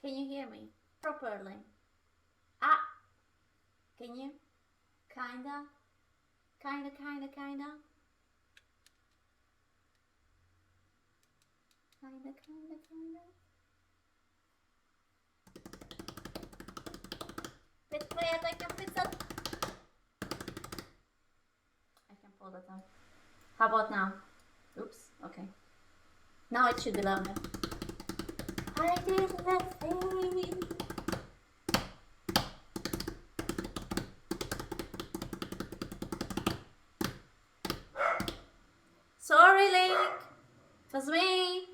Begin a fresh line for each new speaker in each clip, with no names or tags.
Can you hear me properly? Ah, can you? Kinda. Bit quiet, I can fix it. I can pull that out. How about now? Oops, okay. Now it should be louder. I did nothing. Sorry, Link. It was me.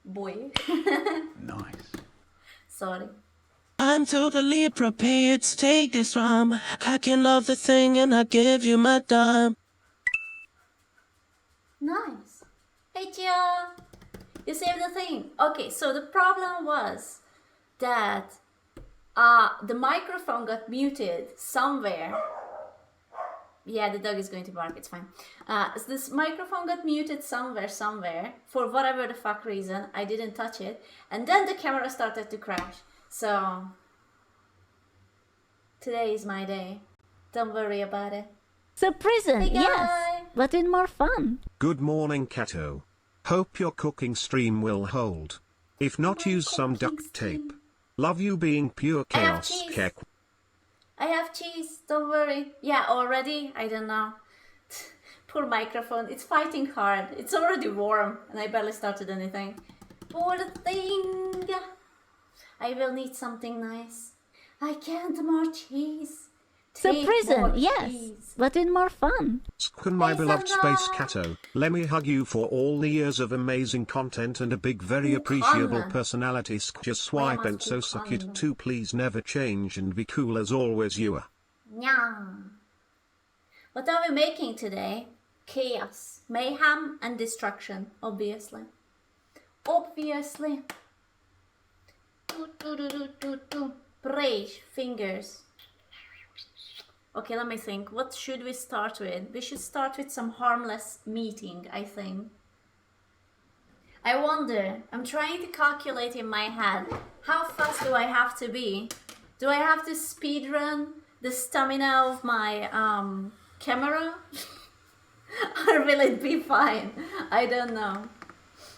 Boy.
Nice.
Sorry.
I'm totally prepared to take this rhyme. I can love the thing and I give you my time.
Nice. Hey, Gia. You saved the thing. Okay, so the problem was that the microphone got muted somewhere. Yeah, the dog is going to bark, it's fine. So this microphone got muted somewhere, for whatever the fuck reason. I didn't touch it. And then the camera started to crash. So, today is my day. Don't worry about it.
So prison,
Hey,
yes,
guy.
but with more fun.
Good morning, Catto. Hope your cooking stream will hold. If not, use some duct tape. Love you being pure
I have
chaos,
cheese.
Kek.
I have cheese, don't worry. Yeah, already? I don't know. Poor microphone, it's fighting hard. It's already warm and I barely started anything. Poor thing. I will need something nice. I can't more cheese.
So
Take
prison,
more
yes,
cheese.
but with more fun.
Skun, my
Hey,
beloved
Sandra.
Space Catto, let me hug you for all the years of amazing content and a big, very appreciable
Fun.
personality. Just swipe
must
and so
be
suck
fun.
it too. Please never change and be cool as always. You are.
Nyam. What are we making today? Chaos, mayhem, and destruction, obviously. Obviously. Brave fingers. Okay, let me think. What should we start with? We should start with some harmless meeting, I think. I wonder, I'm trying to calculate in my head, how fast do I have to be? Do I have to speed run the stamina of my camera? Or will it be fine? I don't know.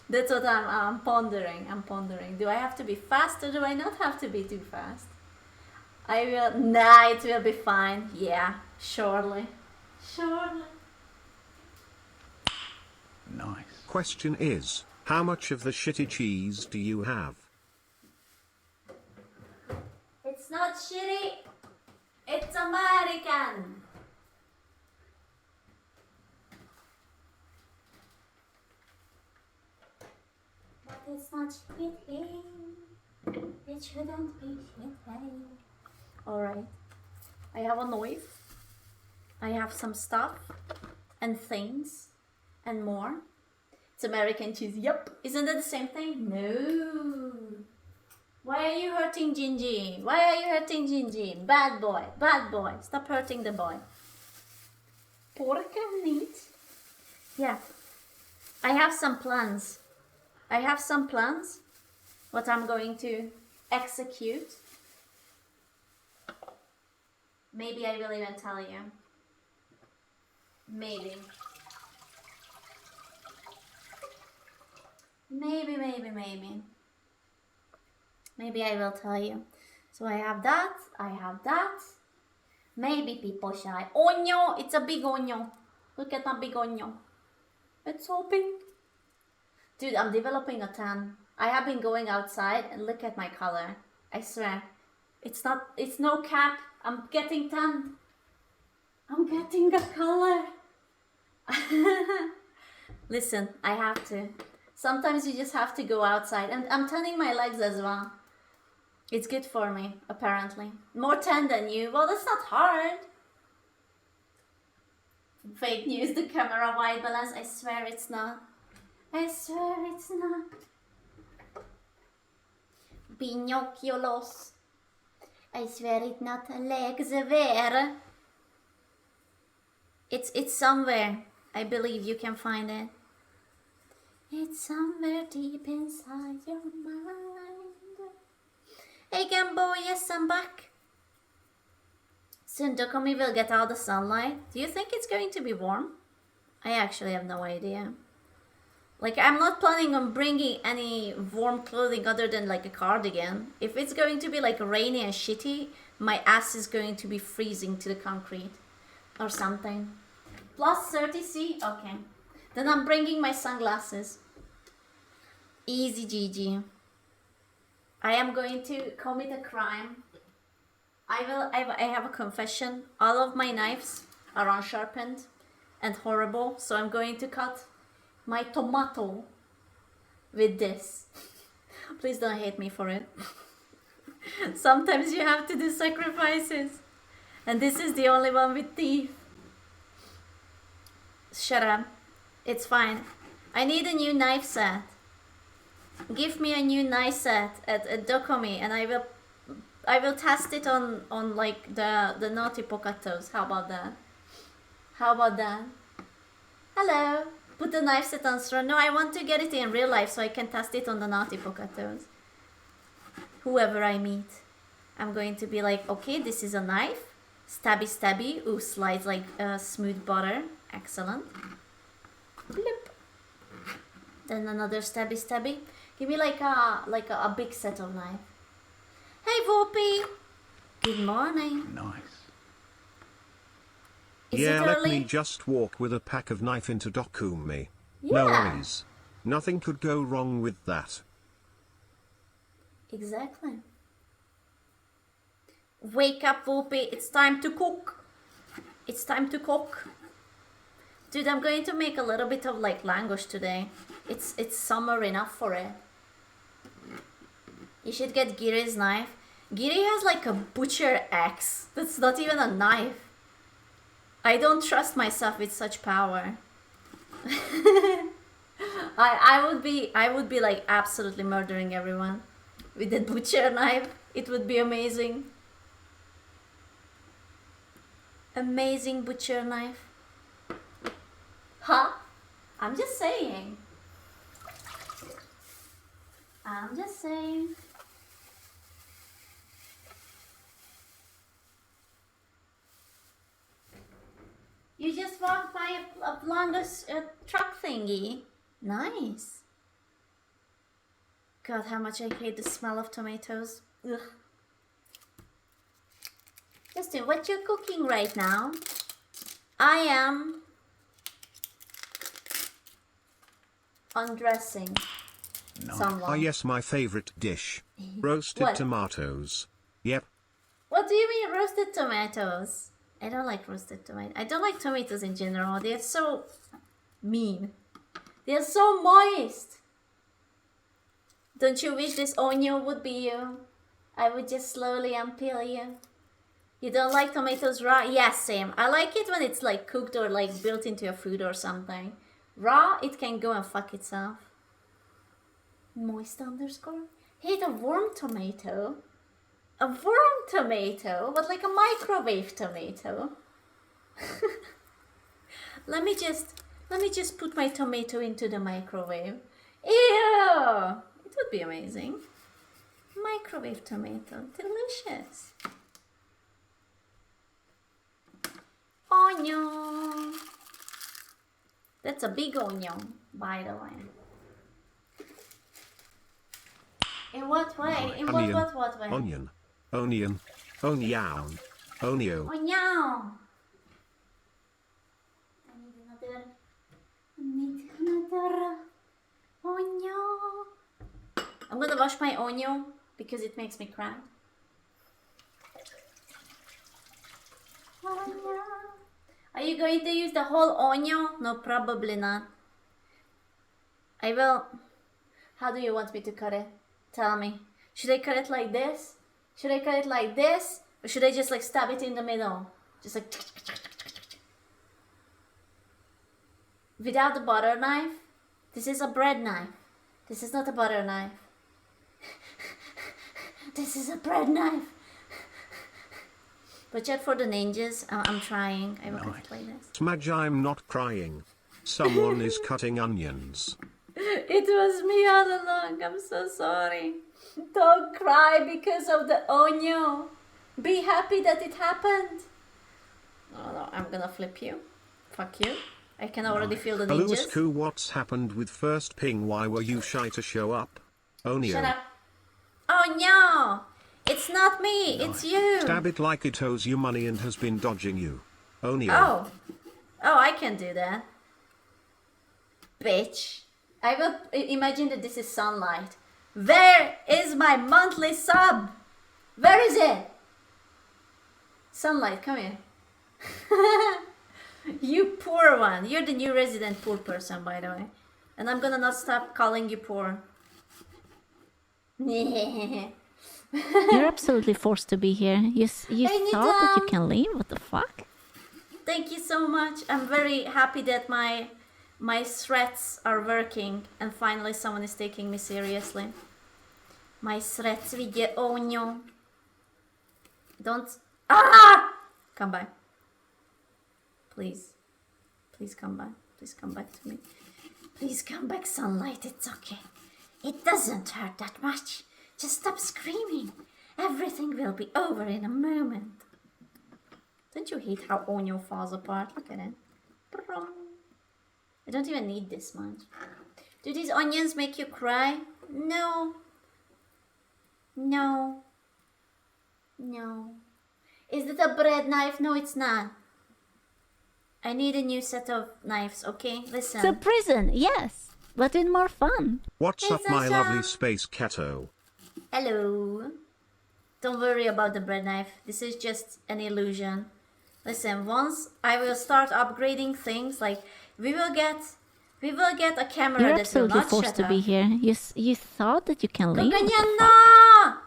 That's what I'm pondering. Do I have to be fast or do I not have to be too fast? I will. Nah, it will be fine. Yeah, surely.
Nice.
Question is, how much of the shitty cheese do you have?
It's not shitty. It's American. But it's not shitty. It shouldn't be shitty. Alright. I have a knife. I have some stuff. And things. And more. It's American cheese. Yup. Isn't that the same thing? No. Why are you hurting Gingy? Bad boy. Stop hurting the boy. Porca neat. Yeah. I have some plans. What I'm going to execute. Maybe I will even tell you. Maybe. Maybe I will tell you. So I have that. Maybe people shy. Onion! It's a big onion. Look at my big onion. It's so big. Dude, I'm developing a tan. I have been going outside and look at my color. I swear. It's no cap. I'm getting tan. I'm getting a color. Listen, I have to. Sometimes you just have to go outside. And I'm tanning my legs as well. It's good for me, apparently. More tan than you. Well, that's not hard. Fake news, the camera white balance. I swear it's not. I swear it's not. Binoculos. I swear it's not like the bear. It's somewhere. I believe you can find it. It's somewhere deep inside your mind. Hey Gambo, yes, I'm back. Soon Dokumi will get all the sunlight. Do you think it's going to be warm? I actually have no idea. Like, I'm not planning on bringing any warm clothing other than like a cardigan. If it's going to be like rainy and shitty, my ass is going to be freezing to the concrete or something. Plus 30C? Okay. Then I'm bringing my sunglasses. Easy GG. I am going to commit a crime. I have a confession. All of my knives are unsharpened and horrible, so I'm going to cut my tomato with this. Please don't hate me for it. Sometimes you have to do sacrifices. And this is the only one with teeth. Shut up. It's fine. I need a new knife set. Give me a new knife set at Dokumi and I will test it on like the naughty Pokattos. How about that? How about that? Hello. Put the knife set on strong. No, I want to get it in real life so I can test it on the naughty Pokattos. Whoever I meet. I'm going to be like, okay, this is a knife. Stabby stabby. Ooh, slides like smooth butter. Excellent. Blip. Then another stabby stabby. Give me like a big set of knife. Hey Whoopi. Good morning.
Nice.
Is
Yeah,
it
let
early?
me just walk with a pack of knife into Dokumi.
Yeah.
No worries. Nothing could go wrong with that.
Exactly. Wake up, Whoopi. It's time to cook. It's time to cook. Dude, I'm going to make a little bit of like langosh today. It's summer enough for it. You should get Giri's knife. Giri has like a butcher axe. That's not even a knife. I don't trust myself with such power. I would be like absolutely murdering everyone with that butcher knife. It would be amazing. Amazing butcher knife. Huh? I'm just saying. I'm just saying. You just walked by a longest truck thingy. Nice. God, how much I hate the smell of tomatoes. Ugh. Justin, what you cooking right now? I am undressing someone.
Ah yes, my favorite dish. Roasted
What?
tomatoes. Yep.
What do you mean roasted tomatoes? I don't like roasted tomatoes. I don't like tomatoes in general. They're so mean. They're so moist. Don't you wish this onion would be you? I would just slowly unpeel you. You don't like tomatoes raw? Yes, same. I like it when it's like cooked or like built into a food or something. Raw, it can go and fuck itself. Moist underscore? Hate a warm tomato. A warm tomato, but like a microwave tomato. Let me just put my tomato into the microwave. Ew! It would be amazing. Microwave tomato, delicious. Onion. That's a big onion, by the way. In what way? In
Onion.
what way?
Onion. Onion. Onion. Onio.
Onion. I need another onion. I'm gonna wash my onion because it makes me cry. Onion. Are you going to use the whole onion? No, probably not. I will. How do you want me to cut it? Tell me. Should I cut it like this? Should I cut it like this? Or should I just like stab it in the middle? Just like... Without the butter knife? This is a bread knife. This is not a butter knife. This is a bread knife. But yet for the ninjas, I'm trying. I will have to play this.
Smudge, I'm not crying. Someone is cutting onions.
It was me all along. I'm so sorry. Don't cry because of the onion. Be happy that it happened. Oh no, I'm gonna flip you. Fuck you. I can already feel the
Hello,
ninjas.
SquChan, what's happened with first ping? Why were you shy to show up? Onio.
Shut up. Oh no! It's not me, it's you.
Stab it like it owes you money and has been dodging you. Onio.
Oh. Oh, I can do that. Bitch. I will imagine that this is sunlight. Where is my monthly sub? Where is it? Sunlight, come here. You poor one. You're the new resident poor person, by the way. And I'm gonna not stop calling you poor.
You're absolutely forced to be here. You
Anytime.
thought that you can leave? What the fuck?
Thank you so much. I'm very happy that my threats are working and finally someone is taking me seriously. My threats with the onion. Don't... Ah! Come back. Please. Please come back. Please come back to me. Please come back, sunlight. It's okay. It doesn't hurt that much. Just stop screaming. Everything will be over in a moment. Don't you hate how onion falls apart? Look at it. I don't even need this much. Do these onions make you cry? No. No. No. Is it a bread knife? No, it's not. I need a new set of knives, okay? Listen.
It's a prison, yes, but with more fun.
What's
Hey,
up, my
Sasha.
lovely space catto?
Hello. Don't worry about the bread knife. This is just an illusion. Listen, once I will start upgrading things, like we will get a camera
You're
that will
absolutely
not
forced
shut
to
up.
be here. You thought that you can leave? What the fuck?
Kokanyana!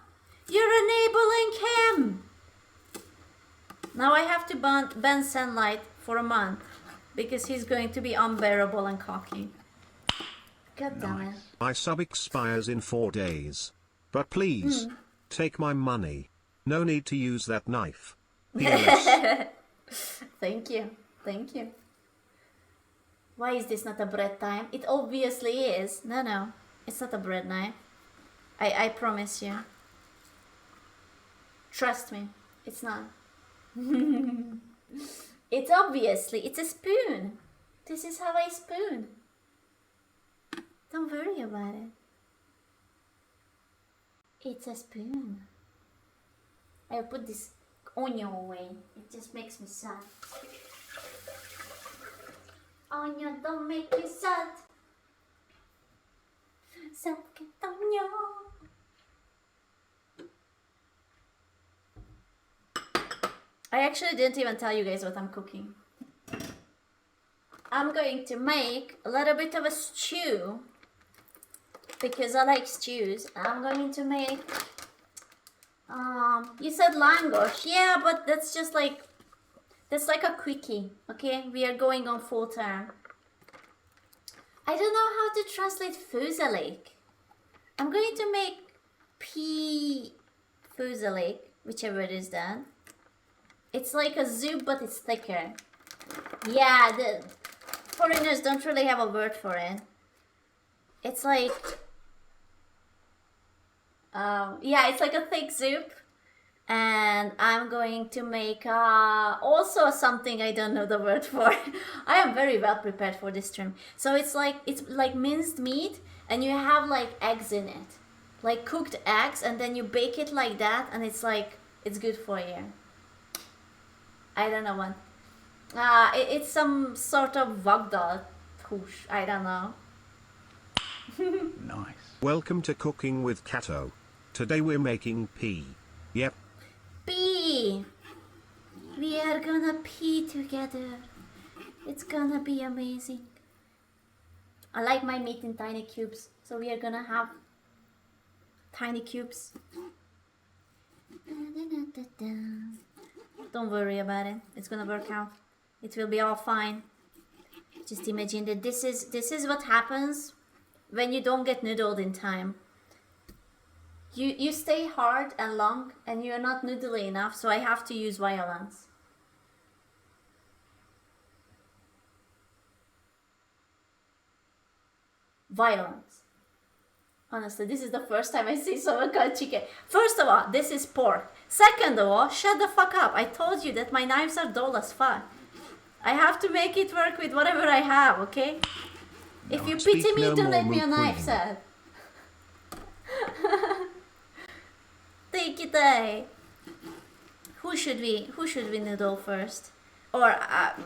You're enabling him! Now I have to ban sunlight for a month because he's going to be unbearable and cocky. God damn it.
My sub expires in 4 days. But please, take my money. No need to use that knife. PLS.
Thank you. Thank you. Why is this not a bread time? It obviously is. No. It's not a bread knife. I promise you. Trust me. It's not. It's it's a spoon. This is how I spoon. Don't worry about it. It's a spoon. I'll put this onion away. It just makes me sad. Onion don't make you sad. Sad get onion. I actually didn't even tell you guys what I'm cooking. I'm going to make a little bit of a stew because I like stews. I'm going to make you said langosh. Yeah, but that's just like a quickie, okay? We are going on full term. I don't know how to translate fusilake. I'm going to make pea fusilake, whichever it is that. It's like a soup, but it's thicker. Yeah, the foreigners don't really have a word for it. It's like, yeah, it's like a thick soup. And I'm going to make also something I don't know the word for. I am very well prepared for this stream. So it's like minced meat, and you have like eggs in it, like cooked eggs, and then you bake it like that, and it's like it's good for you. I don't know what. It's some sort of vagdal tush. I don't know.
Nice.
Welcome to Cooking with Catto. Today we're making pea. Yep.
Pea. We are gonna pea together. It's gonna be amazing. I like my meat in tiny cubes, so we are gonna have tiny cubes. Don't worry about it. It's gonna work out. It will be all fine. Just imagine that this is what happens when you don't get noodled in time. You stay hard and long and you're not noodly enough, so I have to use violence. Violence. Honestly, this is the first time I see someone cut chicken. First of all, this is pork. Second of all, shut the fuck up. I told you that my knives are dull as fuck. I have to make it work with whatever I have, okay? If you pity me, don't let me a knife, Seth. Take it away. Who should we noodle first? Or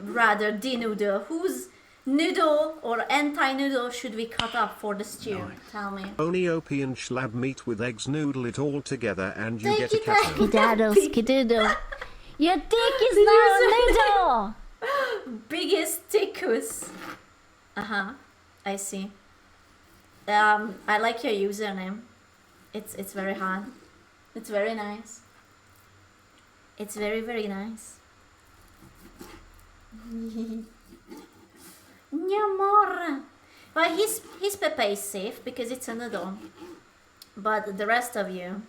rather, denoodle. Whose noodle or anti-noodle should we cut up for the stew? Tell me.
Only OP and schlab meat with eggs, noodle it all together and you
Take
get a
it
cat.
Skedaddle, skedoodle. Your dick is now a noodle.
Biggest tickus. I see. I like your username. It's very hot. It's very nice. It's very, very nice. Nyamor. Well, his Pepe is safe because it's a noodle. But the rest of you.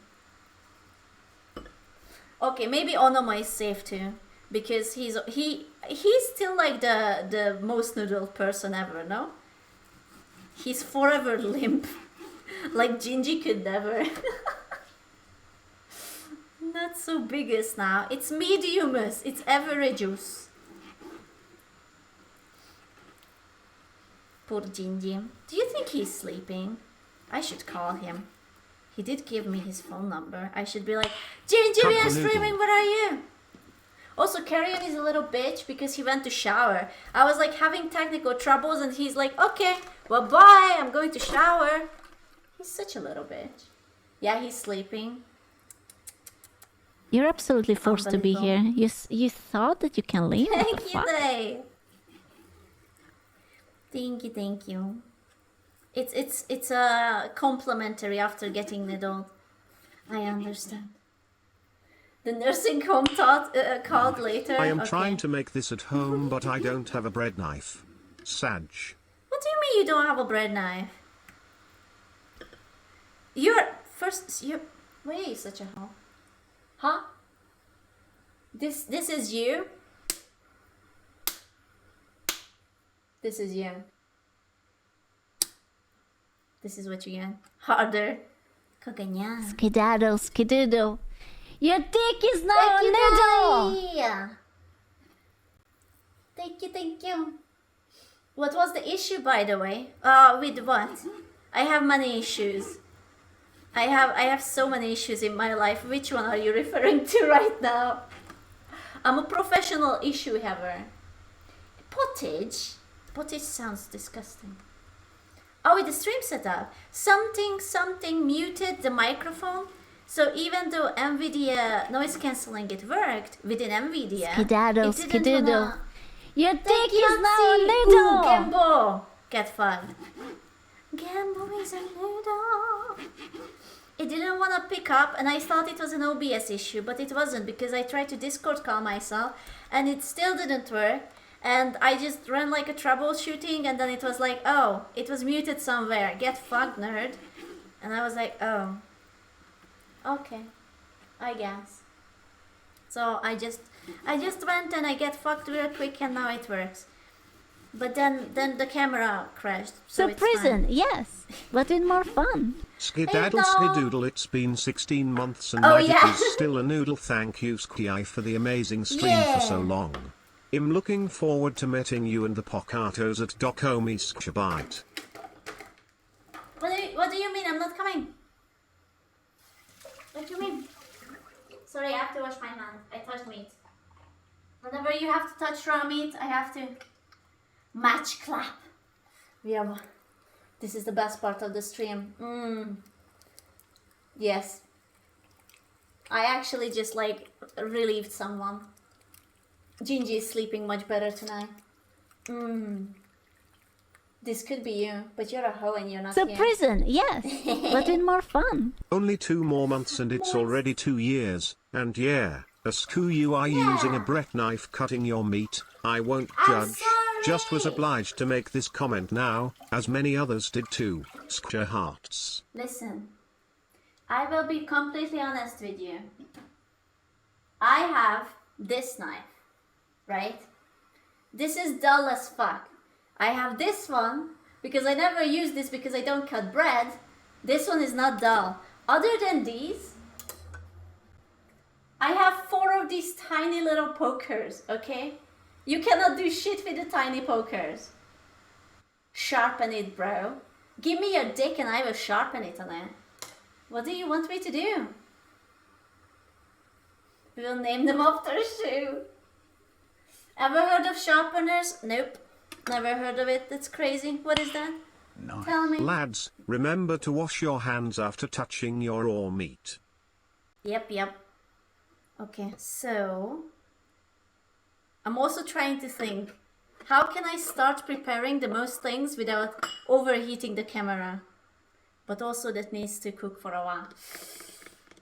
Okay, maybe Onoma is safe too. Because he's still like the most noodled person ever, no? He's forever limp. Like Gingy could never. Not so biggest now. It's mediumus. It's averageous. Poor Gingy. Do you think he's sleeping? I should call him. He did give me his phone number. I should be like, Gingy, we are streaming. Where are you? Also, Carrion is a little bitch because he went to shower. I was like having technical troubles and he's like, okay, well bye, I'm going to shower. He's such a little bitch. Yeah, he's sleeping.
You're absolutely forced to be here. You thought that you can leave? What the
Thank you,
fuck?
Day. Thank you. It's a complimentary after getting noodled. I understand. The nursing home called later.
I am trying to make this at home, but I don't have a bread knife. Sag.
What do you mean you don't have a bread knife? Wait, such a hoe. Huh? This is you? This is you. This is what you get. Harder. Kaganya.
Skedaddle, skedoodle. Your dick is now a noodle.
Thank you. What was the issue, by the way? With what? I have many issues. I have so many issues in my life. Which one are you referring to right now? I'm a professional issue haver. Pottage? Pottage sounds disgusting. Oh, with the stream setup. Something muted the microphone. So even though NVIDIA noise cancelling it worked, within NVIDIA,
Skedaddle,
it didn't
skedoodle.
wanna...
Your dick
Thank
is
you,
now a
Nancy.
noodle.
Ooh, Gambo. Get fucked. Gambo is a noodle. It didn't want to pick up and I thought it was an OBS issue, but it wasn't because I tried to Discord call myself and it still didn't work. And I just ran like a troubleshooting and then it was like, oh, it was muted somewhere. Get fucked, nerd. And I was like, oh. Okay. I guess. So I just went and I get fucked real quick and now it works. But then the camera crashed. So it's
prison,
fine.
yes, but with more fun.
Skedaddle
Hello.
skedoodle, it's been 16 months and
Oh,
my
yeah.
dick is still a noodle. Thank you SquChan for the amazing stream for so
Yeah.
long. I'm looking forward to meeting you and the Pokattos at Dokomi Skchabite.
What do you mean? I'm not coming. What do you mean? Sorry, I have to wash my hands. I touched meat. Whenever you have to touch raw meat, I have to match clap. This is the best part of the stream. Yes. I actually just like relieved someone. Gingy is sleeping much better tonight. This could be you, but you're a hoe and you're not
So
here.
prison, yes, but with more fun.
Only 2 more months and it's already 2 years. And yeah, a SquChan you are using a bread knife cutting your meat. I won't
I'm
judge.
sorry.
just was obliged to make this comment now, as many others did too. SquChan hearts.
Listen, I will be completely honest with you. I have this knife, right? This is dull as fuck. I have this one because I never use this because I don't cut bread. This one is not dull. Other than these, I have 4 of these tiny little pokers, okay? You cannot do shit with the tiny pokers. Sharpen it, bro. Give me your dick and I will sharpen it on it. What do you want me to do? We'll name them after a shoe. Ever heard of sharpeners? Nope. Never heard of it. That's crazy. What is that?
Nice.
Tell me.
Lads, remember to wash your hands after touching your raw meat.
Yep. Okay, so I'm also trying to think, how can I start preparing the most things without overheating the camera? But also that needs to cook for a while.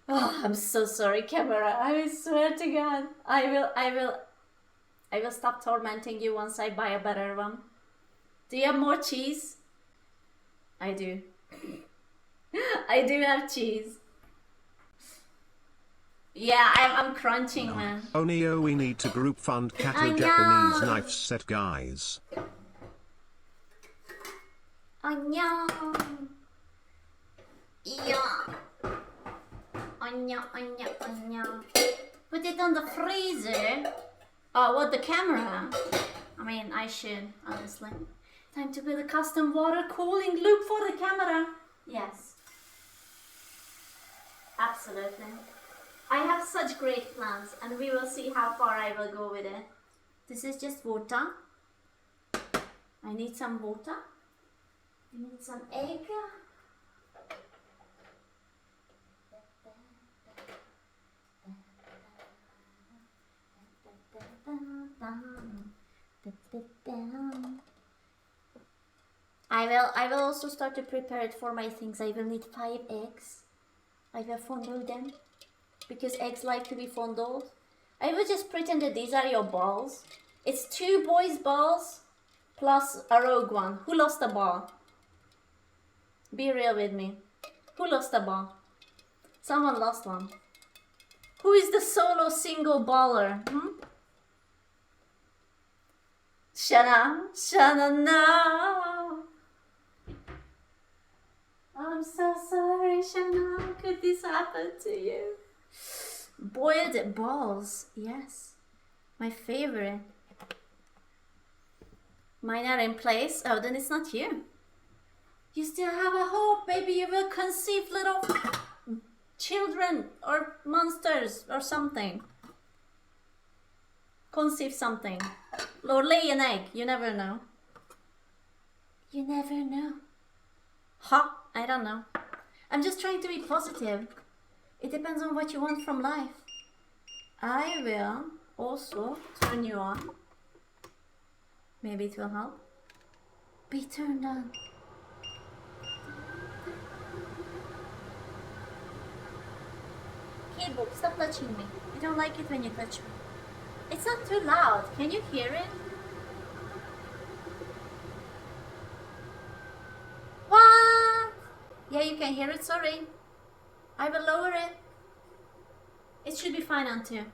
Oh, I'm so sorry, camera. I swear to God, I will stop tormenting you once I buy a better one. Do you have more cheese? I do. I do have cheese. Yeah, I'm crunching, man.
Onio, we need to group fund
I
Kato
know.
Japanese knife set, guys.
Onion. Yeah. Onion. Put it on the freezer. Oh, what, the camera? I mean, I should, honestly. Time to build a custom water cooling loop for the camera. Yes. Absolutely. I have such great plans, and we will see how far I will go with it. This is just water. I need some water. I need some egg. I will also start to prepare it for my things. I will need 5 eggs. I will fondle them because eggs like to be fondled. I will just pretend that these are your balls. It's 2 boys' balls plus a rogue one. Who lost a ball? Be real with me. Who lost a ball? Someone lost one. Who is the solo single baller? Shana, no. I'm so sorry, Shana. How could this happen to you? Boiled balls, yes. My favorite. Mine are in place. Oh, then it's not you. You still have a hope. Maybe you will conceive little children or monsters or something. Conceive something. Or lay an egg. You never know. You never know. Ha! I don't know. I'm just trying to be positive. It depends on what you want from life. I will also turn you on. Maybe it will help. Be turned on. Keyboard, stop touching me. I don't like it when you touch me. It's not too loud. Can you hear it? What? Yeah, you can hear it. Sorry. I will lower it. It should be fine on 2.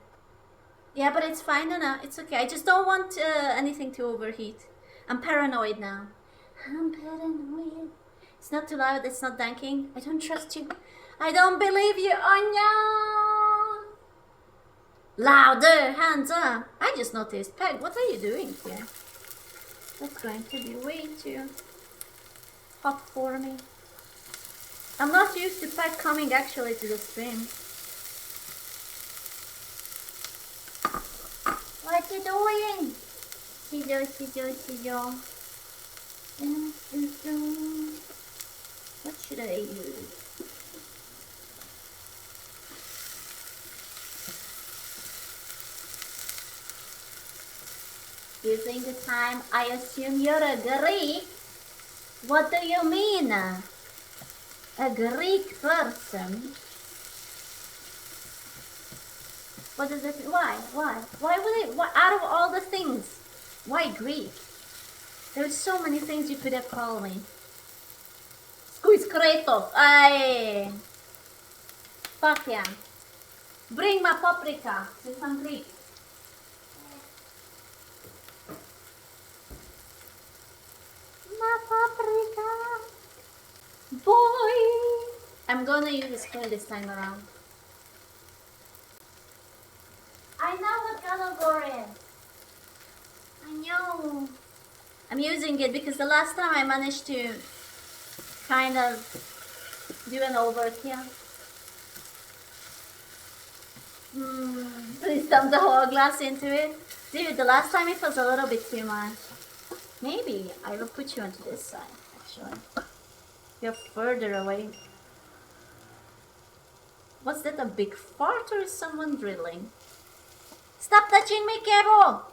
Yeah, but it's fine now. It's okay. I just don't want anything to overheat. I'm paranoid now. I'm paranoid. It's not too loud. It's not danking. I don't trust you. I don't believe you, Anya. Louder, hands up. I just noticed. Peg, what are you doing here? That's going to be way too hot for me. I'm not used to Peg coming actually to the stream. What you doing? Sijo. What should I use? Using the time, I assume you're a Greek. What do you mean? A Greek person? What does it mean? Why? Why would I, out of all the things, why Greek? There's so many things you could have called me. SquChan. Aye. Fuck yeah. Bring my paprika to some Greek. My paprika. Boy. I'm gonna use this spoon this time around. I know what color gore is. I know. I'm using it because the last time I managed to kind of do an overkill. Please dump the whole glass into it. Dude, the last time it was a little bit too much. Maybe I will put you onto this side, actually. You're further away. Was that a big fart or is someone drilling? Stop touching me, Cabo!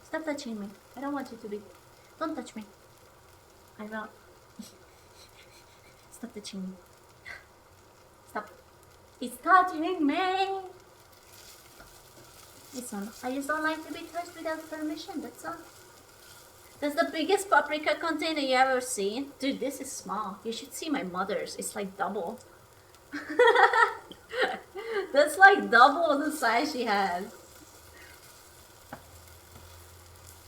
Stop touching me. I don't want you to be... Don't touch me. I will... Stop touching me. Stop. It's touching me! Listen, I just don't like to be touched without permission, that's all. That's the biggest paprika container you ever seen. Dude, this is small. You should see my mother's. It's like double. That's like double the size she has.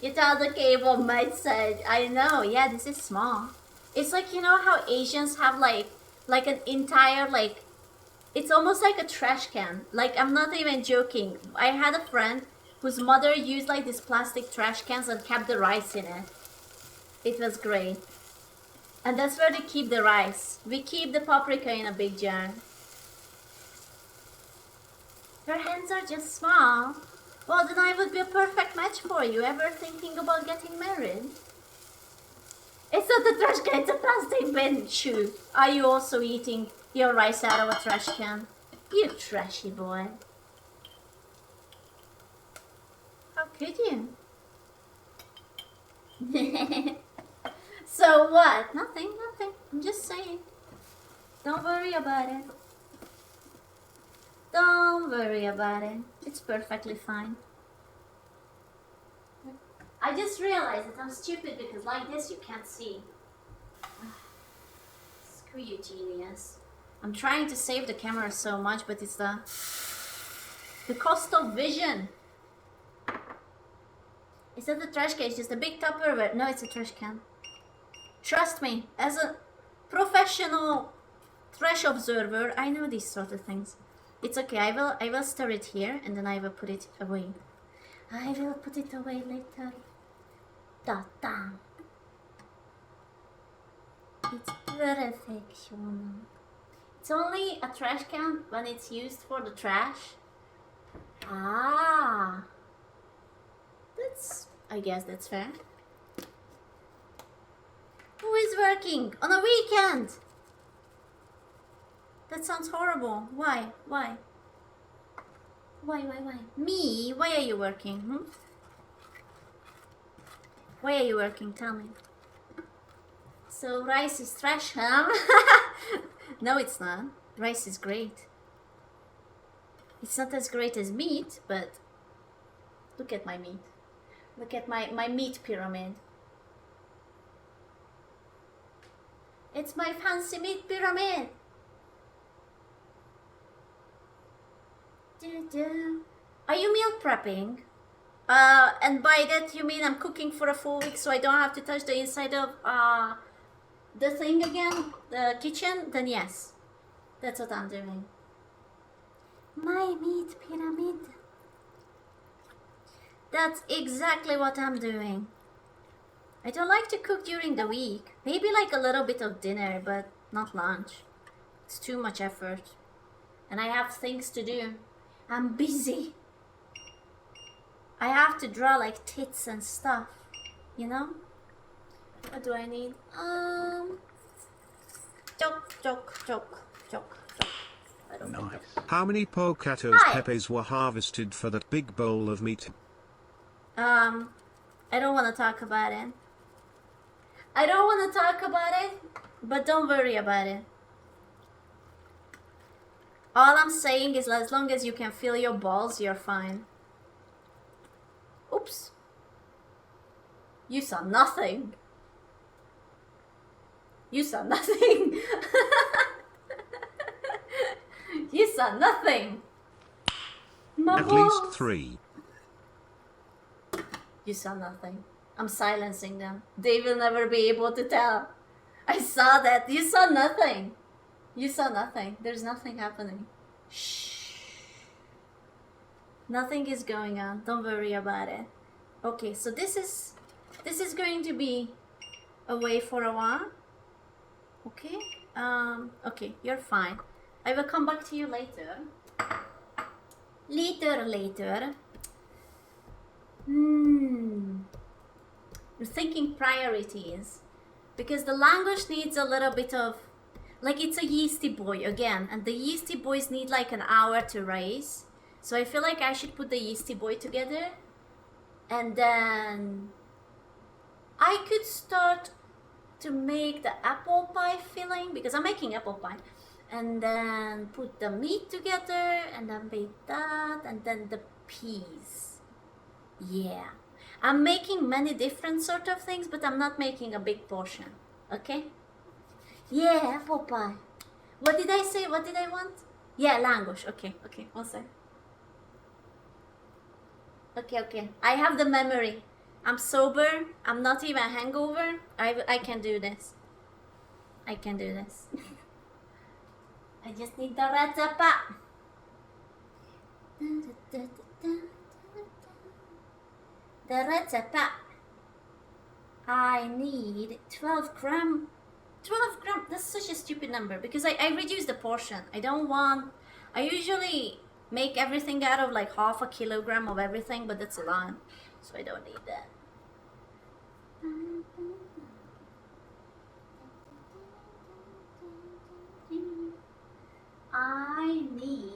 You tell the cable mate said, I know, yeah, this is small. It's like, you know how Asians have like an entire, like, it's almost like a trash can. Like, I'm not even joking. I had a friend whose mother used like these plastic trash cans and kept the rice in it. It was great. And that's where they keep the rice. We keep the paprika in a big jar. Your hands are just small. Well, then I would be a perfect match for you. Ever thinking about getting married? It's not a trash can, it's a plastic bin. Shoot. Are you also eating your rice out of a trash can? You trashy boy. How could you? So what? Nothing, nothing. I'm just saying. Don't worry about it. Don't worry about it. It's perfectly fine. I just realized that I'm stupid because like this you can't see. Screw you, genius. I'm trying to save the camera so much, but it's the cost of vision. Is that the trash can? It's just a big Tupperware. No, it's a trash can. Trust me, as a professional trash observer, I know these sort of things. It's okay, I will store it here and then I will put it away. I will put it away later. Ta-ta. It's perfection. It's only a trash can when it's used for the trash. Ah. I guess that's fair. Who is working on a weekend? That sounds horrible. Why? Why? Why? Me? Why are you working? Why are you working? Tell me. So rice is trash, huh? No, it's not. Rice is great. It's not as great as meat, but look at my meat. Look at my meat pyramid. It's my fancy meat pyramid. Are you meal prepping? And by that you mean I'm cooking for a full week so I don't have to touch the inside of the thing again, the kitchen? Then yes, that's what I'm doing. My meat pyramid. That's exactly what I'm doing. I don't like to cook during the week. Maybe like a little bit of dinner, but not lunch. It's too much effort. And I have things to do. I'm busy. I have to draw like tits and stuff, you know? What do I need? Choke. I don't know.
How many Pokattos peppers were harvested for that big bowl of meat?
I don't want to talk about it. I don't want to talk about it, but don't worry about it. All I'm saying is as long as you can feel your balls, you're fine. Oops. You saw nothing. You saw nothing. You saw nothing.
At least 3.
You saw nothing. I'm silencing them. They will never be able to tell. I saw that. You saw nothing. You saw nothing. There's nothing happening. Shh. Nothing is going on. Don't worry about it. Okay, so this is going to be away for a while. Okay. Okay, you're fine. I will come back to you later. Later. We're thinking priorities. Because the language needs a little bit of... Like, it's a yeasty boy again. And the yeasty boys need like an hour to raise. So I feel like I should put the yeasty boy together. And then... I could start to make the apple pie filling. Because I'm making apple pie. And then put the meat together. And then make that. And then the peas. Yeah. I'm making many different sort of things, but I'm not making a big portion. Okay? Yeah, apple pie. What did I say? What did I want? Yeah, language. Okay, one sec. Okay. I have the memory. I'm sober. I'm not even hangover. I can do this. I can do this. I just need the recipe. The recipe. I need 12 gram. 12 gram. That's such a stupid number because I reduced the portion. I don't want... I usually make everything out of like half a kilogram of everything, but that's a lot. So I don't need that. I need...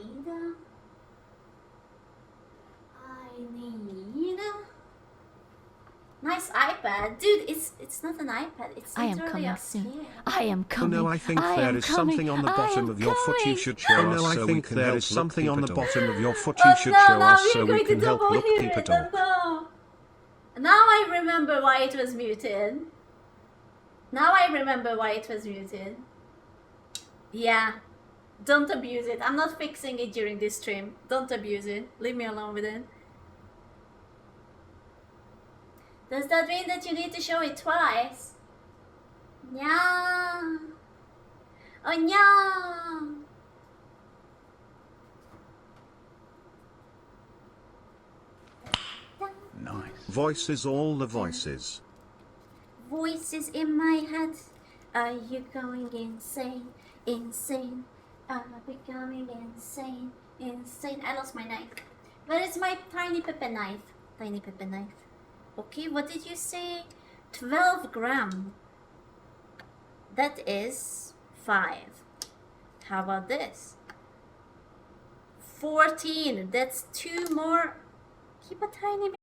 Nice iPad. Dude, it's not an iPad. It's
I am
literally
coming
a
soon.
scale.
I am
Oh
coming.
no, I think
I
there
am
is
coming.
something on the
I
bottom
am
of your foot you
coming.
should show
Oh
us
no, I
so we
think
can
there
help
is something
look
on the
people.
bottom of your foot
Oh
you should
no,
show
now
us
we're
so we
going to
can help
double
look
hear
people.
it. Oh no. Now I remember why it was muted. Now I remember why it was muted. Yeah. Don't abuse it. I'm not fixing it during this stream. Don't abuse it. Leave me alone with it. Does that mean that you need to show it twice? Yeah. Oh no.
Nice.
Voices, all the voices.
Voices in my head. Are you going insane? Insane. Are we becoming insane? Insane. I lost my knife. Where is my tiny pepper knife? Tiny pepper knife. Okay, what did you say? 12 gram. That is 5. How about this? 14. That's 2 more. Keep a tiny bit.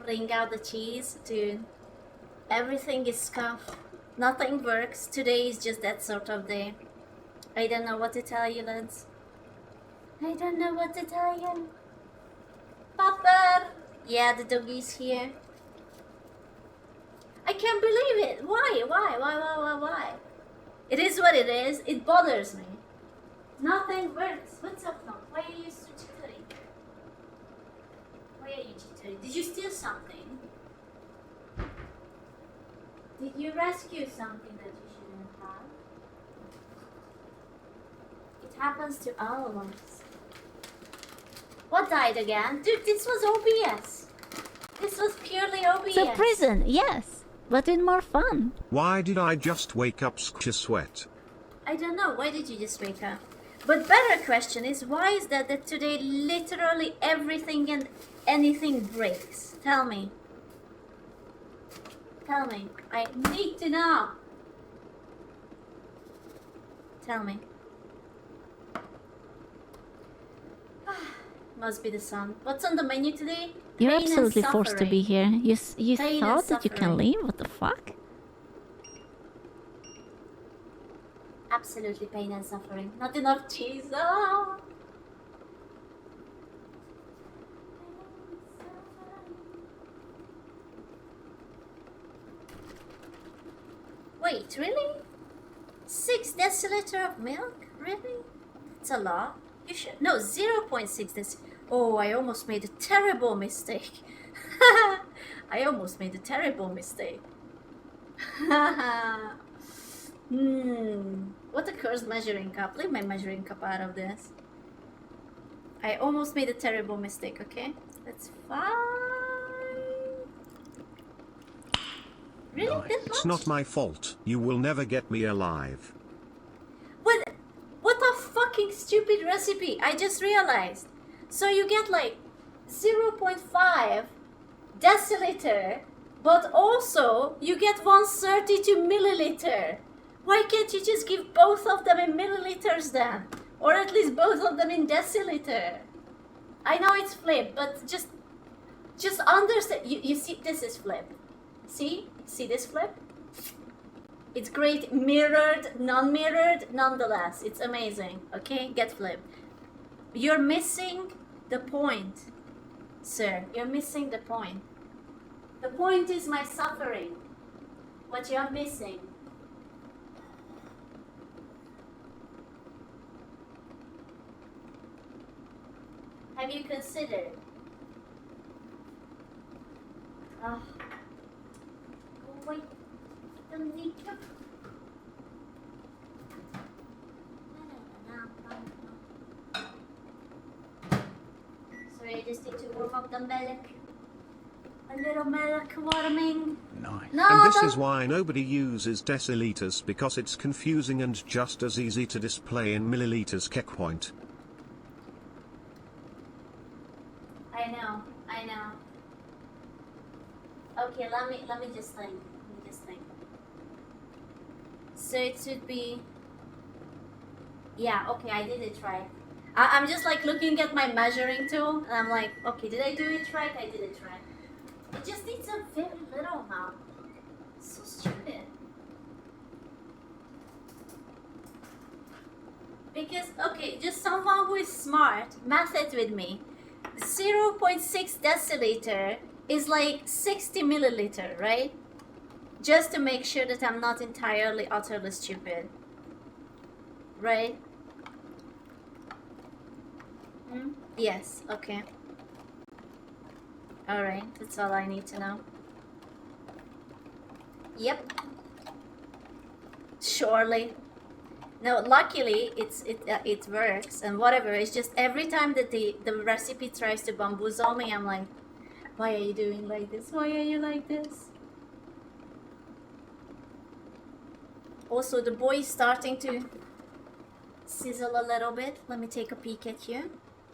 Bring out the cheese, dude. Everything is scuffed. Nothing works. Today is just that sort of day. I don't know what to tell you, lads. I don't know what to tell you. Papa! Yeah, the doggy's here. I can't believe it. Why? It is what it is. It bothers me. Nothing works. What's up now? Why are you so jittery? Why are you jittery? Did you steal something? Did you rescue something that you shouldn't have? It happens to all of us. What died again? Dude, this was OBS. This was purely OBS.
The prison, yes, but with more fun.
Why did I just wake up sweat?
I don't know. Why did you just wake up? But better question is, why is that today literally everything and anything breaks? Tell me. Tell me. I need to know. Tell me. Must be the sun. What's on the menu today?
You're
Pain and
absolutely forced to be
suffering.
here. You
Pain and
thought that you can
suffering.
leave? What the fuck?
Absolutely pain and suffering. Not enough cheese. Ah. Wait, really? 6 deciliter of milk? Really? That's a lot. You should no 0.6 deciliter. Oh, I almost made a terrible mistake. I almost made a terrible mistake. What a cursed measuring cup. Leave my measuring cup out of this. I almost made a terrible mistake, okay? That's fine. Really? That much?
It's not my fault. You will never get me alive.
What a fucking stupid recipe. I just realized. So you get like 0.5 deciliter, but also you get 132 milliliter. Why can't you just give both of them in milliliters then? Or at least both of them in deciliter? I know it's flip, but just understand. You see, this is flip. See this flip? It's great, mirrored, non-mirrored, nonetheless. It's amazing, okay? Get flip. You're missing the point, sir. You're missing the point. The point is my suffering. What you're missing. Have you considered? Oh, wait. Sorry, I just need to warm up the milk. A little milk warming.
Nice.
No,
And this
don't-
is why nobody uses deciliters, because it's confusing and just as easy to display in milliliters. Keck point.
I know. Okay, let me just think. So it should be. Yeah, okay, I did it right. I'm just like looking at my measuring tool, and I'm like, okay, did I do it right? I did it right. It just needs a very little amount. So stupid. Because, okay, just someone who is smart, math it with me. 0.6 deciliter is like 60 milliliter, right? Just to make sure that I'm not entirely, utterly stupid. Right? Yes, okay. Alright, that's all I need to know. Yep. Surely. No, luckily it works and whatever. It's just every time that the recipe tries to bamboozle me, I'm like, why are you doing like this? Why are you like this? Also, the boy is starting to sizzle a little bit. Let me take a peek at you.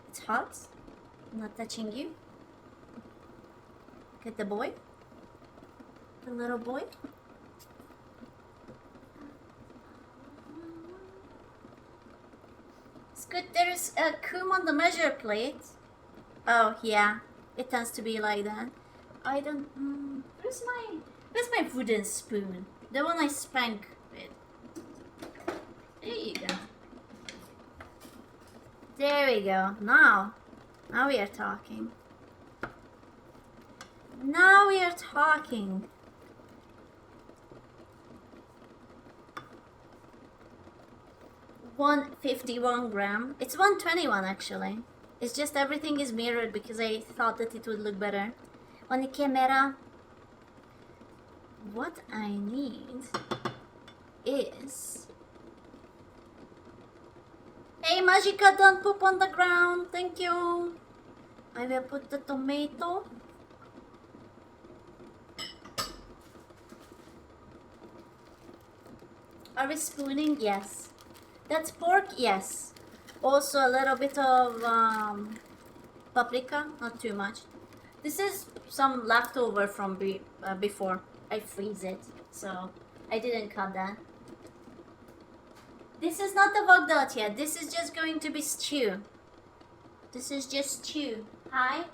It's hot. I'm not touching you. Look at the boy. The little boy. It's good. There's a cum on the measure plate. Oh yeah, it tends to be like that. I don't. Where's my wooden spoon? The one I spank with. There you go. There we go. Now we are talking. Now we are talking. $151 gram. It's 121 actually. It's just everything is mirrored because I thought that it would look better on the camera. What I need is. Hey Magica, don't poop on the ground. Thank you. I will put the tomato. Are we spooning? Yes. That's pork? Yes. Also a little bit of paprika, not too much. This is some leftover from before. I freeze it, so I didn't cut that. This is not the vagdat yet. This is just going to be stew. This is just stew. Hi.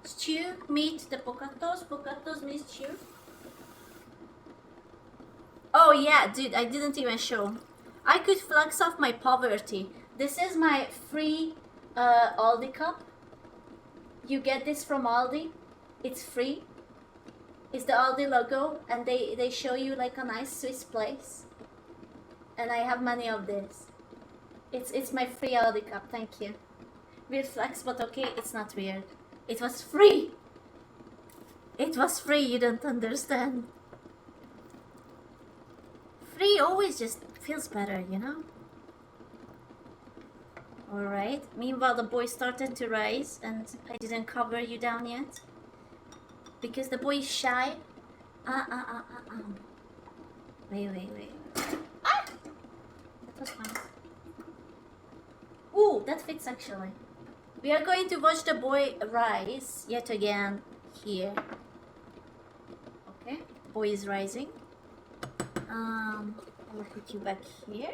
Stew, meet the Pokattos. Pokattos meet stew. Oh yeah, dude, I didn't even show. I could flex off my poverty. This is my free Aldi cup. You get this from Aldi. It's free. It's the Aldi logo, and they show you like a nice Swiss place. And I have many of this. It's my free Aldi cup, thank you. Weird flex, but okay, it's not weird. It was free! It was free, you don't understand. Free always just feels better, you know? Alright, meanwhile the boy started to rise and I didn't cover you down yet. Because the boy is shy. Wait. Ah! That was fine. Ooh, that fits actually. We are going to watch the boy rise yet again here. Okay, boy is rising. I'll put you back here.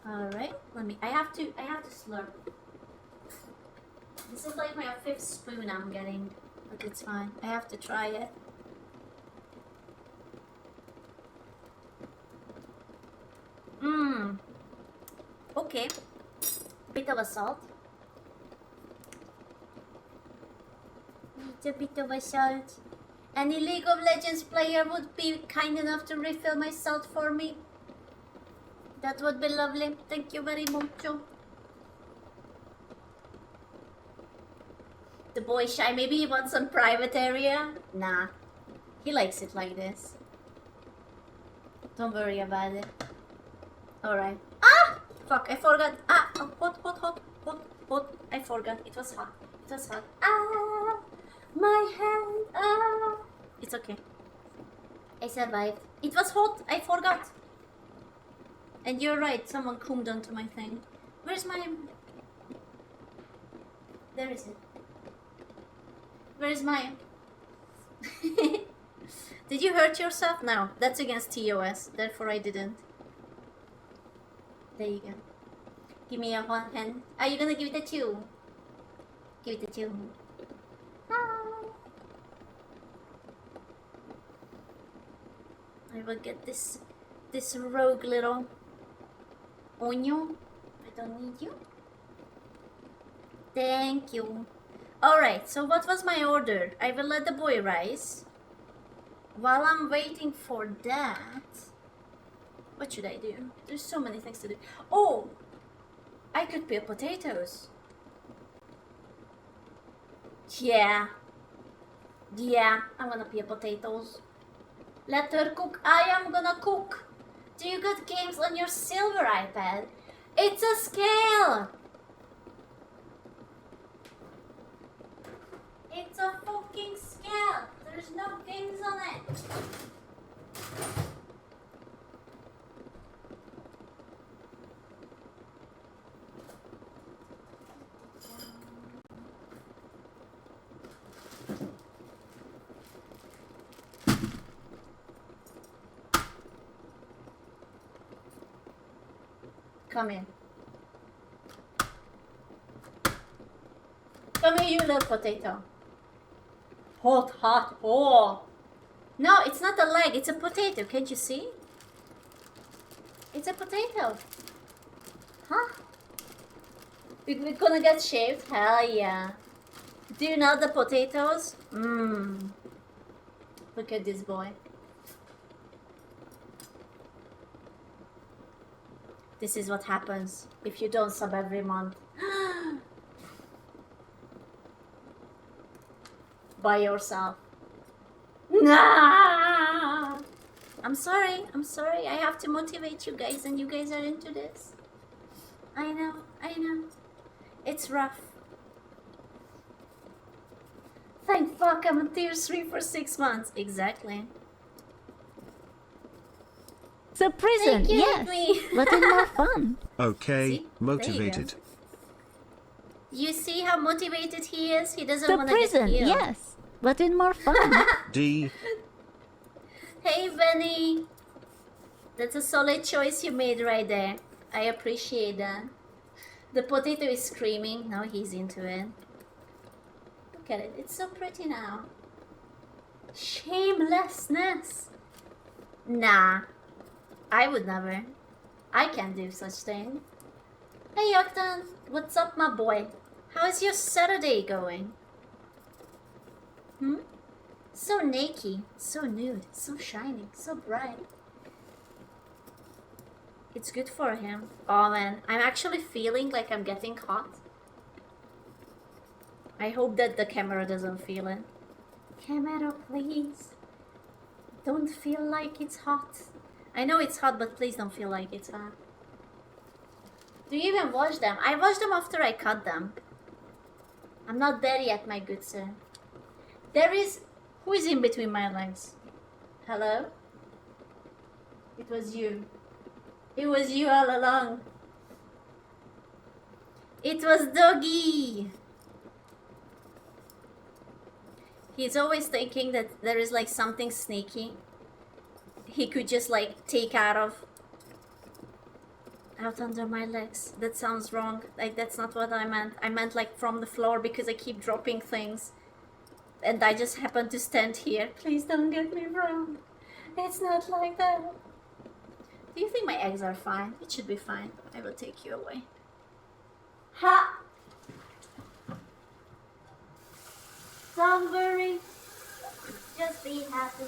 Alright, I have to slurp. This is like my 5th spoon I'm getting, but it's fine. I have to try it. Okay. Bit of a salt. A bit of a salt. Any League of Legends player would be kind enough to refill my salt for me. That would be lovely. Thank you very much. The boy shy. Maybe he wants some private area? Nah. He likes it like this. Don't worry about it. Alright. Ah! Fuck, I forgot. Ah! Oh, hot. I forgot. It was hot. Ah! My hand. Ah! It's okay. I survived. It was hot. I forgot. And you're right. Someone cummed onto my thing. Where's my... There is it. Where's my... Did you hurt yourself? No. That's against TOS. Therefore I didn't. There you go. Give me a 1 hand. Are you gonna give it a 2? Give it a 2. I will get this rogue little onion. I don't need you. Thank you. Alright, so what was my order? I will let the boy rise. While I'm waiting for that, what should I do? There's so many things to do. Oh! I could peel potatoes. Yeah, I'm gonna peel potatoes. Let her cook. I am gonna cook. Do you got games on your silver iPad? It's a scale. It's a fucking scale. There's no games on it. Come in. Come here, you little potato. Hot. Oh. No, it's not a leg. It's a potato. Can't you see? It's a potato. Huh? We're gonna get shaved? Hell yeah. Do you know the potatoes? Look at this boy. This is what happens if you don't sub every month. By yourself. Nah! I'm sorry. I have to motivate you guys, and you guys are into this. I know. It's rough. Thank fuck I'm on tier 3 for 6 months. Exactly.
It's a prison, yes, but it's more fun.
Okay,
See?
motivated.
You see how motivated he is? He doesn't
It's a
want to get
prison,
killed.
yes, but it's more fun.
D.
Hey, Benny. That's a solid choice you made right there. I appreciate that. The potato is screaming. Now he's into it. Look at it. It's so pretty now. Shamelessness. Nah. I would never. I can't do such thing. Hey Yoktan, what's up my boy? How's your Saturday going? So naked, so nude, so shining, so bright. It's good for him. Oh man, I'm actually feeling like I'm getting hot. I hope that the camera doesn't feel it. Camera, please. Don't feel like it's hot. I know it's hot, but please don't feel like it's hot. Do you even wash them? I wash them after I cut them. I'm not there yet, my good sir. There is... Who is in between my legs? Hello? It was you. It was you all along. It was Doggy. He's always thinking that there is like something sneaky he could just like take out under my legs. That sounds wrong. Like that's not what I meant. I meant like from the floor because I keep dropping things. And I just happen to stand here. Please don't get me wrong. It's not like that. Do you think my eggs are fine? It should be fine. I will take you away. Ha! Don't worry. Just be happy.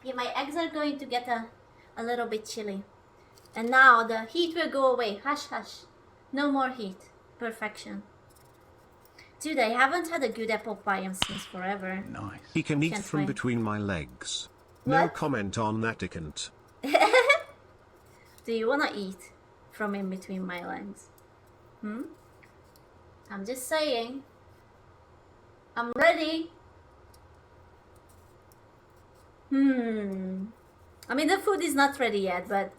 Yeah, my eggs are going to get a little bit chilly. And now the heat will go away. Hush, hush. No more heat. Perfection. Dude, I haven't had a good apple pie since forever.
Nice. He can eat
Can't
from
wait.
between my legs.
What?
No comment on that, Icant.
Do you wanna eat from in between my legs? I'm just saying. I'm ready. I mean, the food is not ready yet, but,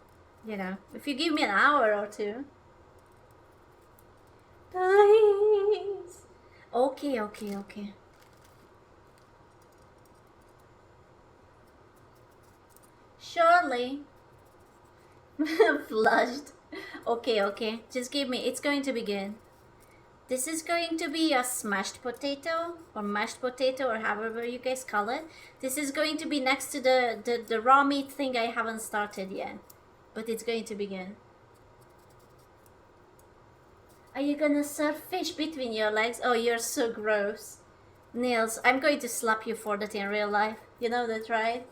you know, if you give me an hour or two. Please. Okay, okay, okay. Surely. Flushed. Okay, okay. Just give me. It's going to be good. This is going to be a smashed potato or mashed potato or however you guys call it. This is going to be next to the raw meat thing I haven't started yet. But it's going to be good. Are you gonna serve fish between your legs? Oh, you're so gross. Niels, I'm going to slap you for that in real life. You know that, right?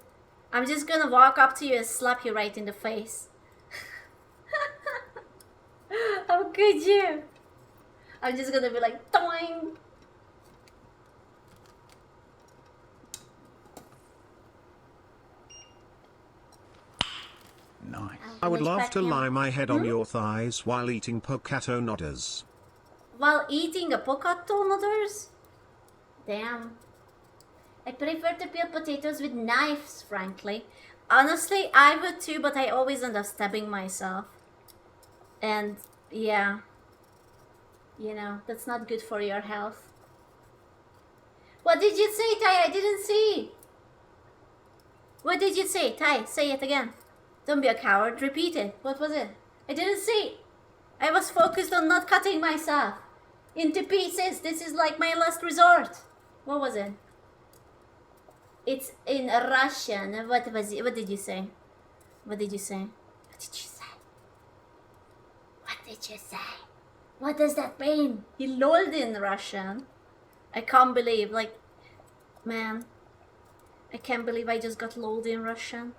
I'm just gonna walk up to you and slap you right in the face. How could you? I'm just gonna be like, doing.
Nice.
I would love to
him.
lie my head on your thighs while eating Pokatto nodders.
While eating a Pokattos noodles? Damn. I prefer to peel potatoes with knives, frankly. Honestly, I would too, but I always end up stabbing myself. And, yeah. You know, that's not good for your health. What did you say, Ty? I didn't see. What did you say? Ty, say it again. Don't be a coward. Repeat it. What was it? I didn't see. I was focused on not cutting myself into pieces. This is like my last resort. What was it? It's in Russian. What was it? What did you say? What did you say? What did you say? What did you say? What does that mean? He lolled in Russian. I can't believe, like, man. I can't believe I just got lolled in Russian.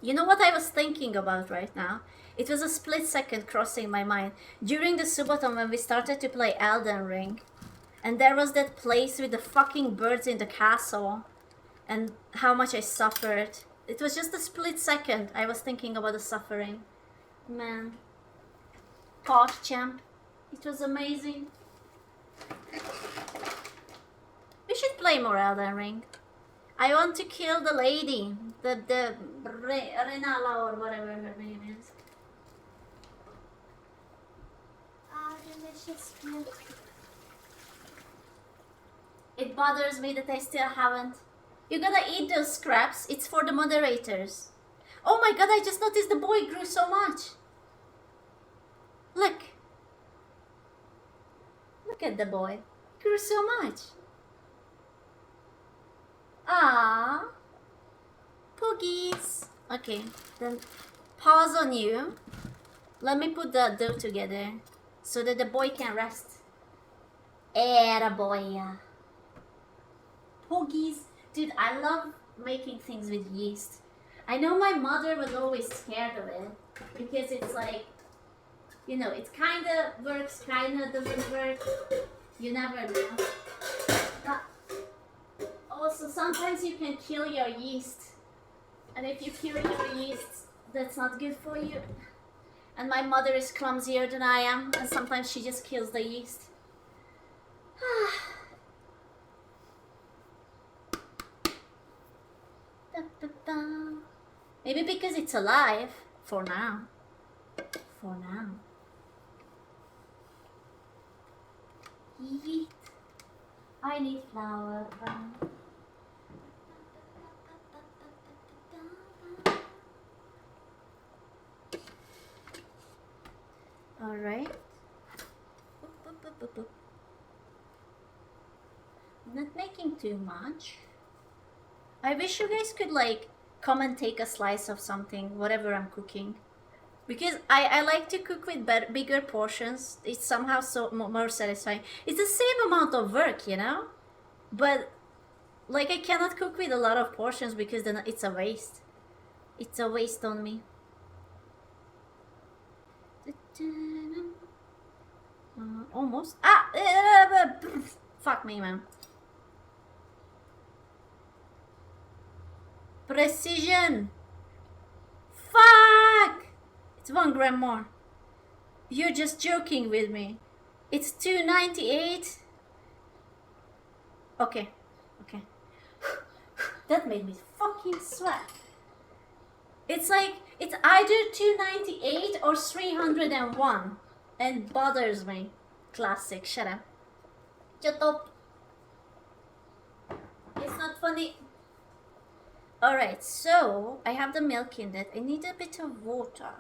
You know what I was thinking about right now? It was a split second crossing my mind. During the Subathon when we started to play Elden Ring. And there was that place with the fucking birds in the castle. And how much I suffered. It was just a split second. I was thinking about the suffering. Man. Posh champ. It was amazing. We should play more Elden Ring. I want to kill the lady. The Renala or whatever her name is. Ah, delicious milk. It bothers me that I still haven't. You gotta eat those scraps. It's for the moderators. Oh my god, I just noticed the boy grew so much. Look. Look at the boy. He grew so much. Ah. Poogies. Okay, then pause on you. Let me put the dough together so that the boy can rest. Boy. Poogies. Dude, I love making things with yeast. I know my mother was always scared of it because it's like, you know, it kind of works, kind of doesn't work. You never know. But also, sometimes you can kill your yeast. And if you kill your yeast, that's not good for you. And my mother is clumsier than I am, and sometimes she just kills the yeast. Maybe because it's alive, for now. For now. Yeet. I need flour. Alright. Not making too much. I wish you guys could like come and take a slice of something, whatever I'm cooking. Because I like to cook with bigger portions. It's somehow so more satisfying. It's the same amount of work, you know? But like I cannot cook with a lot of portions because then it's a waste. It's a waste on me. Almost. Fuck me, man. Precision. Fuck! It's 1 gram more. You're just joking with me. It's 2.98. Okay. Okay. That made me fucking sweat. It's like, it's either 2.98 or 301. And bothers me. Classic. Shut up. Shut up. It's not funny. Alright, so I have the milk in that. I need a bit of water.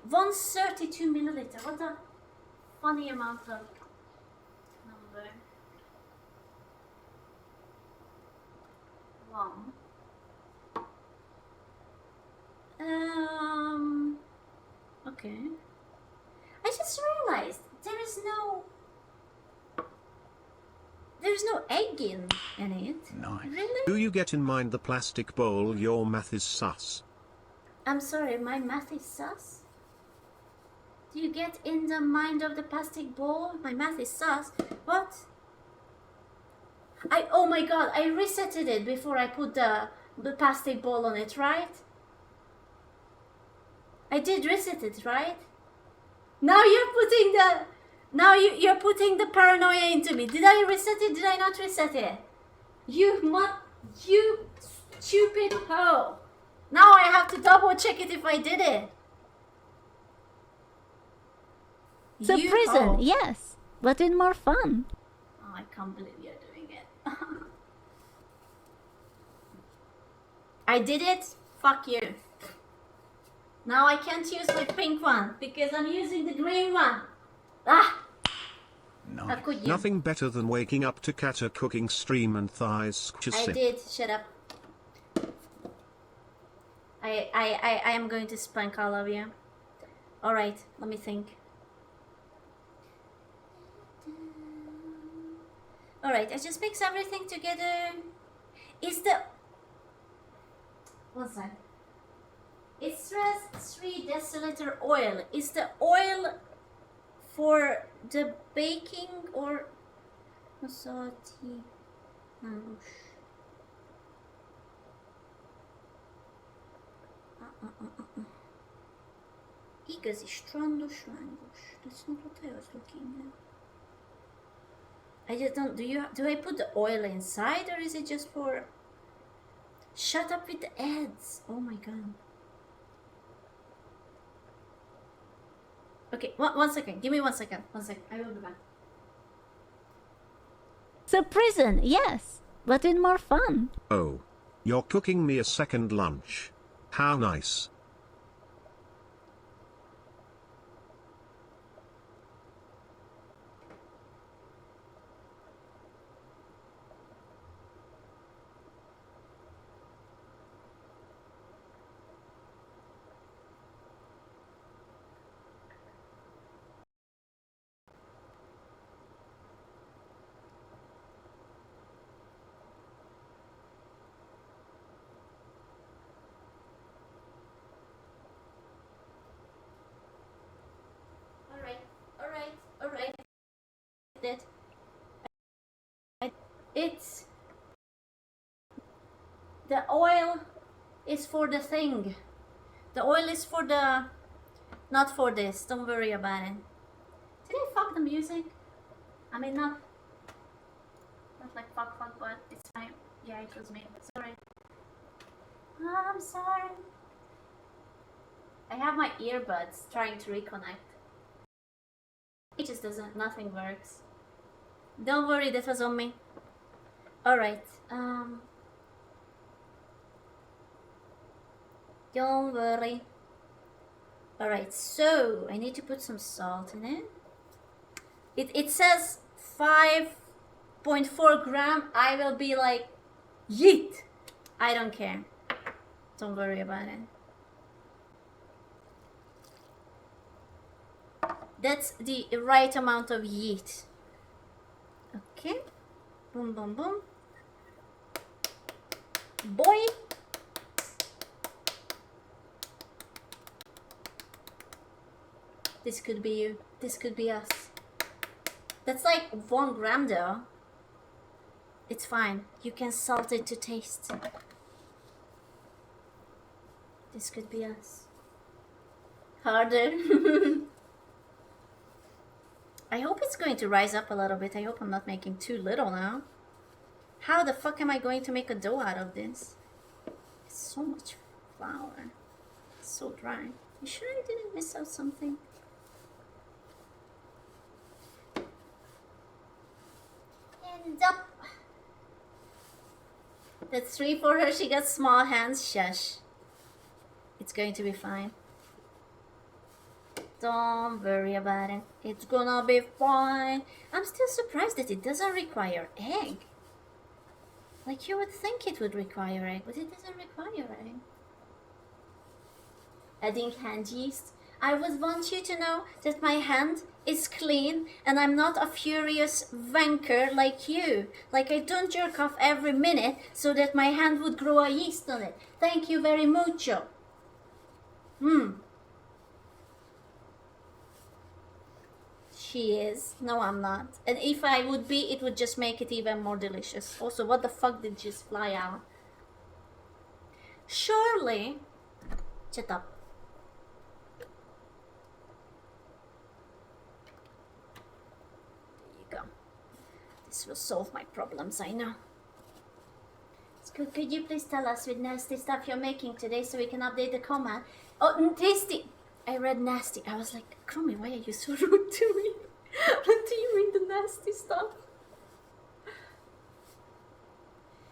132 milliliter. What a funny amount of number. 1. Okay. I just realized there's no egg in it.
Nice.
Really?
Do you get in mind the plastic bowl? Your math is sus.
I'm sorry, my math is sus? Do you get in the mind of the plastic bowl? My math is sus. What? Oh my god, I resetted it before I put the plastic bowl on it, right? I did reset it, right? Now you're putting you're putting the paranoia into me. Did I reset it? Did I not reset it? You stupid hoe. Now I have to double check it if I did it.
So
You
prison,
hoe.
yes, but with more fun.
Oh, I can't believe you're doing it. I did it? Fuck you. Now I can't use my pink one because I'm using the green one. Ah! How could you?
Nothing better than waking up to Kata cooking stream and thighs.
I did. Shut up. I am going to spank all of you. Alright, let me think. Alright, I just mix everything together. Is the... One sec. It says 3 deciliter oil. Is the oil for the baking or... Masati... Nanush. Igazi strandos lángos. That's not what I was looking at. I just don't... Do I put the oil inside or is it just for... Shut up with the ads. Oh my god. Okay, one second. Give me 1 second. 1 second. I will be back.
So prison, yes, but with more fun.
Oh. You're cooking me a second lunch. How nice.
Alright. It's the oil is for the thing. The oil is for the, not for this. Don't worry about it. Did I fuck the music? I mean, not like fuck, but it's fine. Yeah, it was me. Sorry. I'm sorry. I have my earbuds trying to reconnect. It just doesn't, nothing works. Don't worry, that was on me. Alright, don't worry. Alright, so I need to put some salt in it. It says 5.4 gram. I will be like, yeet. I don't care. Don't worry about it. That's the right amount of yeet. Okay. Boom, boom, boom. Boy. This could be you. This could be us. That's like 1 gram though. It's fine. You can salt it to taste. This could be us. Harder. I hope it's going to rise up a little bit. I hope I'm not making too little now. How the fuck am I going to make a dough out of this? It's so much flour. It's so dry. You sure I didn't miss out something? And up. That's 3 for her. She got small hands. Shush. It's going to be fine. Don't worry about it. It's gonna be fine. I'm still surprised that it doesn't require egg. Like you would think it would require egg, but it doesn't require egg. Adding hand yeast. I would want you to know that my hand is clean and I'm not a furious wanker like you. Like I don't jerk off every minute so that my hand would grow a yeast on it. Thank you very mucho. She is. No, I'm not. And if I would be, it would just make it even more delicious. Also, what the fuck did just fly out? Surely. Shut up. There you go. This will solve my problems, I know. Could you please tell us with nasty stuff you're making today so we can update the comment? Oh, tasty. I read nasty. I was like, Crummy, why are you so rude to me? What do you mean the nasty stuff?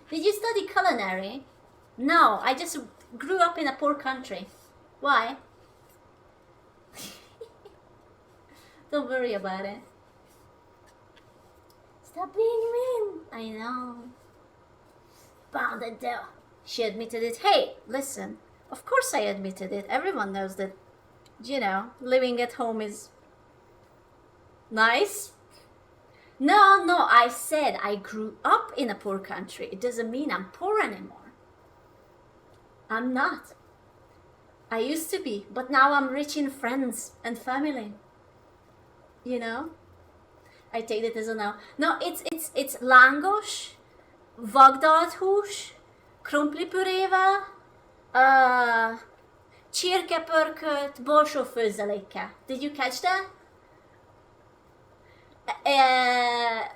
Did you study culinary? No, I just grew up in a poor country. Why? Don't worry about it. Stop being mean. I know. Bounded dough. She admitted it. Hey, listen. Of course I admitted it. Everyone knows that, you know, living at home is nice. No, I said I grew up in a poor country. It doesn't mean I'm poor anymore. I'm not. I used to be, but now I'm rich in friends and family. You know? I take it as a no. No, it's langos, vagdalt hús, krumplipurével, csirkepörkölt borsófőzelékkel. Did you catch that?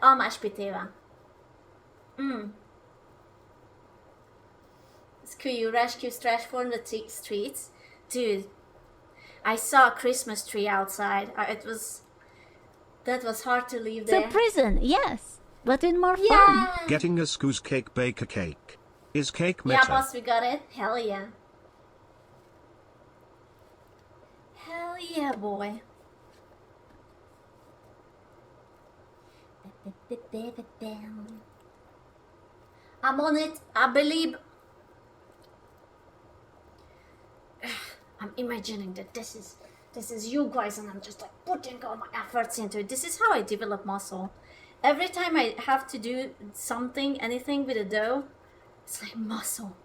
Almáspitével. Could you rescue trash from the streets? Dude, I saw a Christmas tree outside. That was hard to leave there.
So prison, yes, but with more fun.
Yeah!
Getting a SquChan cake bake a cake. Is cake
Yeah,
meta?
boss, we got it. Hell yeah. Hell yeah, boy. I'm on it. I believe. I'm imagining that this is you guys, and I'm just like putting all my efforts into it. This is how I develop muscle. Every time I have to do something, anything with a dough, it's like muscle.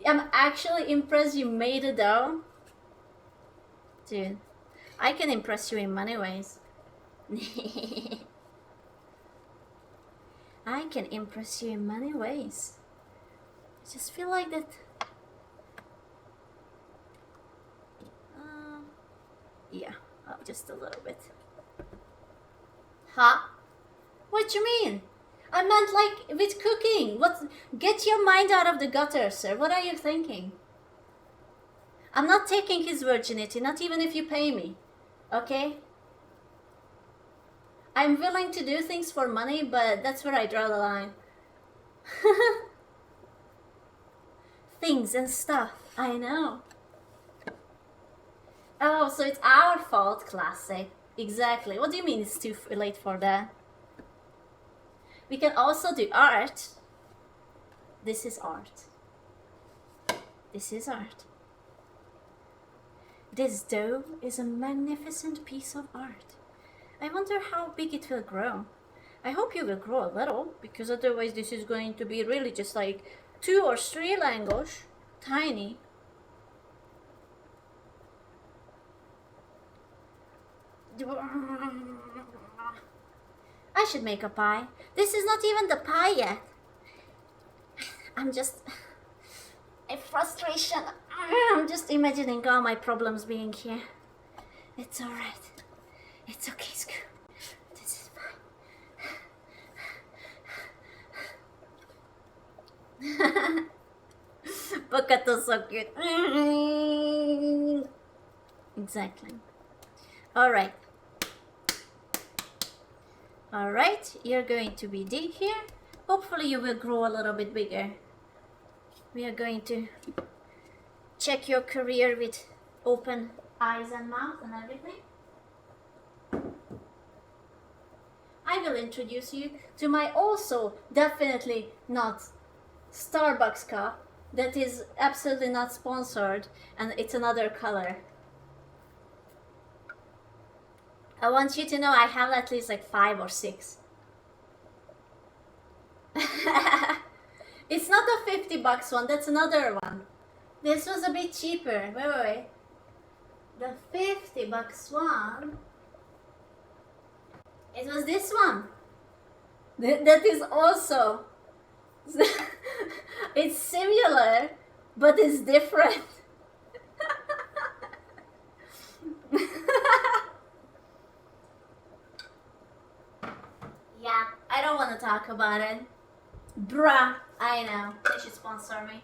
I'm actually impressed you made a dough. Dude, I can impress you in many ways. I can impress you in many ways. I just feel like that. Yeah, just a little bit. Huh? What you mean? I meant like with cooking. What? Get your mind out of the gutter, sir. What are you thinking? I'm not taking his virginity, not even if you pay me. Okay? I'm willing to do things for money, but that's where I draw the line. Things and stuff. I know. Oh, so it's our fault, classic. Exactly. What do you mean it's too late for that? We can also do art. This is art. This is art. This dough is a magnificent piece of art. I wonder how big it will grow. I hope you will grow a little, because otherwise this is going to be really just like 2 or 3 langosh. Tiny. I should make a pie. This is not even the pie yet. I'm just... a frustration. I'm just imagining all my problems being here. It's alright. It's okay, Sku. This is fine. Pokattos so cute. Exactly. Alright. Alright, you're going to be dig here. Hopefully you will grow a little bit bigger. We are going to check your career with open eyes and mouth and everything. I will introduce you to my also definitely not Starbucks cup that is absolutely not sponsored, and it's another color. I want you to know I have at least like 5 or 6. It's not the $50 one, that's another one. This was a bit cheaper. Wait. The $50 one. It was this one. That is also. It's similar, but it's different. Yeah, I don't want to talk about it. Bruh, I know. They should sponsor me.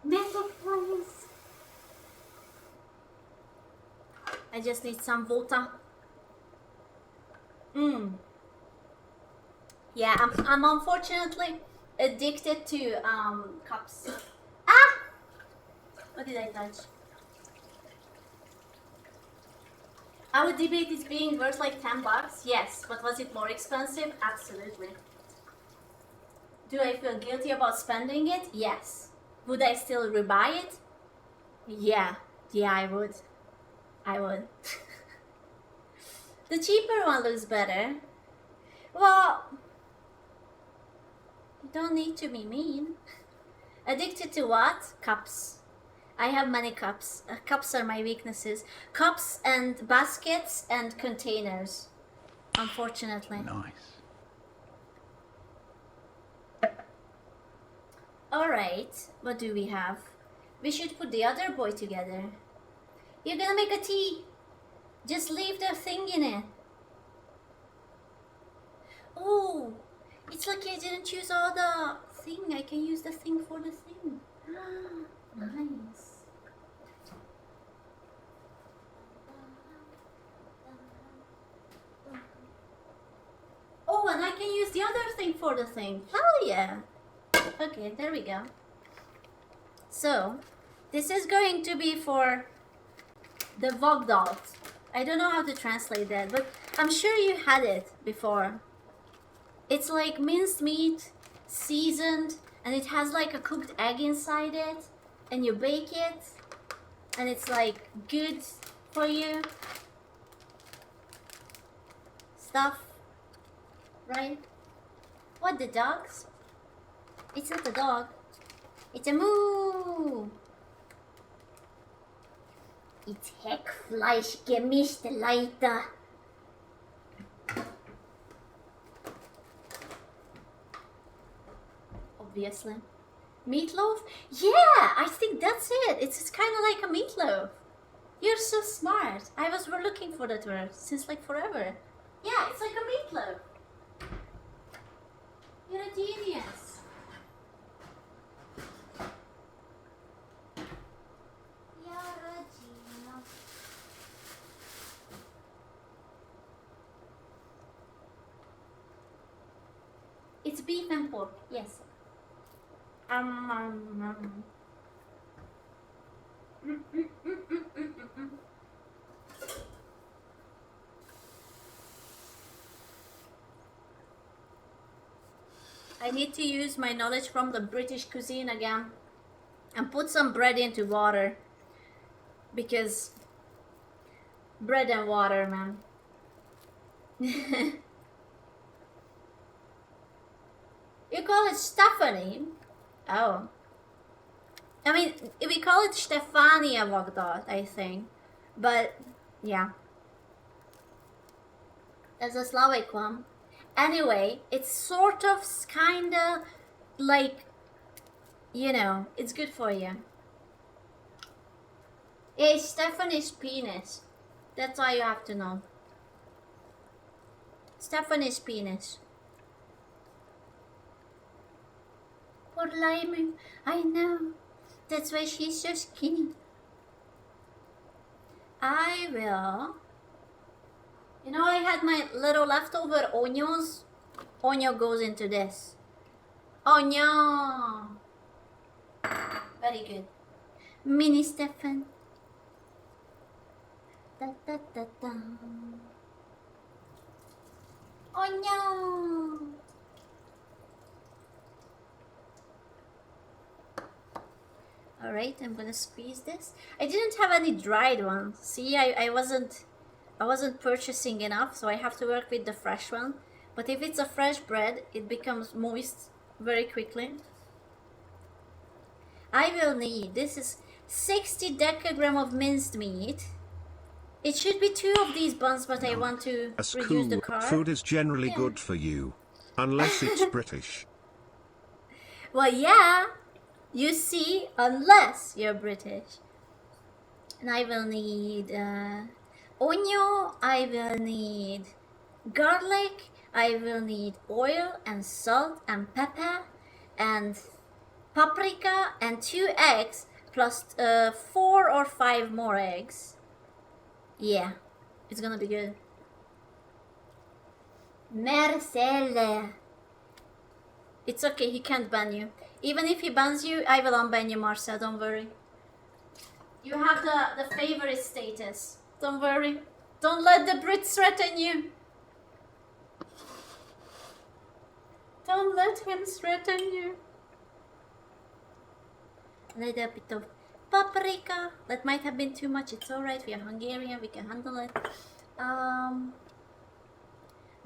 Metal, please. I just need some water. Yeah, I'm unfortunately addicted to cups. Ah! What did I touch? I would debate it being worth like $10. Yes, but was it more expensive? Absolutely. Do I feel guilty about spending it? Yes. Would I still rebuy it? Yeah, I would. The cheaper one looks better. Well, you don't need to be mean. Addicted to what? Cups. I have many cups. Cups are my weaknesses. Cups and baskets and containers. Unfortunately.
Nice.
Alright, what do we have? We should put the other boy together. You're gonna make a tea. Just leave the thing in it. Oh, it's like I didn't use all the thing. I can use the thing for the thing. Nice. Oh, and the other thing for the thing. Oh yeah. Okay, there we go. So, this is going to be for the vogdalt. I don't know how to translate that, but I'm sure you had it before. It's like minced meat, seasoned, and it has like a cooked egg inside it, and you bake it, and it's like good for you. Stuff, right? What, the dogs? It's not a dog. It's a moo. It's Hackfleisch gemischt, Leiter. Obviously. Meatloaf? Yeah, I think that's it. It's kind of like a meatloaf. You're so smart. I was looking for that word since like forever. Yeah, it's like a meatloaf. You're a genius. You're a genius. It's beef and pork, yes. I need to use my knowledge from the British cuisine again and put some bread into water, because bread and water, man. You call it Stephanie? Oh. I mean, we call it Stefania Vogdot, I think. But, yeah. That's a Slavic one. Anyway, it's sort of, kinda, like, you know, it's good for you. Yeah, it's Stephanie's penis. That's all you have to know. Stephanie's penis. Poor Lime, I know. That's why she's so skinny. I will. You know, I had my little leftover onions. Onion goes into this. Onion. Very good. Mini Stefan. Da da da da. Onion. Alright, I'm gonna squeeze this. I didn't have any dried ones. See, I wasn't purchasing enough, so I have to work with the fresh one. But if it's a fresh bread, it becomes moist very quickly. I will need, this is 60 decagram of minced meat. It should be 2 of these buns, but I want to reduce the carb.
Food is generally good for you, unless it's British.
Well, yeah. You see, unless you're British. And I will need onion, I will need garlic, I will need oil and salt and pepper and paprika and 2 eggs plus 4 or 5 more eggs. Yeah, it's gonna be good. Marcel. It's okay, he can't ban you. Even if he bans you, I will unban you, Marcel, don't worry. You have the favorite status. Don't worry. Don't let the Brits threaten you. Don't let him threaten you. A little bit of paprika. That might have been too much. It's alright, we are Hungarian, we can handle it.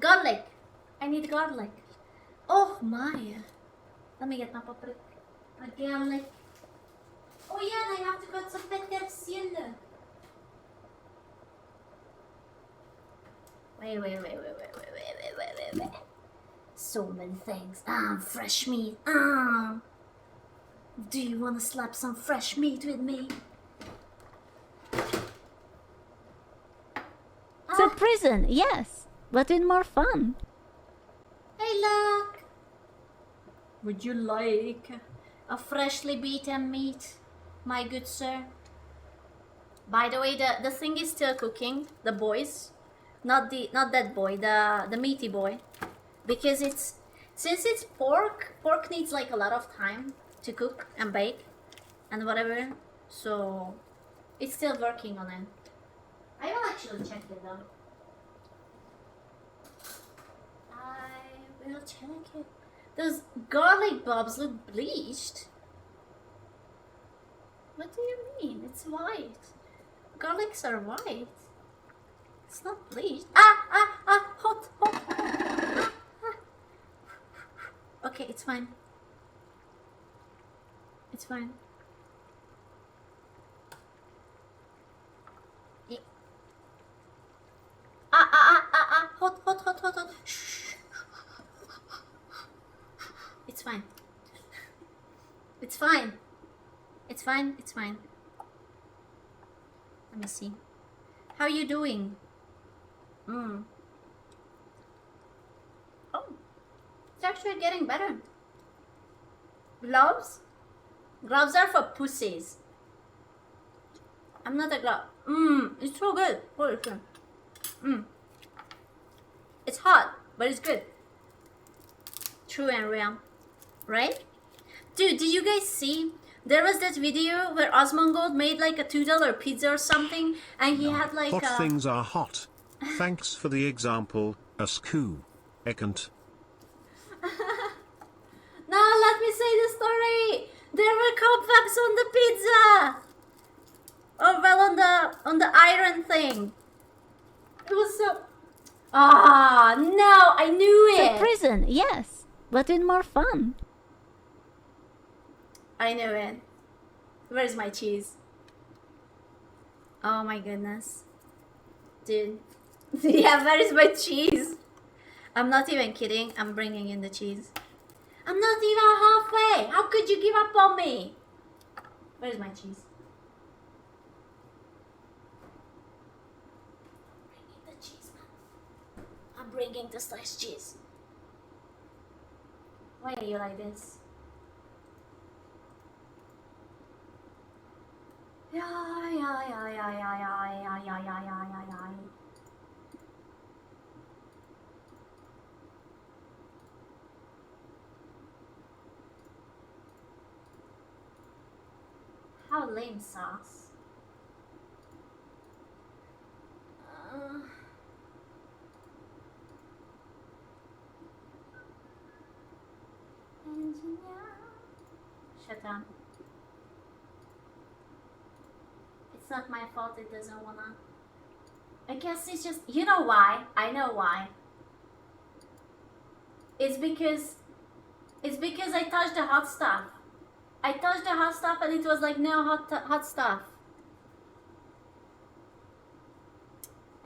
Garlic. I need garlic. Oh my. Let me get my paprika. My garlic. Oh yeah, and I have to cut some petersilie. Wait. So many things. Fresh meat. Do you want to slap some fresh meat with me?
So prison, yes, but with more fun.
Hey, look. Would you like a freshly beaten meat, my good sir? By the way, the thing is still cooking. The boys, not that boy, the meaty boy, because Since it's pork, pork needs like a lot of time to cook and bake and whatever. So it's still working on it. I will actually check it though. I will check it. Those garlic bulbs look bleached. What do you mean? It's white. Garlics are white. It's not bleached. Hot. Okay, it's fine. It's fine. Yeah. Hot. Shh. It's fine. It's fine. It's fine. It's fine. Let me see. How are you doing? Oh, it's actually getting better. Gloves? Gloves are for pussies. I'm not a glove. It's so good. Holy shit. It's hot, but it's good. True and real. Right? Dude, did you guys see? There was that video where Osmongold made like a $2 pizza or something, and he had like
Hot things are hot. Thanks for the example, SQ. Ekant.
No, let me say the story. There were cobwebs on the pizza. Oh well, on the iron thing. It was so. Ah, no, I knew
It's a
it.
prison, yes, but with more fun.
I knew it. Where's my cheese? Oh my goodness. Dude. Yeah, where is my cheese? I'm not even kidding. I'm bringing in the cheese. I'm not even halfway. How could you give up on me? Where's my cheese? I'm bringing the cheese, man. I'm bringing the sliced cheese. Why are you like this? Yeah. How lame sauce. Engineer. Shut down. It's not my fault it doesn't wanna. I guess it's just, you know why? I know why. It's because I touched the hot stuff. I touched the hot stuff and it was like no hot stuff.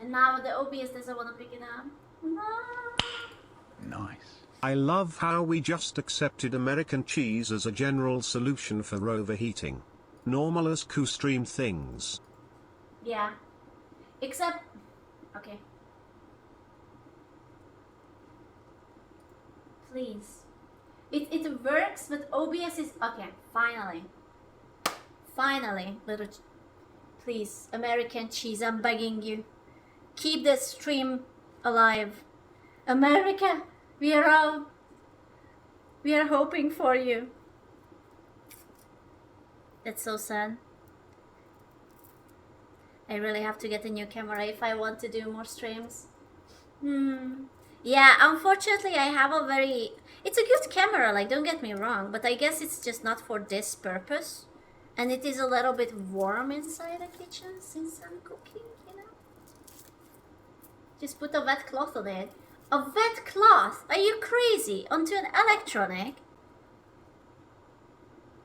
And now the OBS doesn't want to pick it up. No.
Nice.
I love how we just accepted American cheese as a general solution for overheating. Normal as stream things.
Yeah. Except, okay. Please. It works, but OBS is, okay, finally. Finally, please, American cheese, I'm begging you. Keep the stream alive. America, we are hoping for you. That's so sad. I really have to get a new camera if I want to do more streams. Yeah, unfortunately I have a very... It's a good camera, like don't get me wrong, but I guess it's just not for this purpose. And it is a little bit warm inside the kitchen since I'm cooking, you know? Just put a wet cloth on it. A wet cloth? Are you crazy? Onto an electronic?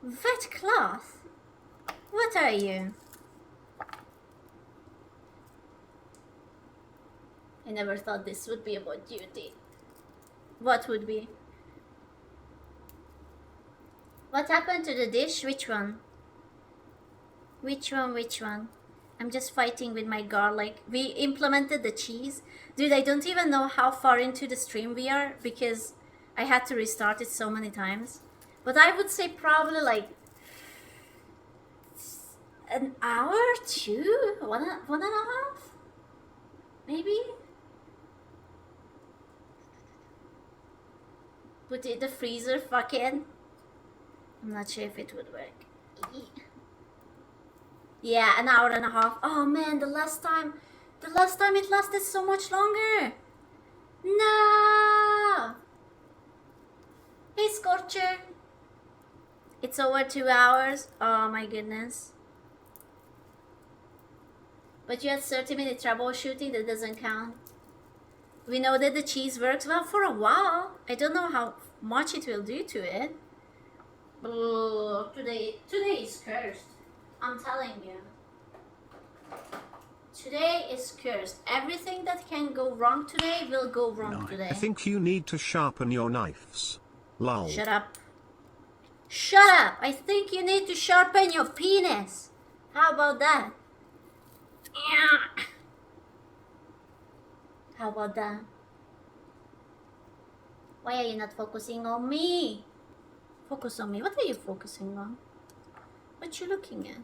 Wet cloth? What are you? I never thought this would be about duty. What would be? What happened to the dish? Which one? Which one? I'm just fighting with my garlic. We implemented the cheese. Dude, I don't even know how far into the stream we are because I had to restart it so many times. But I would say probably like an hour or two? One and a half? Maybe? Put it in the freezer, fucking. I'm not sure if it would work. Yeah, an hour and a half. Oh man, the last time it lasted so much longer. No! Hey, Scorcher. It's over 2 hours. Oh my goodness. But you had 30-minute troubleshooting, that doesn't count. We know that the cheese works well for a while. I don't know how much it will do to it. Oh, today is cursed. I'm telling you. Today is cursed. Everything that can go wrong today will go wrong today.
I think you need to sharpen your knives. Lol.
Shut up. Shut up! I think you need to sharpen your penis. How about that? How about that? Why are you not focusing on me? Focus on me. What are you focusing on? What you looking at?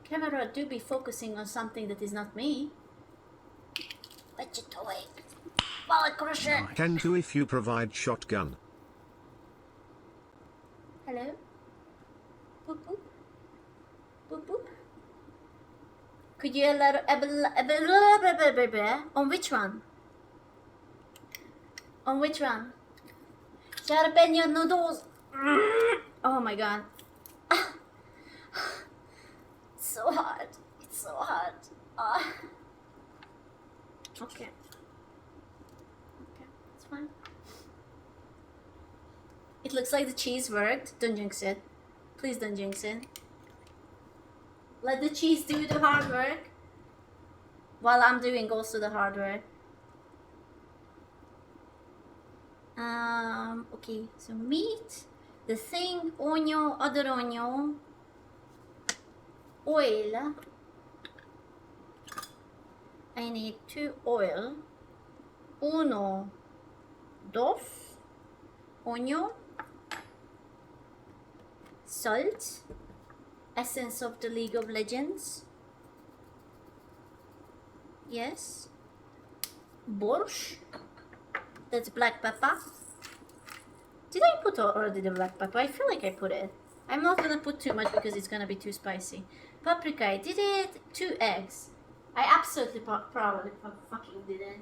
Camera do be focusing on something that is not me. What you doing? Wallet crusher.
Can do if you provide shotgun.
Hello? Boop boop. Boop boop. Could you on which one? On which one? Sharpen your noodles. Oh my god. It's so hard. It's so hard. Okay. Okay, it's fine. It looks like the cheese worked. Don't jinx it. Please don't jinx it. Let the cheese do the hard work while I'm doing also the hard work. Okay, so meat, the thing, onion, other onion, oil. I need 2 oil, 1, 2, onion, salt, essence of the League of Legends. Yes. Borscht. That's black pepper. Did I put already the black pepper? I feel like I put it. I'm not gonna put too much because it's gonna be too spicy. Paprika, I did it. 2 eggs. I absolutely probably fucking did it.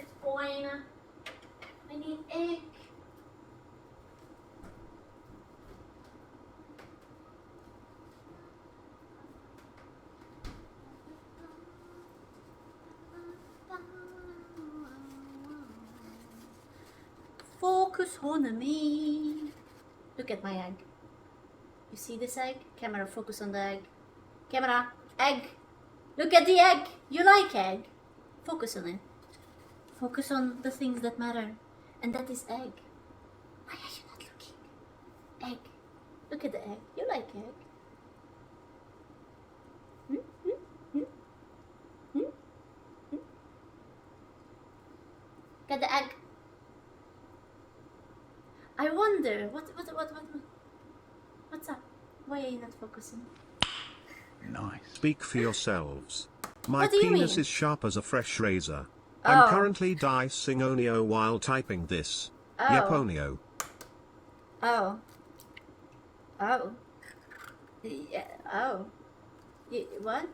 It's fine. I need egg. Focus on me. Look at my egg. You see this egg? Camera, focus on the egg. Camera, egg. Look at the egg. You like egg. Focus on it. Focus on the things that matter. And that is egg. Why are you not looking? Egg. Look at the egg. You like egg. Get the egg. I wonder, what's up? Why are you not focusing?
Nice.
Speak for yourselves. My
What do you
penis
mean?
is sharp as a fresh razor.
Oh.
I'm currently dicing onio while typing this.
Oh.
Yep, onio.
Oh. Oh. Yeah. Oh. What?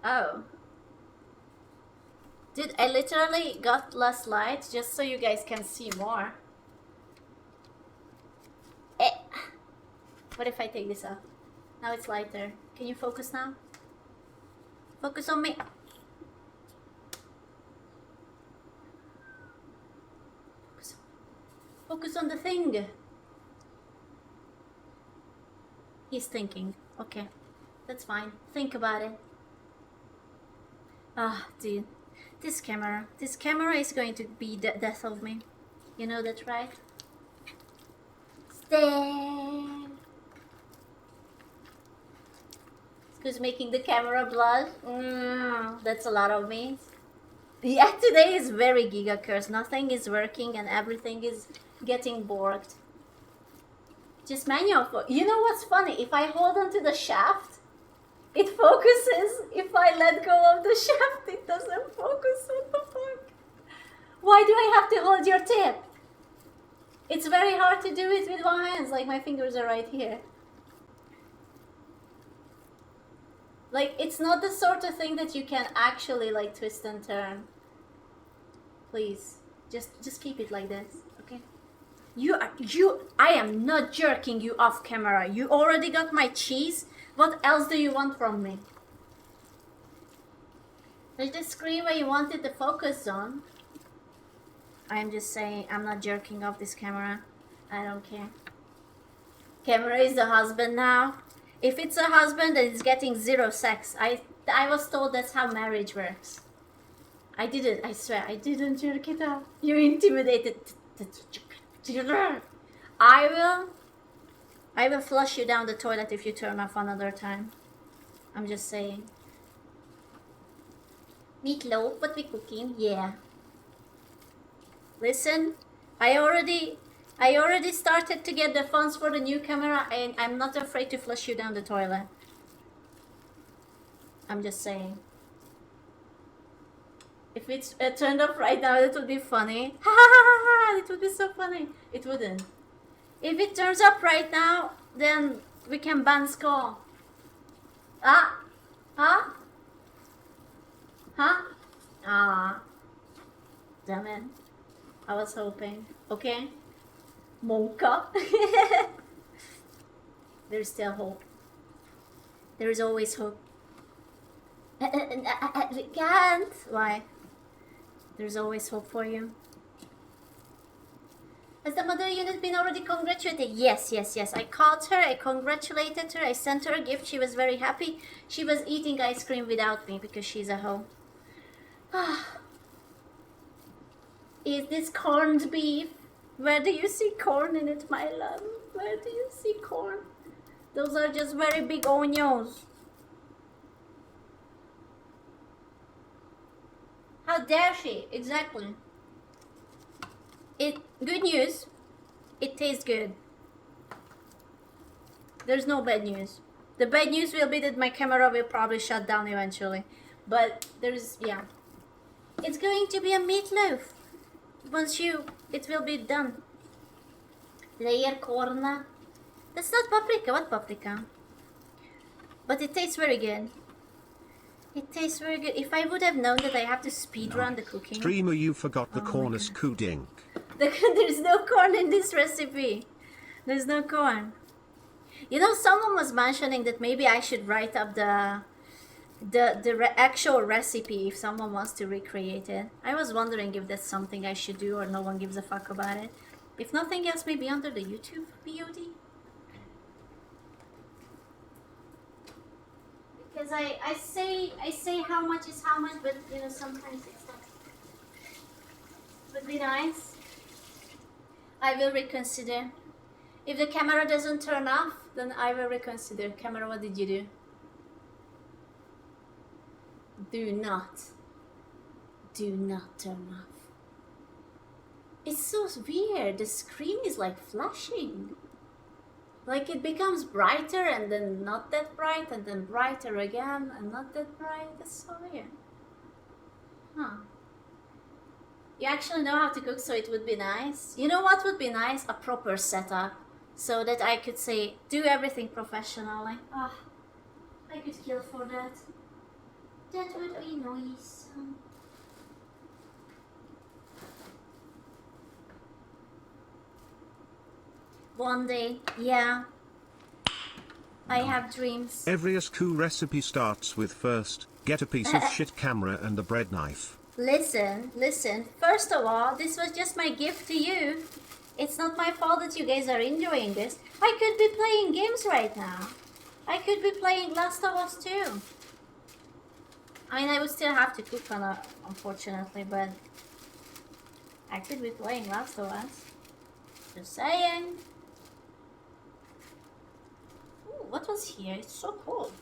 Oh. Dude, I literally got less light just so you guys can see more. What if I take this off? Now it's lighter. Can you focus now? Focus on me. Focus on the thing. He's thinking. Okay. That's fine. Think about it. Ah, dude. This camera is going to be the death of me. You know that, right? Stay. Who's making the camera blush? That's a lot of me. Yeah, today is very giga cursed. Nothing is working and everything is getting borked. Just manual. You know what's funny? If I hold onto the shaft, it focuses. If I let go of the shaft, it doesn't focus. What the fuck? Why do I have to hold your tip? It's very hard to do it with one hand, like my fingers are right here. Like, it's not the sort of thing that you can actually like twist and turn. Please, just keep it like this, okay? I am not jerking you off camera. You already got my cheese. What else do you want from me? There's the screen where you wanted the focus on. I'm just saying, I'm not jerking off this camera. I don't care. Camera is the husband now. If it's a husband, then it's getting 0 sex. I was told that's how marriage works. I swear, I didn't jerk it off. You're intimidated. I will flush you down the toilet if you turn off another time. I'm just saying. Meatloaf, what we cooking? Yeah. Listen, I already started to get the funds for the new camera, and I'm not afraid to flush you down the toilet. I'm just saying. If it's turned off right now, it would be funny. Ha ha ha ha! It would be so funny. It wouldn't. If it turns up right now, then we can ban SquChan. Ah? Huh? Huh? Ah. Damn it. I was hoping. Okay? Monka. There's still hope. There is always hope. We can't. Why? There's always hope for you. Has the mother unit been already congratulated? Yes. I called her, I congratulated her, I sent her a gift, she was very happy. She was eating ice cream without me because she's a hoe. Is this corned beef? Where do you see corn in it, my love? Where do you see corn? Those are just very big onions. How dare she? Exactly. Good news. It tastes good. There's no bad news. The bad news will be that my camera will probably shut down eventually. But yeah. It's going to be a meatloaf. It will be done. Layer corn. That's not paprika. What paprika? But it tastes very good. It tastes very good. If I would have known that I have to speedrun the cooking.
Streamer, you forgot the corn is cooking.
There's no corn in this recipe. There's no corn. You know, someone was mentioning that maybe I should write up the actual recipe if someone wants to recreate it. I was wondering if that's something I should do or no one gives a fuck about it. If nothing else, maybe under the YouTube VOD. Because I say how much is how much, but you know sometimes it's not. Would be nice. I will reconsider. If the camera doesn't turn off, then I will reconsider. Camera, what did you do? Do not turn off. It's so weird. The screen is like flashing. Like it becomes brighter and then not that bright and then brighter again and not that bright. That's so weird. Huh. You actually know how to cook, so it would be nice. You know what would be nice? A proper setup. So that I could say, do everything professionally. Ah, I could kill for that. That would be nice. One day, yeah. I have dreams.
Every SQ recipe starts with first, get a piece of shit camera and a bread knife.
Listen. First of all, this was just my gift to you. It's not my fault that you guys are enjoying this. I could be playing games right now. I could be playing Last of Us 2. I mean, I would still have to cook unfortunately, but I could be playing Last of Us. Just saying. Ooh, what was here? It's so cool.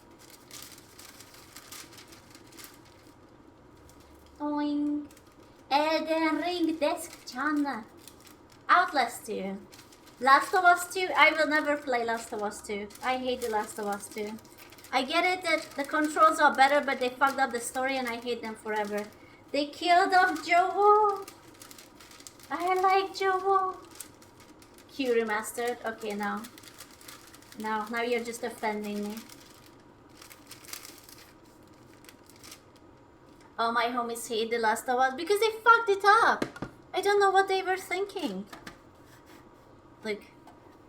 Oink. Elden Ring SquChan. Outlast 2. Last of Us 2. I will never play Last of Us 2. I hate the Last of Us 2. I get it that the controls are better, but they fucked up the story and I hate them forever. They killed off Joel. I like Jomo. Q remastered. Okay, now you're just offending me. All my homies hate The Last of Us because they fucked it up. I don't know what they were thinking. Like,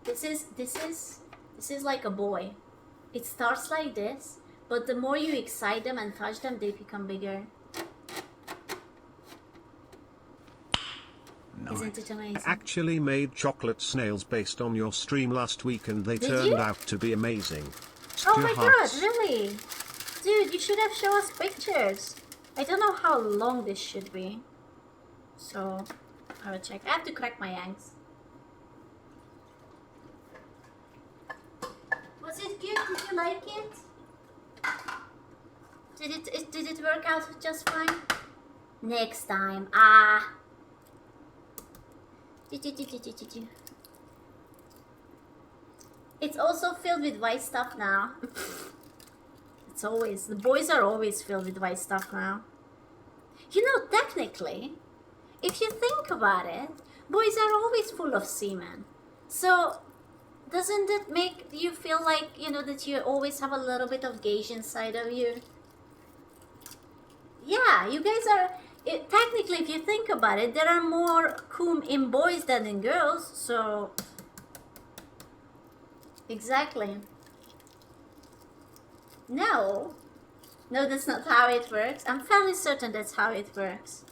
this is like a boy. It starts like this, but the more you excite them and touch them, they become bigger.
Nice.
Isn't it amazing?
I actually made chocolate snails based on your stream last week and they
Did
turned
you?
out to be amazing.
Oh
Stew
my
hearts.
god, really? Dude, you should have shown us pictures. I don't know how long this should be. So, I will check. I have to crack my eggs. Was it good? Did you like it? Did it work out just fine? Next time. Ah. It's also filled with white stuff now. It's always, the boys are always filled with white stuff now. You know, technically, if you think about it, boys are always full of semen. So, doesn't it make you feel like, you know, that you always have a little bit of gauge inside of you? Yeah, you guys are... technically, if you think about it, there are more cum in boys than in girls, so... Exactly. No, that's not how it works. I'm fairly certain that's how it works.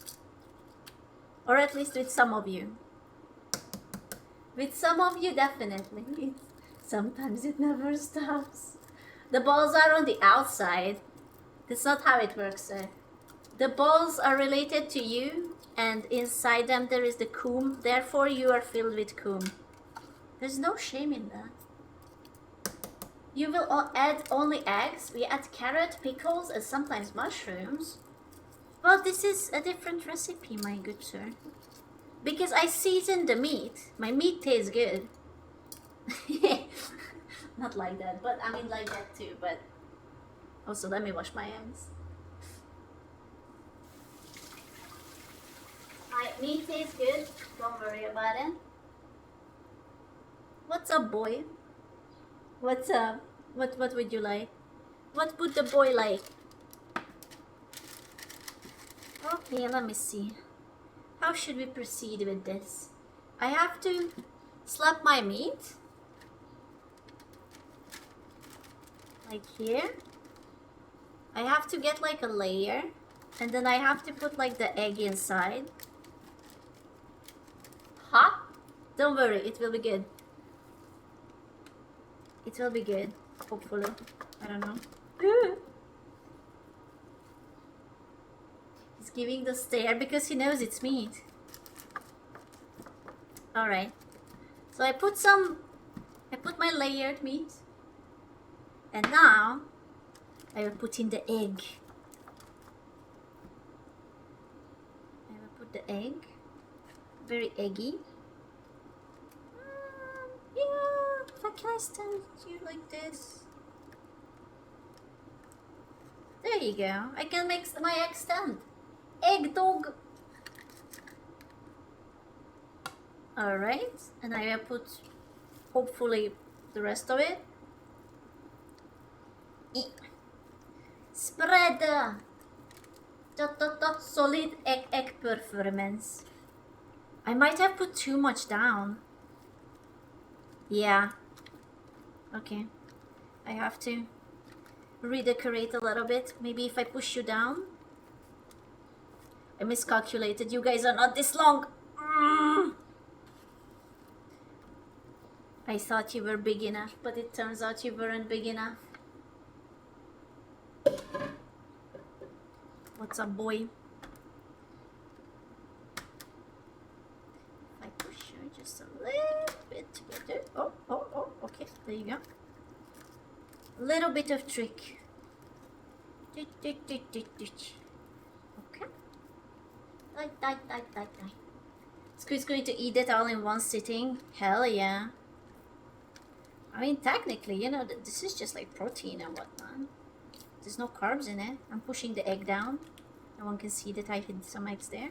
Or at least with some of you. With some of you, definitely. Sometimes it never stops. The balls are on the outside. That's not how it works, sir. The balls are related to you, and inside them there is the cum. Therefore, you are filled with cum. There's no shame in that. You will add only eggs. We add carrot, pickles, and sometimes mushrooms. Well, this is a different recipe, my good sir. Because I season the meat. My meat tastes good. Not like that, but I mean like that too, but... Also, let me wash my hands. My meat tastes good. Don't worry about it. What's up, boy? What's up? What would you like? What would the boy like? Okay, let me see. How should we proceed with this? I have to slap my meat. Like here. I have to get like a layer. And then I have to put like the egg inside. Huh? Don't worry, it will be good. It will be good, hopefully. I don't know. He's giving the stare because he knows it's meat. Alright. So I put my layered meat. And now, I will put in the egg. I will put the egg. Very eggy. Yeah, can I stand you like this? There you go. I can make my egg stand. Egg dog. Alright, and I will put hopefully the rest of it. Spread solid egg performance. I might have put too much down. Yeah. Okay. I have to redecorate a little bit. Maybe if I push you down. I miscalculated. You guys are not this long. I thought you were big enough, but it turns out you weren't big enough. What's up, boy? If I push you just a little bit together. Oh, okay, there you go. A little bit of trick. Okay. SquChan's going to eat it all in one sitting. Hell yeah. I mean, technically, you know, this is just like protein and whatnot. There's no carbs in it. I'm pushing the egg down. No one can see that I hid some eggs there.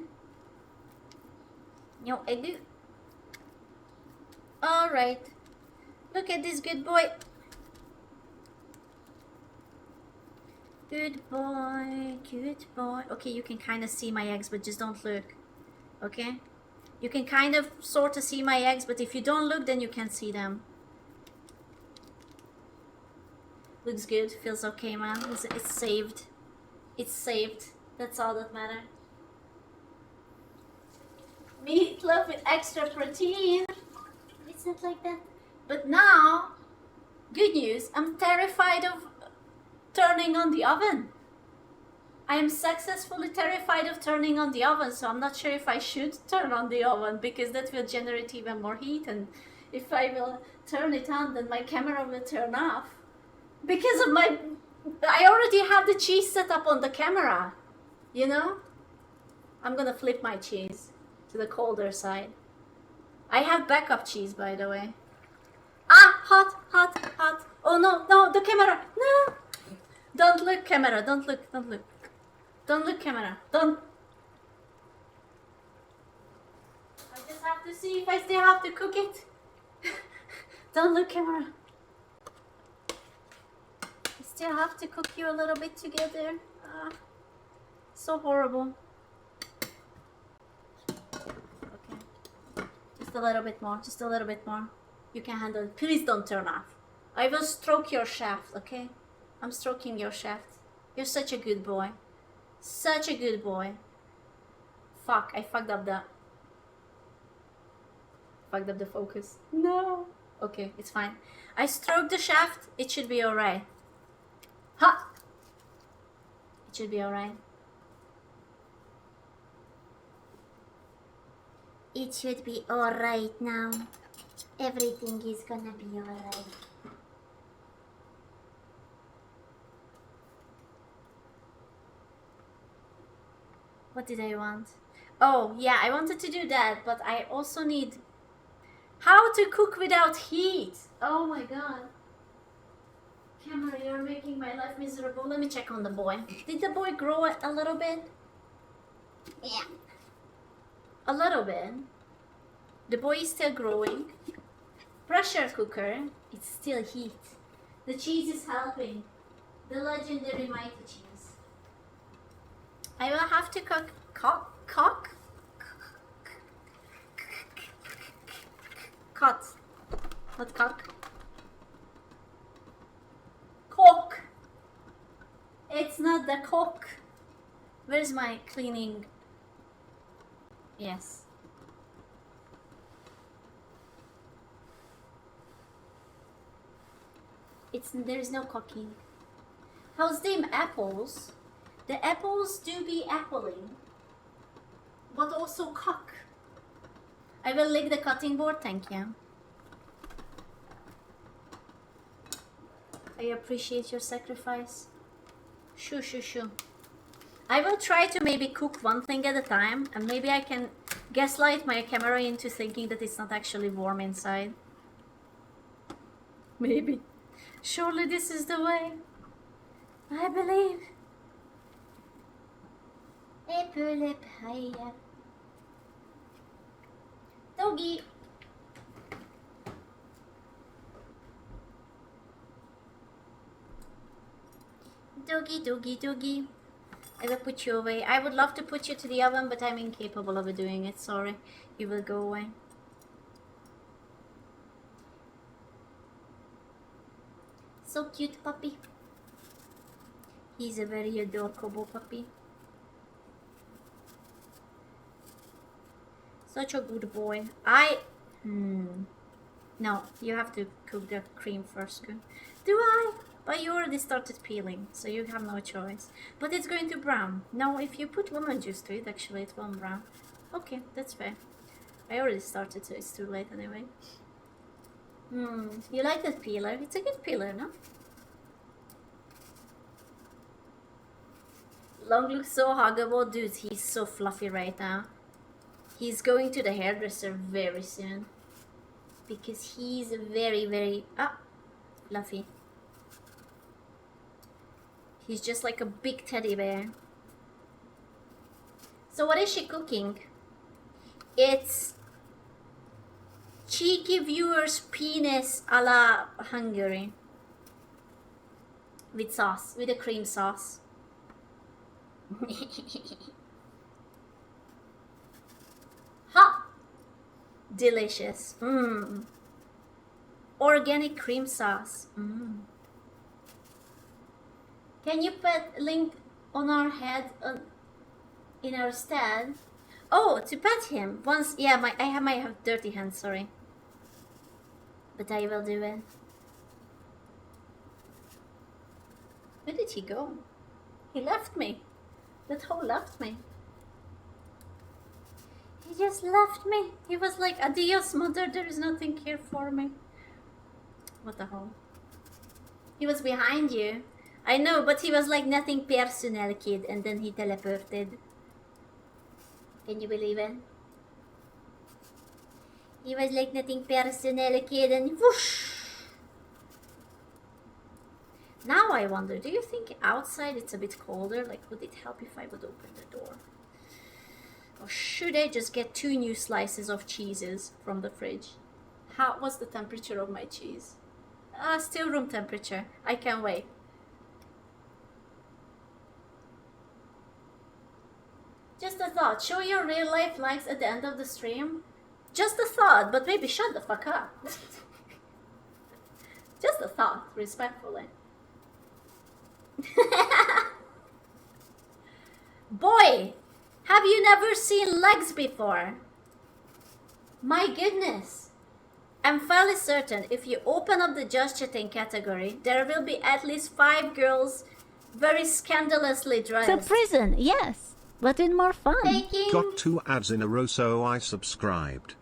No, I do. Alright. Look at this good boy. Good boy, good boy. Okay, you can kind of see my eggs, but just don't look. Okay? You can kind of sort of see my eggs, but if you don't look, then you can't see them. Looks good, feels okay, man. It's saved. It's saved. That's all that matters. Meatloaf with extra protein. It's not like that. But now, good news, I'm terrified of turning on the oven. I am successfully terrified of turning on the oven, so I'm not sure if I should turn on the oven because that will generate even more heat, and if I will turn it on, then my camera will turn off. Because of I already have the cheese set up on the camera, you know? I'm gonna flip my cheese to the colder side. I have backup cheese, by the way. Ah, hot, hot, hot. Oh no, no, the camera, no. Don't look, camera, don't look, don't look. Don't look, camera, don't. I just have to see if I still have to cook it. Don't look, camera. I still have to cook you a little bit together. So horrible. Okay. Just a little bit more, just a little bit more. You can handle it. Please don't turn off. I will stroke your shaft, okay? I'm stroking your shaft. You're such a good boy. Such a good boy. Fuck, I fucked up the... Fucked up the focus. No. Okay, it's fine. I stroked the shaft. It should be alright. Ha! It should be alright. It should be alright now. Everything is gonna be alright. What did I want? Oh, yeah, I wanted to do that, but I also need... How to cook without heat? Oh my god. Camera, you're making my life miserable. Let me check on the boy. Did the boy grow a little bit? Yeah. A little bit. The boy is still growing. Pressure cooker. It's still heat. The cheese is helping. The legendary mighty cheese. I will have to cook cock. Cut. Not cock. Cock. It's not the cock. Where's my cleaning? Yes. There's no cooking. How's them apples? The apples do be appling, but also cock. I will lick the cutting board, thank you. I appreciate your sacrifice. Shoo, shoo, shoo. I will try to maybe cook one thing at a time, and maybe I can gaslight my camera into thinking that it's not actually warm inside. Maybe. Surely this is the way. I believe. Apple pie. Doggy. Doggy, doggy, doggy. I will put you away. I would love to put you to the oven, but I'm incapable of doing it. Sorry. You will go away. So cute puppy. He's a very adorable puppy. Such a good boy. No, you have to cook the cream first. Do I? But you already started peeling, so you have no choice. But it's going to brown. Now, if you put lemon juice to it, actually it won't brown. Okay, that's fair. I already started, so it's too late anyway. You like that peeler? It's a good peeler, no? Long looks so huggable. Dude, he's so fluffy right now. He's going to the hairdresser very soon. Because he's very, very... fluffy. He's just like a big teddy bear. So what is she cooking? It's cheeky viewer's penis a la Hungary. With sauce, with a cream sauce. Ha! Delicious. Mmm. Organic cream sauce. Mmm. Can you put link on our head in our stead? Oh, to pet him once. Yeah, I might have dirty hands. Sorry, but I will do it. Where did he go? He left me. That whole left me. He just left me. He was like, adios, mother. There is nothing here for me. What the hell? He was behind you. I know, but he was like nothing personal, kid, and then he teleported. Can you believe it? He was like nothing personal, kid, and whoosh! Now I wonder, do you think outside it's a bit colder? Like, would it help if I would open the door? Or should I just get 2 new slices of cheeses from the fridge? What's the temperature of my cheese? Still room temperature. I can't wait. Just a thought. Show your real life likes at the end of the stream. Just a thought, but maybe shut the fuck up. Just a thought, respectfully. Boy, have you never seen legs before? My goodness. I'm fairly certain if you open up the just chatting category, there will be at least 5 girls very scandalously dressed.
It's a prison, yes, but in more fun.
Taking...
Got 2 ads in a row, so I subscribed.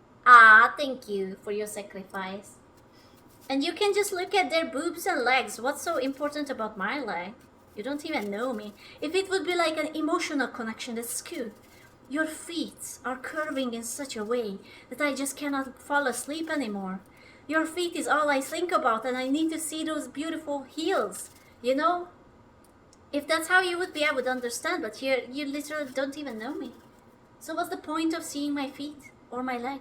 Thank you for your sacrifice. And you can just look at their boobs and legs. What's so important about my leg? You don't even know me. If it would be like an emotional connection, that's cool. Your feet are curving in such a way that I just cannot fall asleep anymore. Your feet is all I think about, and I need to see those beautiful heels, you know? If that's how you would be, I would understand, but you literally don't even know me. So what's the point of seeing my feet or my leg?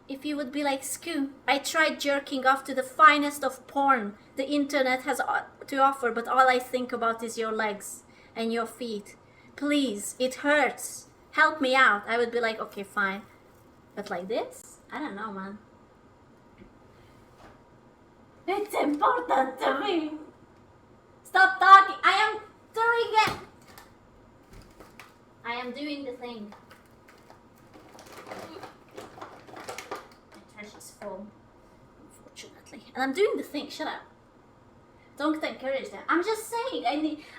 If you would be like, Sku, I tried jerking off to the finest of porn the internet has to offer, but all I think about is your legs and your feet. Please, it hurts. Help me out. I would be like, okay, fine. But like this? I don't know, man. It's important to me. Stop talking. I am doing it. I am doing the thing. My trash is full, unfortunately. And I'm doing the thing. Shut up. Don't encourage that. I'm just saying,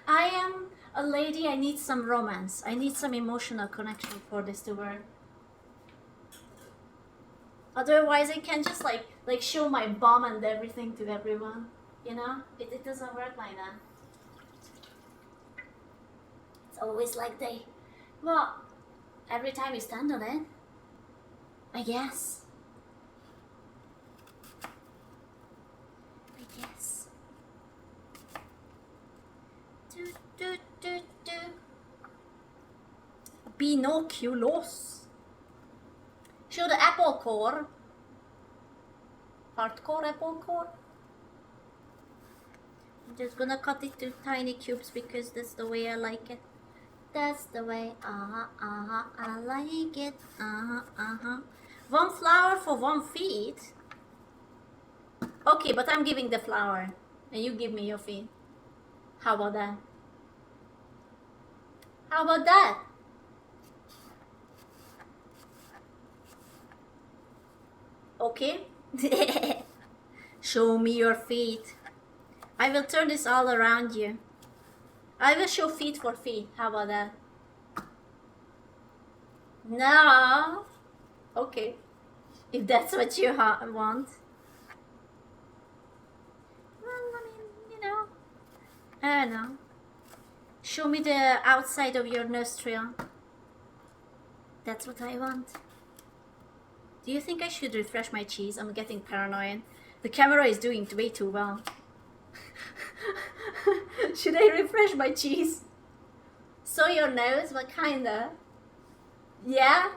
I am a lady, I need some romance. I need some emotional connection for this to work. Otherwise, I can just like show my bum and everything to everyone. You know? It doesn't work like that. It's always like they... Well, every time you stand on it, I guess. Binoculos. Show the apple core. Hardcore apple core. I'm just gonna cut it to tiny cubes because that's the way I like it. That's the way, I like it. 1 flower for 1 feet. Okay, but I'm giving the flower and you give me your feet. How about that? How about that? Okay. Show me your feet. I will turn this all around you. I will show feet for feet. How about that? No. Okay. If that's what you want. Well, I mean, you know. I don't know. Show me the outside of your nostril. That's what I want. Do you think I should refresh my cheese? I'm getting paranoid. The camera is doing way too well. Should I refresh my cheese? So your nose? What kinda? Yeah?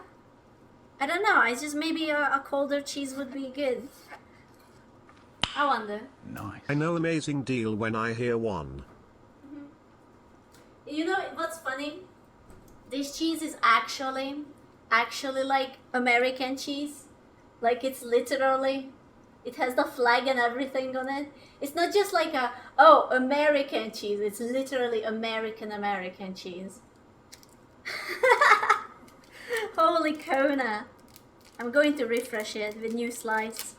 I don't know. I just maybe a colder cheese would be good. I wonder.
Nice.
I know amazing deal when I hear one.
You know what's funny? This cheese is actually like American cheese. Like it's literally, it has the flag and everything on it. It's not just like American cheese. It's literally American cheese. Holy Kona. I'm going to refresh it with new slides.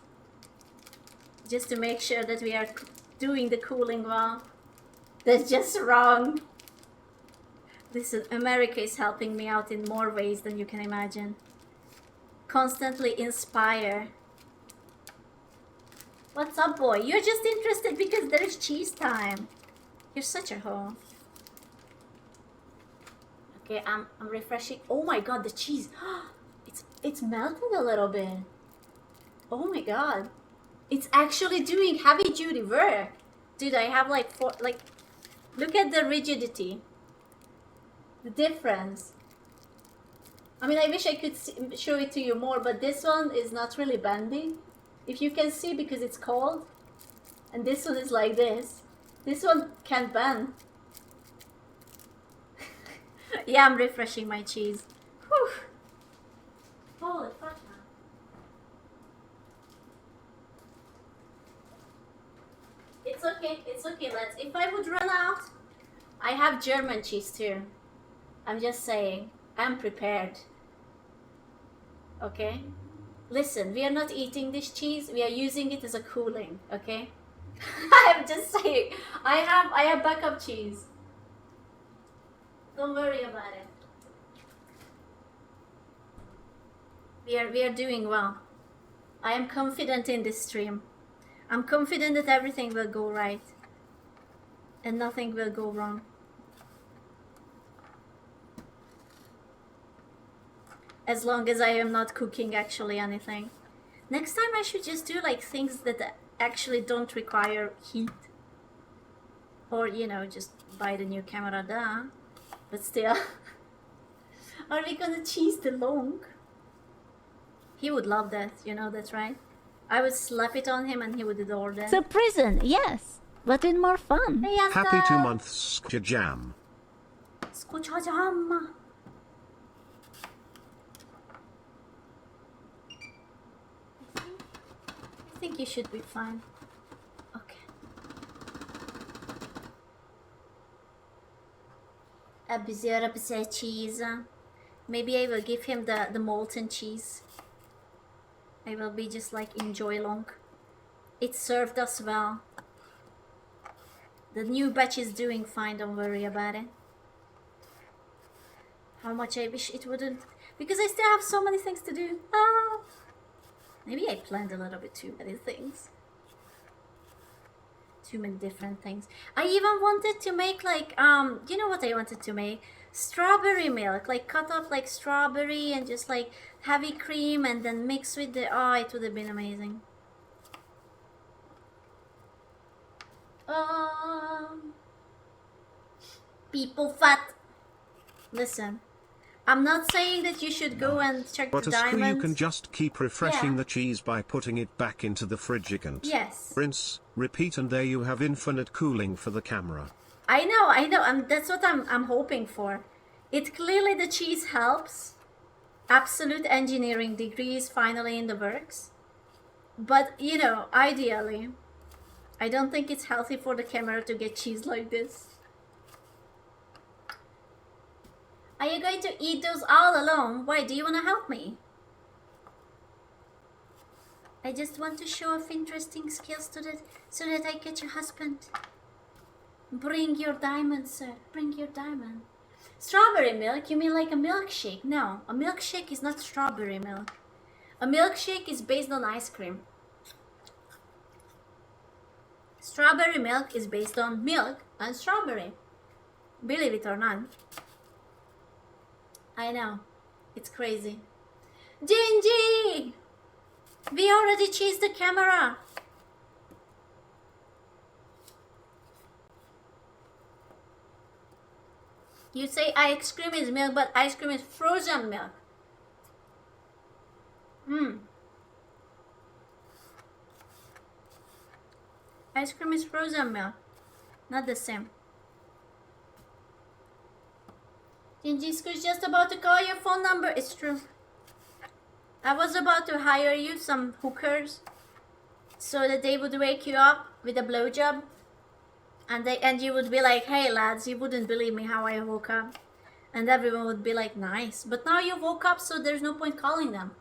Just to make sure that we are doing the cooling well. That's just wrong. Listen, America is helping me out in more ways than you can imagine. Constantly inspire. What's up, boy? You're just interested because there's cheese time. You're such a hoe. Okay, I'm refreshing. Oh my god, the cheese. It's melted a little bit. Oh my god. It's actually doing heavy duty work. Dude, I have like look at the rigidity. The difference. I mean, I wish I could show it to you more, but this one is not really bending. If you can see, because it's cold. And this one is like this. This one can't bend. Yeah, I'm refreshing my cheese. Whew. Holy fuck, man. It's okay, lads. If I would run out, I have German cheese too. I'm just saying, I'm prepared. Okay? Listen, we are not eating this cheese, we are using it as a cooling, okay? I'm just saying, I have backup cheese. Don't worry about it. We are doing well. I am confident in this stream. I'm confident that everything will go right. And nothing will go wrong. As long as I am not cooking actually anything. Next time I should just do like things that actually don't require heat. Or, you know, just buy the new camera, duh. But still. Are we gonna cheese the long? He would love that, you know, that's right. I would slap it on him and he would adore that.
It's a prison, yes, but with more fun.
Hey, Yasta!
Happy 2 months, SquChan.
SquChan. I think you should be fine. Okay. Absurd cheese. Maybe I will give him the molten cheese. I will be just like enjoy long. It served us well. The new batch is doing fine, don't worry about it. How much I wish it wouldn't, because I still have so many things to do. Ah, maybe I planned a little bit too many things. Too many different things. I even wanted to make like, you know what I wanted to make? Strawberry milk, like cut up like strawberry and just like heavy cream and then mix with the, oh, it would have been amazing. People fat. Listen, I'm not saying that you should go and check
But
the
as
diamonds.
you can just keep refreshing
Yeah.
the cheese by putting it back into the fridgicant.
Yes.
Rinse, repeat, and there you have infinite cooling for the camera.
I know. That's what I'm hoping for. It clearly, the cheese helps. Absolute engineering degrees finally in the works. But you know, ideally, I don't think it's healthy for the camera to get cheese like this. Are you going to eat those all alone? Why, do you want to help me? I just want to show off interesting skills so that I get your husband. Bring your diamond, sir. Bring your diamond. Strawberry milk? You mean like a milkshake? No, a milkshake is not strawberry milk. A milkshake is based on ice cream. Strawberry milk is based on milk and strawberry. Believe it or not. I know. It's crazy. Gingy! We already cheesed the camera. You say ice cream is milk, but ice cream is frozen milk. Ice cream is frozen milk. Not the same. Jinjisku's just about to call your phone number. It's true. I was about to hire you some hookers so that they would wake you up with a blowjob. And you would be like, hey lads, you wouldn't believe me how I woke up. And everyone would be like, nice. But now you woke up, so there's no point calling them.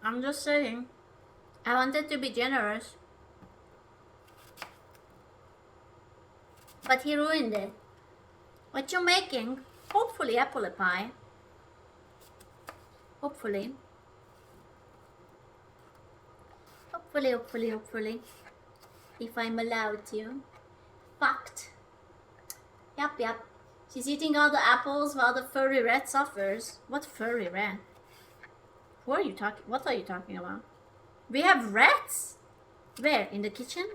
I'm just saying. I wanted to be generous. But he ruined it. What you making? Hopefully apple pie. Hopefully. Hopefully. If I'm allowed to. Fact. Yep. She's eating all the apples while the furry rat suffers. What furry rat? What are you talking about? We have rats? Where? In the kitchen?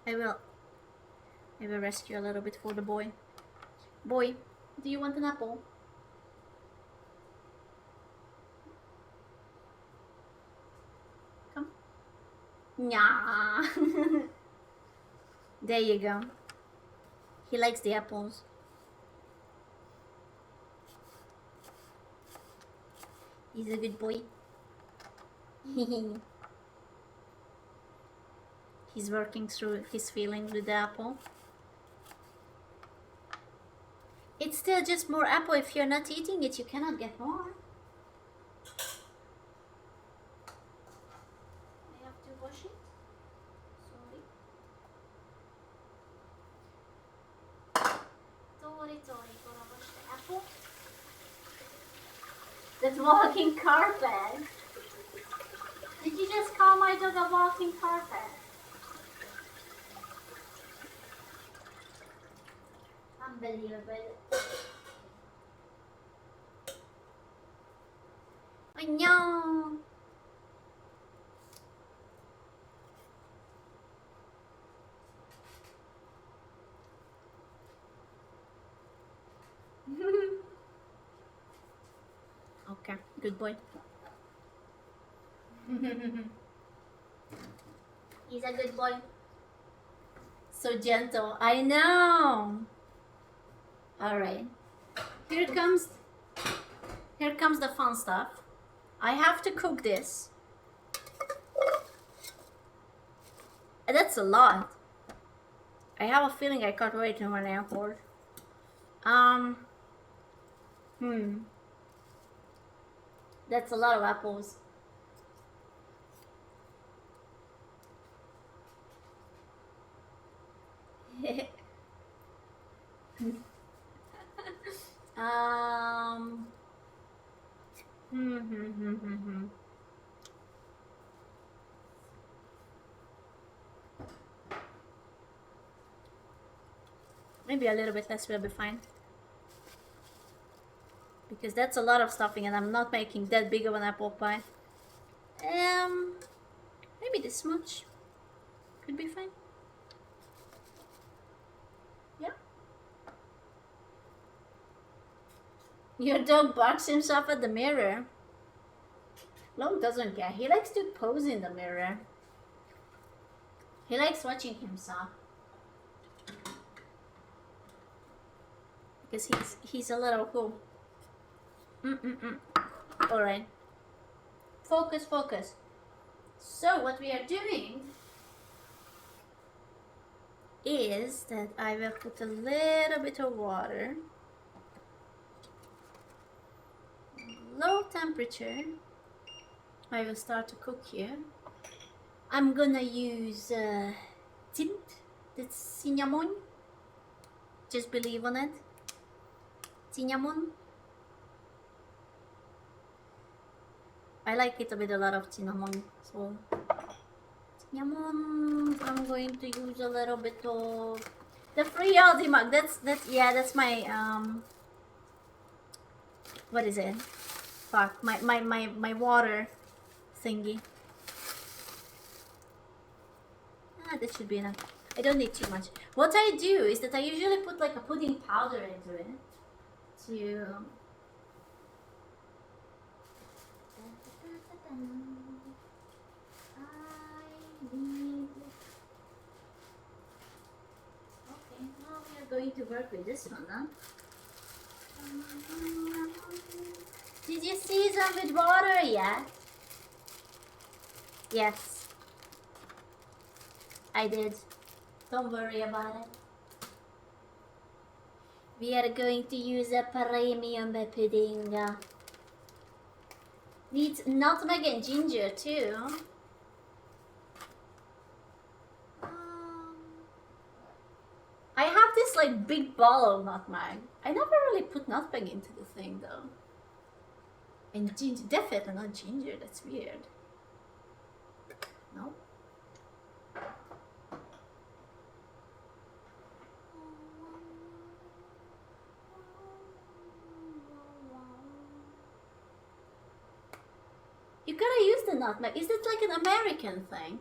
I will rescue a little bit for the boy. Boy, do you want an apple? Come. Nya. There you go. He likes the apples. He's a good boy. He's working through his feelings with the apple. It's still just more apple. If you're not eating it, you cannot get more. I have to wash it. Sorry, gonna wash the apple. That walking carpet. Did you just call my dog a walking carpet? Unbelievable. I know. Okay, good boy. He's a good boy. So gentle. I know. All right. Here comes the fun stuff. I have to cook this. And that's a lot. I have a feeling I can't wait to an airport. That's a lot of apples. Maybe a little bit less will be fine. Because that's a lot of stuffing and I'm not making that big of an apple pie. Maybe this much could be fine. Yeah. Your dog barks himself at the mirror. Long doesn't care. He likes to pose in the mirror. He likes watching himself. Because he's a little cool. Alright. Focus. So what we are doing is that I will put a little bit of water. Low temperature. I will start to cook here. I'm gonna use tint. That's cinnamon. Just believe on it. Cinnamon. I like it with a lot of cinnamon. So cinnamon. I'm going to use a little bit of the free Aldi mug. That's my what is it? Fuck, my water thingy. That should be enough. I don't need too much. What I do is that I usually put like a pudding powder into it to... Okay, now we are going to work with this one, huh? Did you season with water yet? Yes, I did. Don't worry about it. We are going to use a premium pudding. Needs nutmeg and ginger too. I have this like big ball of nutmeg. I never really put nutmeg into the thing though. And ginger, definitely not ginger, that's weird. No? You gotta use the nutmeg. Is it like an American thing?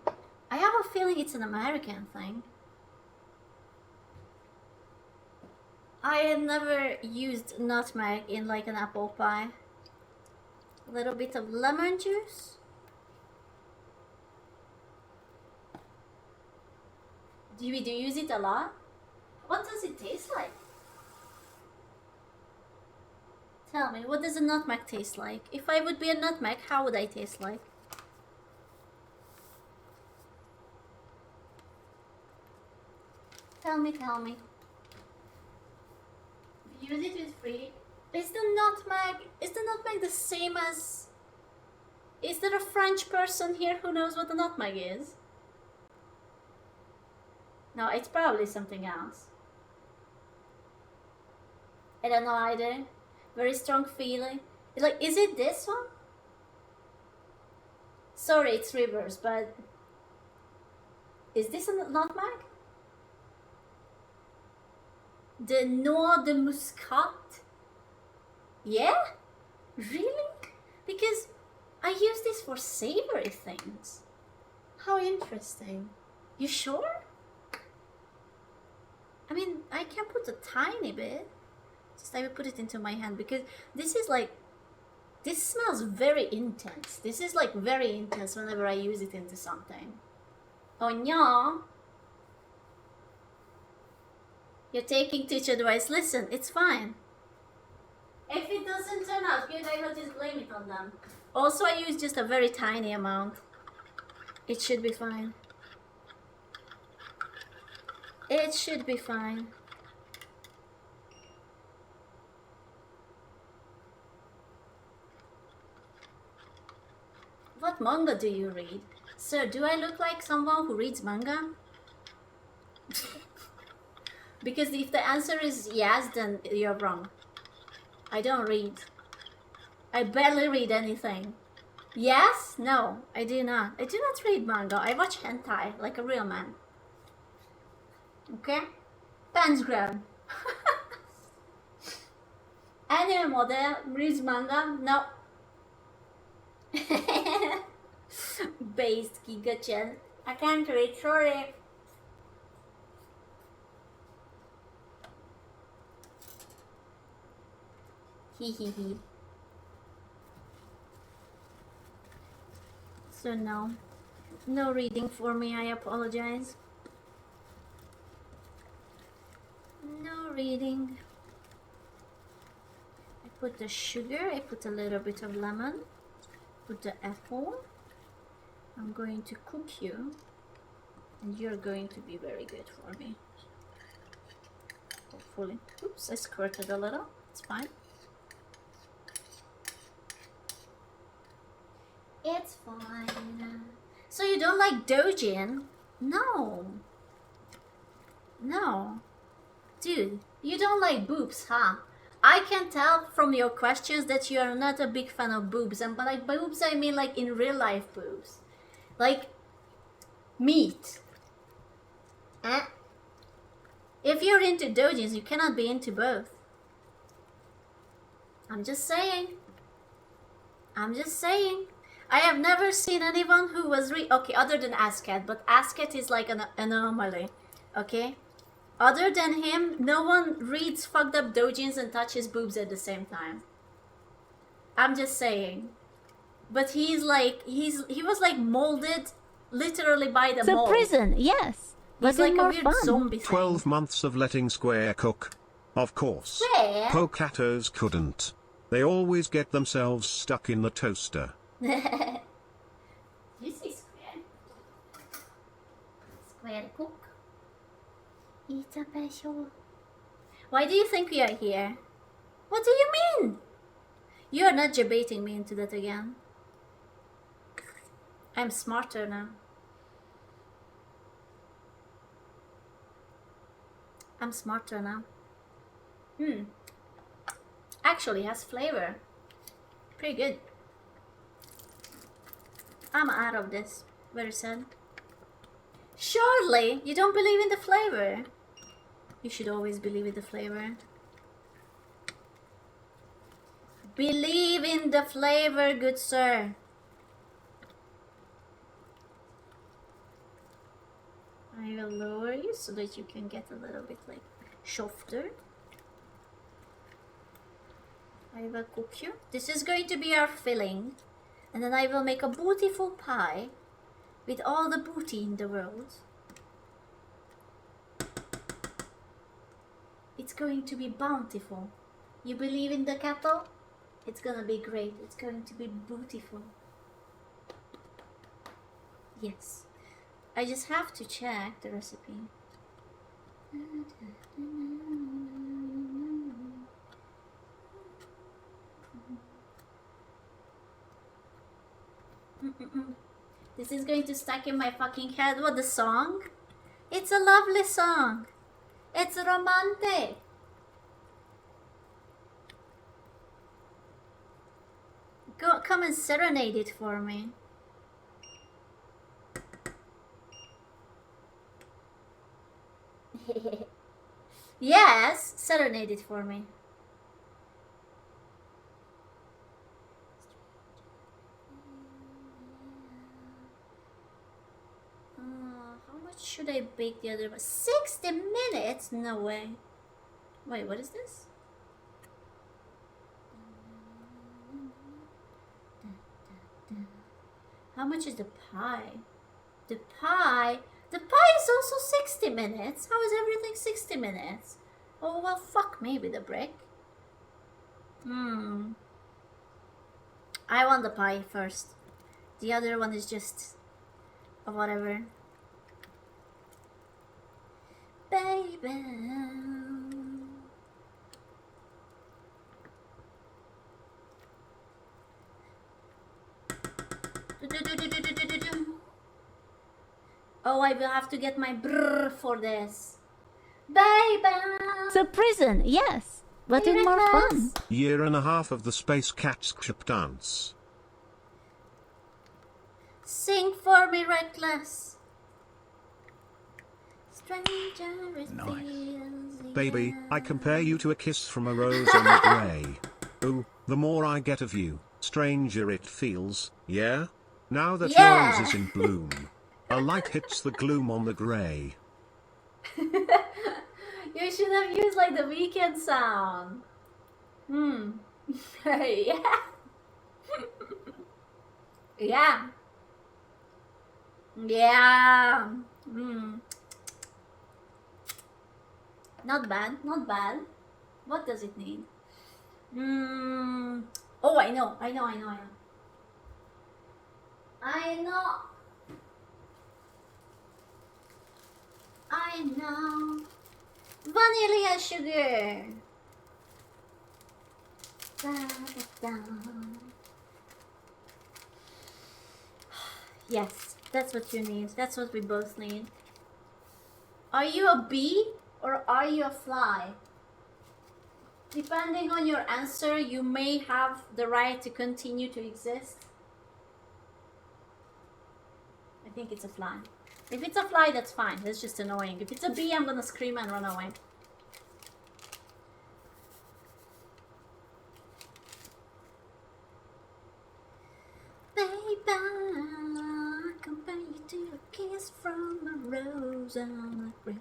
I have a feeling it's an American thing. I have never used nutmeg in like an apple pie. A little bit of lemon juice. Do you use it a lot? What does it taste like? Tell me, what does a nutmeg taste like? If I would be a nutmeg, how would I taste like? Tell me, tell me. Use it with free. Is the nutmeg the same as... Is there a French person here who knows what a nutmeg is? No, it's probably something else. I don't know either. Very strong feeling. Like, is it this one? Sorry, it's reverse, but... Is this a nutmeg? The noix de muscat? Yeah? Really? Because I use this for savory things. How interesting. You sure? I mean, I can put a tiny bit. Just I will put it into my hand because this is like... This smells very intense. This is like very intense whenever I use it into something. Oh no! You're taking teacher advice. Listen, it's fine. If it doesn't turn out good, I will just blame it on them. Also, I use just a very tiny amount. It should be fine. It should be fine. What manga do you read? Sir, do I look like someone who reads manga? Because if the answer is yes, then you're wrong. I don't read. I barely read anything. Yes? No, I do not. I do not read manga. I watch hentai like a real man. Okay? Pentagram. Anime model reads manga? No. Based Giga-chan. I can't read, sorry. Hee. So no reading for me, I apologize. No reading. I put the sugar, I put a little bit of lemon, put the apple. I'm going to cook you and you're going to be very good for me. Hopefully. Oops, I squirted a little, it's fine. It's fine. So you don't like dojin? No. No. Dude, you don't like boobs, huh? I can tell from your questions that you are not a big fan of boobs. And by boobs, I mean like in real life boobs. Like meat. If you're into dojins, you cannot be into both. I'm just saying. I have never seen anyone who was okay, other than Asket, but Asket is like an anomaly. Okay? Other than him, no one reads fucked up doujins and touches boobs at the same time. I'm just saying. But he's like, he was like molded literally by the
It's a
mold.
prison, yes. But
He's like
it's
a
more
weird
fun.
zombie thing.
12 months of letting Square cook. Of course.
Square?
Pokattos couldn't. They always get themselves stuck in the toaster.
You see Square? Square cook. It's a special. Why do you think we are here? What do you mean? You are not debating me into that again. I'm smarter now. I'm smarter now. Actually has flavor. Pretty good. I'm out of this. Very sad. Surely you don't believe in the flavor. You should always believe in the flavor. Believe in the flavor, good sir. I will lower you so that you can get a little bit like softer. I will cook you. This is going to be our filling. And then I will make a beautiful pie with all the booty in the world. It's going to be bountiful. You believe in the kettle? It's gonna be great. It's going to be beautiful. Yes. I just have to check the recipe. This is going to stuck in my fucking head. What, the song? It's a lovely song. It's romantic. Come and serenade it for me. Yes, serenade it for me. How much should I bake the other one? 60 minutes? No way. Wait, what is this? How much is the pie? The pie is also 60 minutes. How is everything 60 minutes? Oh, well, fuck me with a brick. I want the pie first. The other one is just whatever. Baby. Oh, I will have to get my brrr for this. Baby!
It's a prison, yes. But it's more fun.
Year and a half of the Space Cats dance.
Sing for me, Reckless. Stranger, it
Nice.
feels
Baby, I
again.
compare you to a kiss from a rose on the grey. Ooh, the more I get of you, stranger it feels, yeah? Now that
Yeah.
your rose is in bloom, a light hits the gloom on the grey.
You should have used like the weekend sound. Yeah. Yeah. Yeah. Not bad, not bad. What does it need? Oh, I know. I know. Vanilla sugar. Da, da, da. Yes, that's what you need. That's what we both need. Are you a bee or are you a fly? Depending on your answer, you may have the right to continue to exist. I think it's a fly. If it's a fly, that's fine. That's just annoying. If it's a bee, I'm gonna scream and run away. Baby, compare you to a kiss from from a rose on a grave.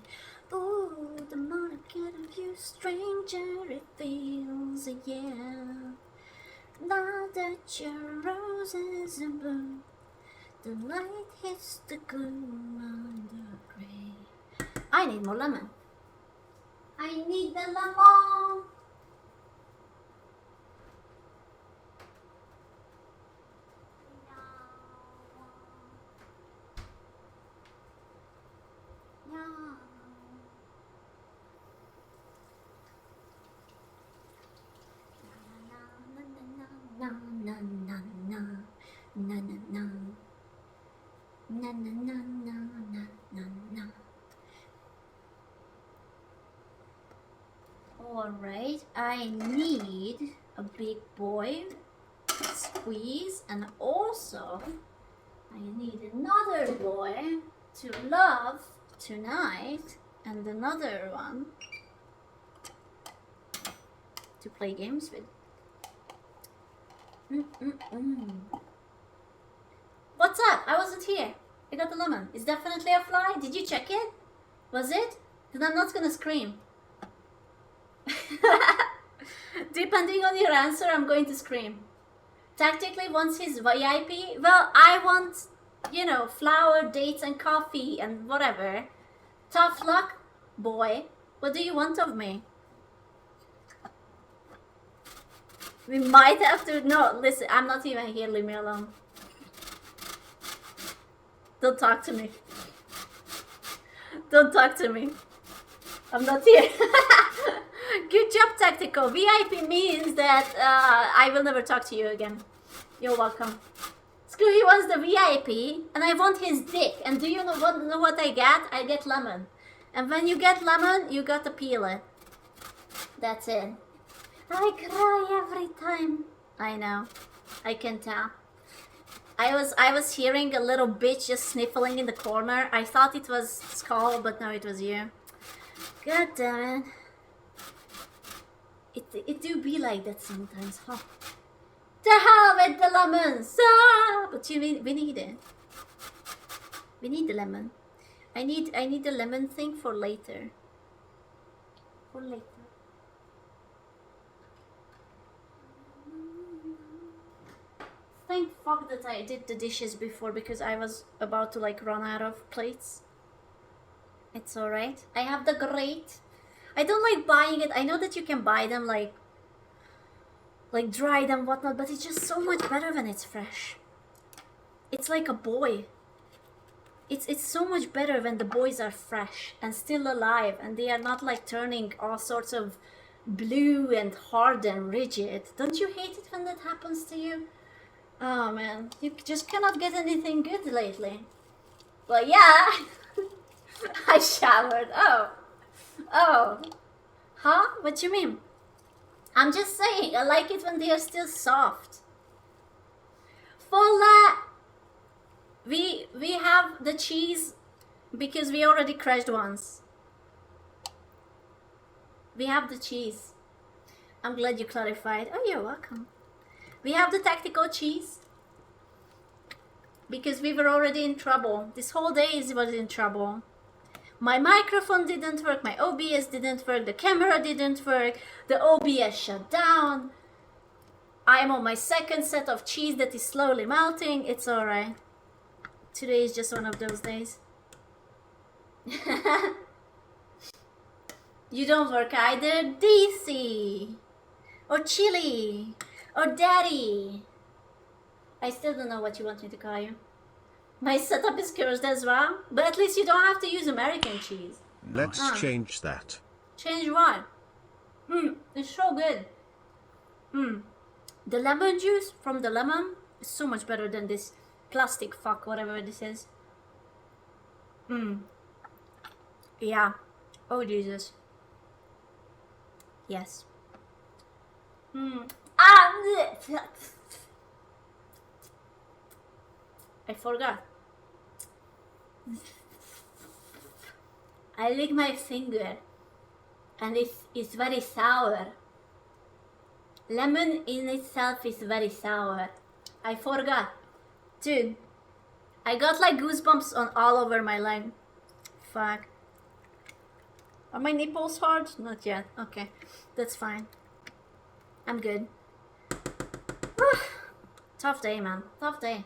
Ooh, the more I get of you, stranger it feels, yeah. Now that your rose is in bloom, the light hits the gloom on the grave. I need more lemon. I need the lemon. Alright, I need a big boy, squeeze, and also I need another boy to love tonight, and another one to play games with. What's up? I wasn't here. I got the lemon. It's definitely a fly. Did you check it? Was it? Then I'm not gonna scream. Depending on your answer, I'm going to scream. Tactically, once he's VIP, well, I want, you know, flour, dates, and coffee, and whatever. Tough luck, boy. What do you want of me? We might have to... No, listen, I'm not even here. Leave me alone. Don't talk to me. Don't talk to me. I'm not here. Good job, Tactical. VIP means that I will never talk to you again. You're welcome. Screwy wants the VIP, and I want his dick. And do you know what I get? I get lemon. And when you get lemon, you gotta peel it. That's it. I cry every time. I know. I can tell. I was hearing a little bitch just sniffling in the corner. I thought it was Skull, but no, it was you. God damn it. It do be like that sometimes, huh? To hell with the lemons! Ah! But we need it. We need the lemon. I need the lemon thing for later. For later. Thank fuck that I did the dishes before, because I was about to like run out of plates. It's alright. I have the grate. I don't like buying it. I know that you can buy them like dried and whatnot, but it's just so much better when it's fresh. It's like a boy. It's so much better when the boys are fresh and still alive, and they are not like turning all sorts of blue and hard and rigid. Don't you hate it when that happens to you? Oh man, you just cannot get anything good lately. Well, yeah. I showered. Oh. Huh? What you mean? I'm just saying, I like it when they are still soft. Fola! We have the cheese because we already crashed once. We have the cheese. I'm glad you clarified. Oh, you're welcome. We have the tactical cheese because we were already in trouble. This whole day was in trouble. My microphone didn't work, my OBS didn't work, the camera didn't work, the OBS shut down. I'm on my second set of cheese that is slowly melting. It's alright. Today is just one of those days. You don't work either, DC, or Chili, or Daddy. I still don't know what you want me to call you. My setup is cursed as well, but at least you don't have to use American cheese.
Let's change that.
Change what? It's so good. The lemon juice from the lemon is so much better than this plastic fuck, whatever this is. Yeah. Oh Jesus. Yes. I forgot. I lick my finger and it's very sour. Lemon in itself is very sour. I forgot. Dude, I got like goosebumps on all over my leg. fuck. Are my nipples hard? Not yet. Okay, that's fine. I'm good. Tough day, man. Tough day.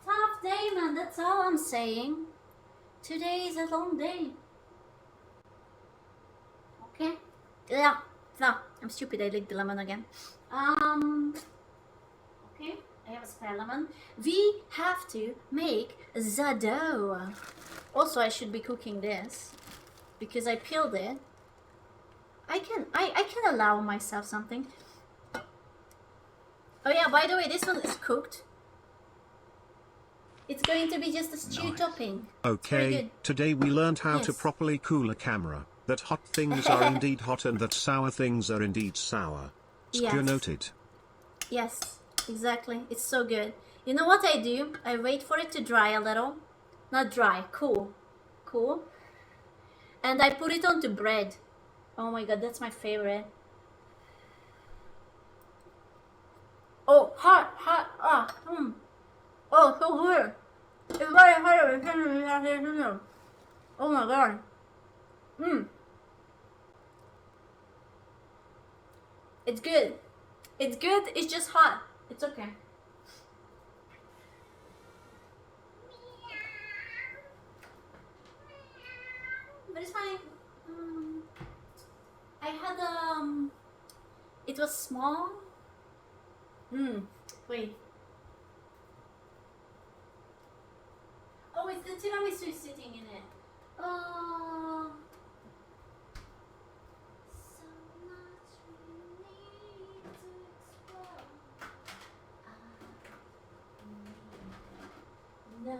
Tough day, man. That's all I'm saying. Today is a long day. Okay? Yeah. No, I'm stupid. I licked the lemon again. Okay. I have a spare lemon. We have to make the dough. Also, I should be cooking this because I peeled it. I can allow myself something. Oh yeah, by the way, this one is cooked. It's going to be just a stew topping.
Okay, today we learned how to
Yes.
properly cool a camera, that hot things are indeed hot and that sour things are indeed sour.
Yes.
Noted.
Yes, exactly. It's so good. You know what I do? I wait for it to dry a little. Not dry, cool. Cool. And I put it onto bread. Oh my god, that's my favorite. Oh, hot. Oh, so good. It's very hot. Oh my god. It's good. It's good, it's just hot. It's okay. But it's fine. I had it was small. Wait. Oh, it's the tiramisu sitting in it. Oh. So much we need to explore. No.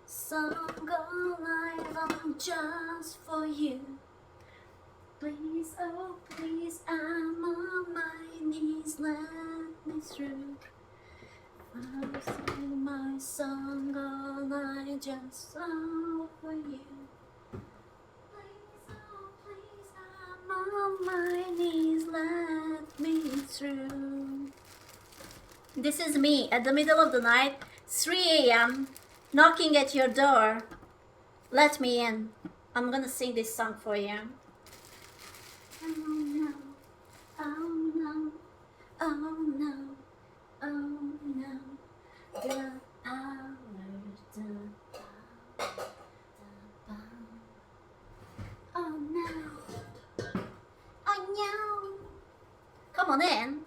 Song alive just for you. Please, oh please, I'm on my knees, let me through. I'll sing my song all night just for you. Please, oh please, I'm on my knees, let me through. This is me at the middle of the night, 3 a.m., knocking at your door. Let me in. I'm gonna sing this song for you. Oh no, oh no, oh no, oh no, the power, the power. Oh no, oh no. Come on in.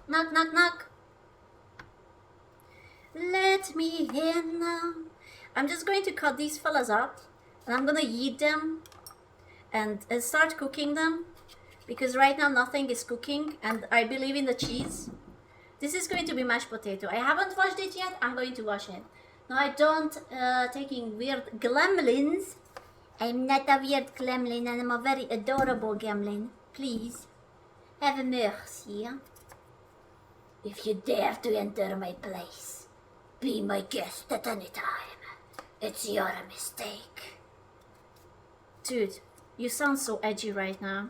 Knock, knock, knock. Let me in now. I'm just going to cut these fellas up and I'm gonna eat them and start cooking them because right now nothing is cooking and I believe in the cheese. This is going to be mashed potato. I haven't washed it yet. I'm going to wash it. No, I don't taking weird gremlins. I'm not a weird gremlin and I'm a very adorable gremlin. Please, have mercy. If you dare to enter my place, be my guest at any time. It's your mistake. Dude, you sound so edgy right now.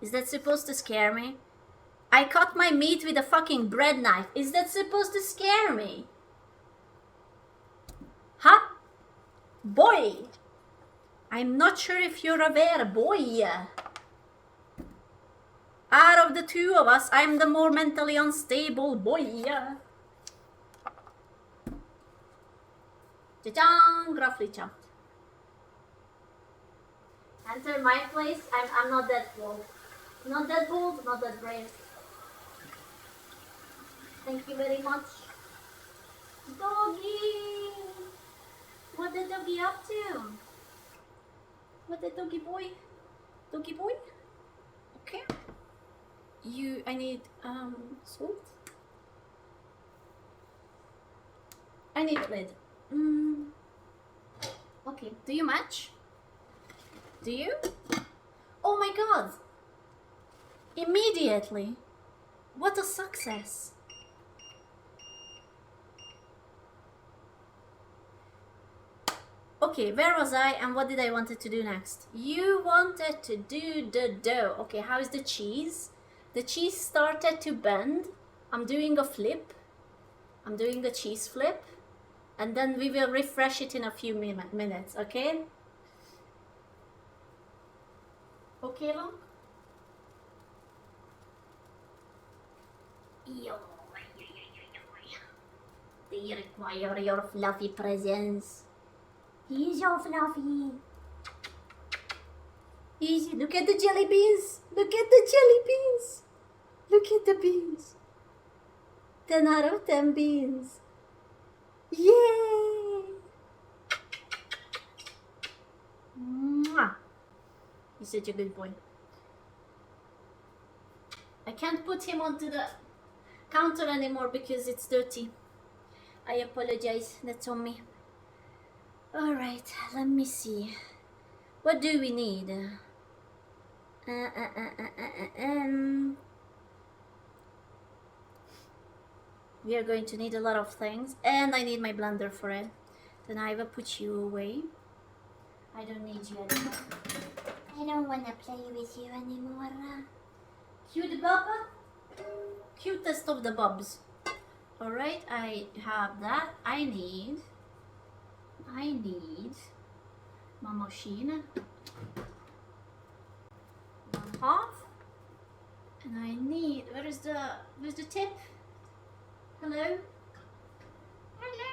Is that supposed to scare me? I cut my meat with a fucking bread knife. Is that supposed to scare me? Huh? Boy! I'm not sure if you're aware, boy. Out of the two of us, I'm the more mentally unstable boy. Cha-chang, gruffly chopped. Enter my place. I'm not that bold. Not that bold, not that brave. Thank you very much. Doggy! What the doggy up to? What the doggy boy? Doggy boy? Okay. I need salt. I need lid. Okay, do you match? Do you? Oh my god! Immediately! What a success! Okay, where was I and what did I wanted to do next? You wanted to do the dough. Okay, how is the cheese? The cheese started to bend. I'm doing a flip. I'm doing a cheese flip. And then we will refresh it in a few minutes, okay? Okay, Long? They require your fluffy presence. Here's your fluffy. Easy. Look at the jelly beans. Look at the jelly beans. Look at the beans. 10 out of 10 beans. Yay! Mwah. He's such a good boy. I can't put him onto the counter anymore because it's dirty. I apologize. That's on me. Alright, let me see. What do we need? We are going to need a lot of things, and I need my blender for it. Then I will put you away. I don't need you anymore. I don't want to play with you anymore. Cute Bubba? Cutest of the bubs. Alright, I have that. I need my machine. 1/2. And I need, where's the tip? Hello? Hello?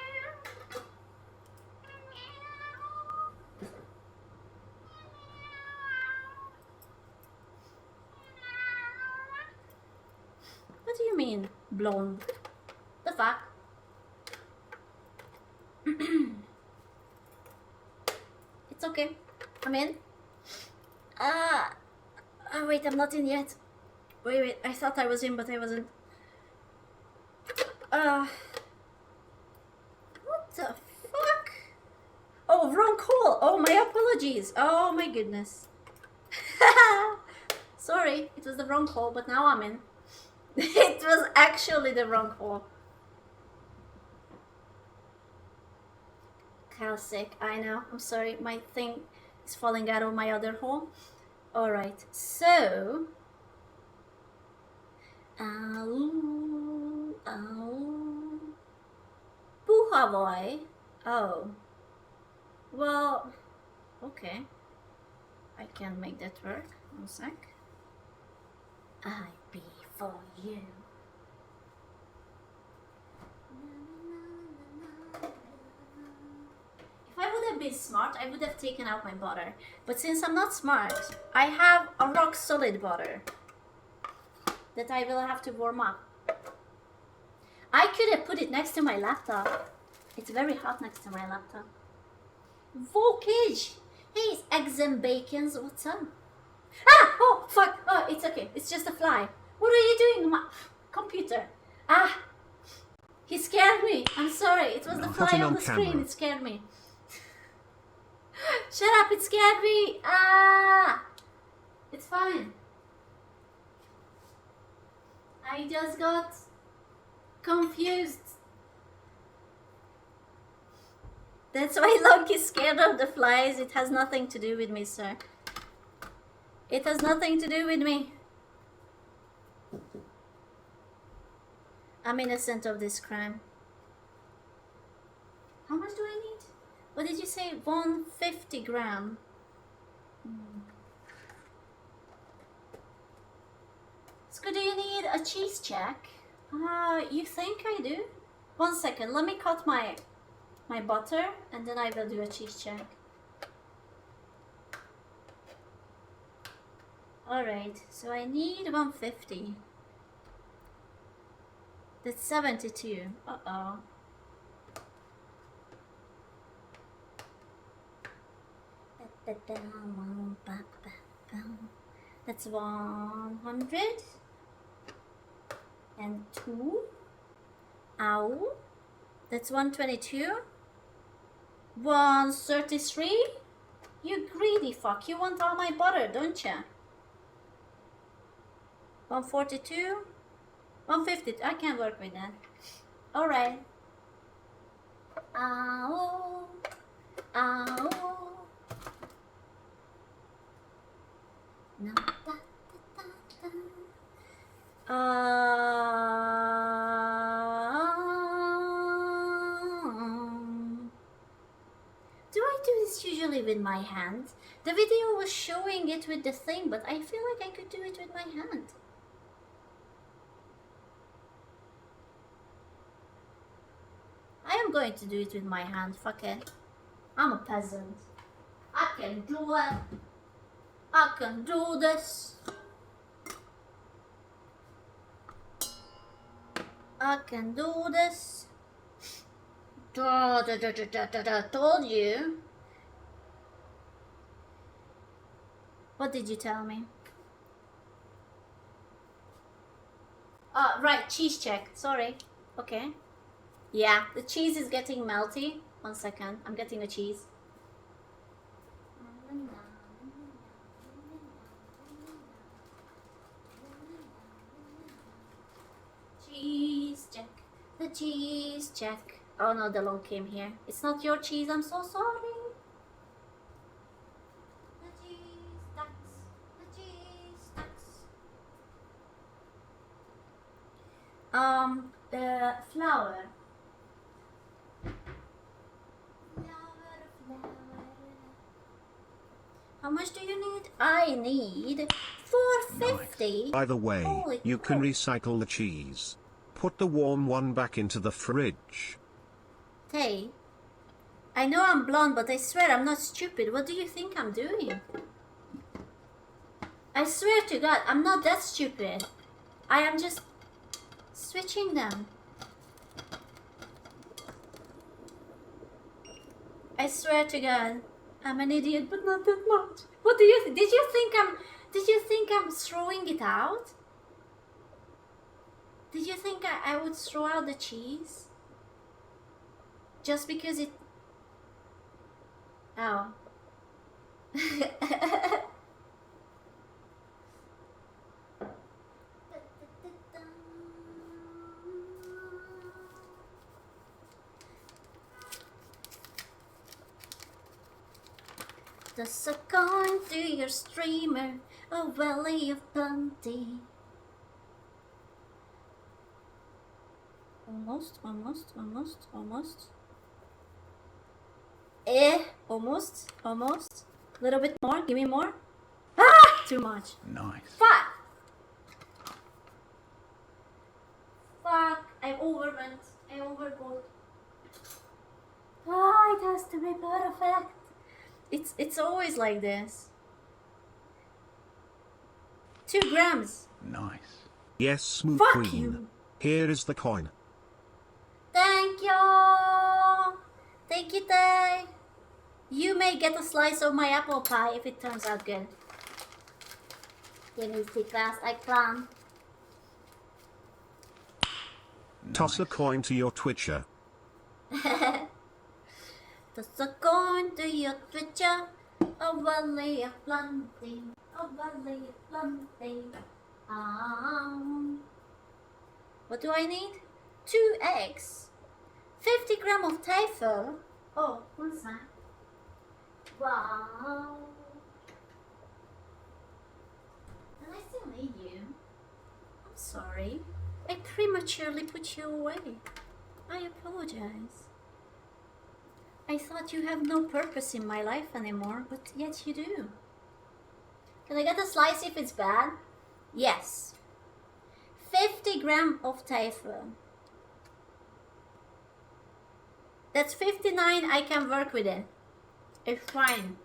What do you mean, blonde? The fuck? It's okay. I'm in. Oh wait, I'm not in yet. Wait, I thought I was in, but I wasn't. What the fuck? Oh, wrong call. Oh, my apologies. Oh my goodness. Sorry, it was the wrong call, but now I'm in. It was actually the wrong call. Classic, I know. I'm sorry, my thing is falling out of my other hole. Alright, so... Buhavoy. Oh. Well, okay. I can make that work. 1 sec. I be for you. If I would have been smart, I would have taken out my butter. But since I'm not smart, I have a rock solid butter that I will have to warm up. I could have put it next to my laptop. It's very hot next to my laptop. Volkage! Hey, it's eggs and bacons. What's up? Ah! Oh, fuck! Oh, it's okay. It's just a fly. What are you doing, my computer? Ah! He scared me. I'm sorry. It was the fly on the screen. It scared me. Shut up! It scared me. Ah! It's fine. I just got confused. That's why Loki's scared of the flies. It has nothing to do with me, sir. It has nothing to do with me. I'm innocent of this crime. How much do I need? What did you say? 150 gram. So do you need a cheese check? You think I do? 1 second, let me cut my butter and then I will do a cheese check. Alright, so I need 150. That's 72. Uh-oh. That's 100. And 2. Ow. That's 122. 133. You greedy fuck. You want all my butter, don't you? 142. 150. I can't work with that. Alright. Ow. Ow. No. Do I do this usually with my hand? The video was showing it with the thing, but I feel like I could do it with my hand. I am going to do it with my hand, fuck it. I'm a peasant. I can do it. I can do this. I can do this. Told you. What did you tell me? Right, cheese check. Sorry. Okay. Yeah, the cheese is getting melty. 1 second. I'm getting the cheese. Cheese check. The cheese check. Oh no, the loan came here. It's not your cheese, I'm so sorry. The cheese stacks. The cheese stacks. The flour. How much do you need? I need 450.
By the way,
Holy
you can
crap.
recycle the cheese. Put the warm one back into the fridge.
Hey, I know I'm blonde, but I swear I'm not stupid. What do you think I'm doing? I swear to God, I'm not that stupid. I am just switching them. I swear to God, I'm an idiot, but not that much. What do you think? Did you think I'm throwing it out? Did you think I would throw out the cheese? Just because it... Oh. The succumb to your streamer, a valley of plenty. Almost. Almost. A little bit more, give me more. Ah! Too much.
Nice.
Fuck! I overwent. I overboard. Ah, it has to be perfect. It's always like this. 2 grams.
Nice.
Yes, smooth
Fuck
queen.
you.
Here is the coin.
Thank you. Thank you, Tay. You may get a slice of my apple pie if it turns out good. Give me the class, I plan.
Toss a coin to your Twitcher.
Toss a coin to your Twitcher, a valley of plenty, a valley of plenty. What do I need? 2 eggs, 50 grams of Teifel. Oh, what's that? Wow. And I still need you. I'm sorry. I prematurely put you away. I apologize. I thought you have no purpose in my life anymore, but yet you do. Can I get a slice if it's bad? Yes. 50 grams of Teifel. That's 59, I can work with it. It's fine.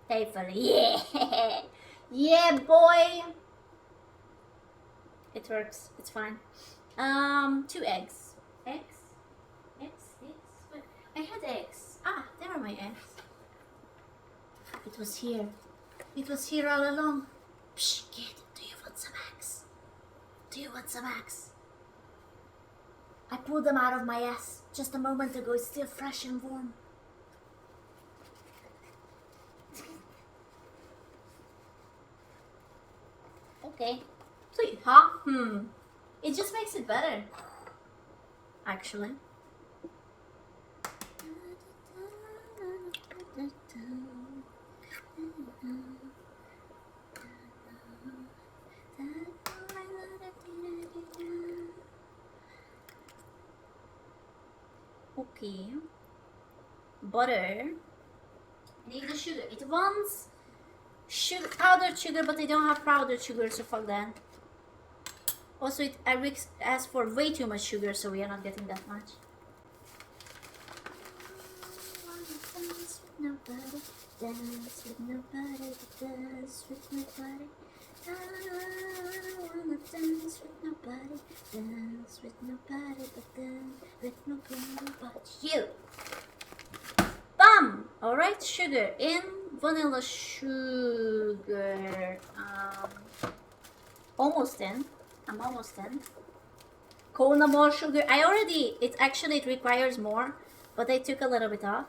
Teifel, yeah! Yeah, boy! It works, it's fine. 2 eggs. Eggs? Wait, I had eggs. Ah, there are my eggs. It was here. It was here all along. Psh, kid, do you want some eggs? Do you want some eggs? I pulled them out of my ass just a moment ago. It's still fresh and warm. Okay. Sweet, huh? It just makes it better. Actually. Okay. Butter. I need the sugar. It wants sugar, powdered sugar, but I don't have powdered sugar, so fuck that. Also, it asks for way too much sugar, so we are not getting that much. Nobody, dance with nobody, dance with nobody. I wanna dance with nobody, dance with nobody, but dance with nobody but you. Bam! Alright, sugar in, vanilla sugar. Almost in. I'm almost in. Kona more sugar. It requires more, but I took a little bit off.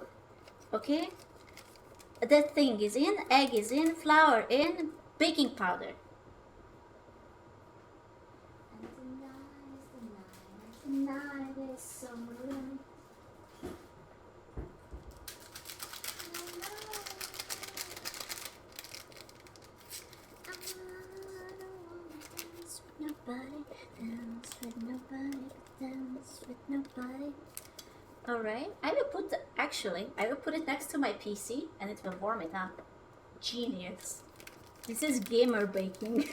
Okay? That thing is in, egg is in, flour in, baking powder. And tonight is summer. Nobody, dance with nobody, dance with nobody. Alright, I will put it next to my PC and it will warm it up. Genius. This is gamer baking.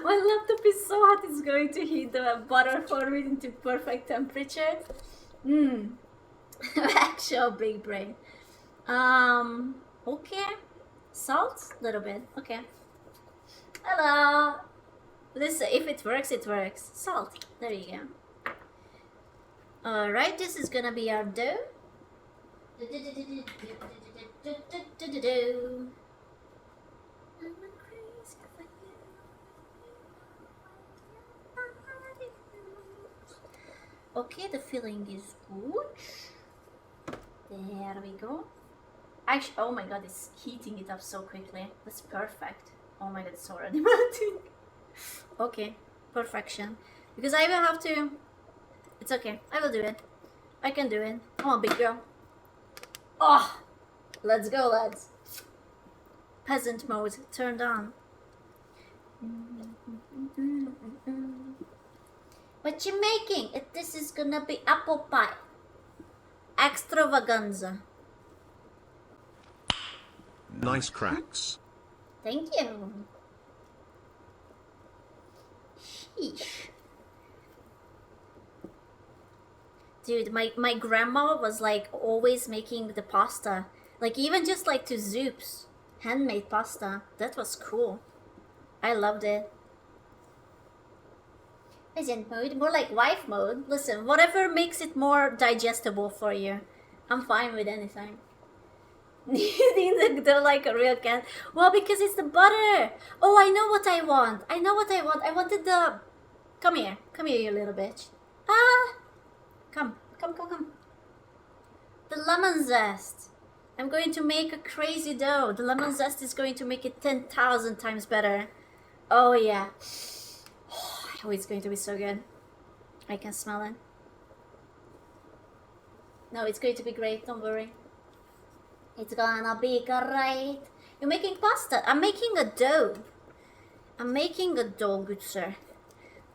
My laptop is so hot, it's going to heat the butter for me into perfect temperature. Actual big brain. Okay. Salt? Little bit. Okay. Hello. Listen, if it works, it works. Salt. There you go. Alright, this is gonna be our dough. Okay, the filling is good. There we go. Actually, oh my god, it's heating it up so quickly. That's perfect. Oh my god, it's already melting. Okay, perfection. Because I will have to... It's okay, I will do it. I can do it. Come on, big girl. Oh, let's go, lads. Peasant mode turned on. What you making? This is gonna be apple pie. Extravaganza.
Nice cracks.
Thank you. Sheesh. Dude, my grandma was like always making the pasta. Like even just like to soups. Handmade pasta. That was cool. I loved it. Peasant mode, more like wife mode. Listen, whatever makes it more digestible for you. I'm fine with anything. You think they're like a real cat? Well, because it's the butter. Oh, I know what I want. I know what I want. I wanted the... Come here. Come here, you little bitch. Ah! Come. The lemon zest. I'm going to make a crazy dough. The lemon zest is going to make it 10,000 times better. Oh, yeah. Oh, it's going to be so good. I can smell it. No, it's going to be great. Don't worry. It's gonna be great. You're making pasta. I'm making a dough. I'm making a dough, good sir.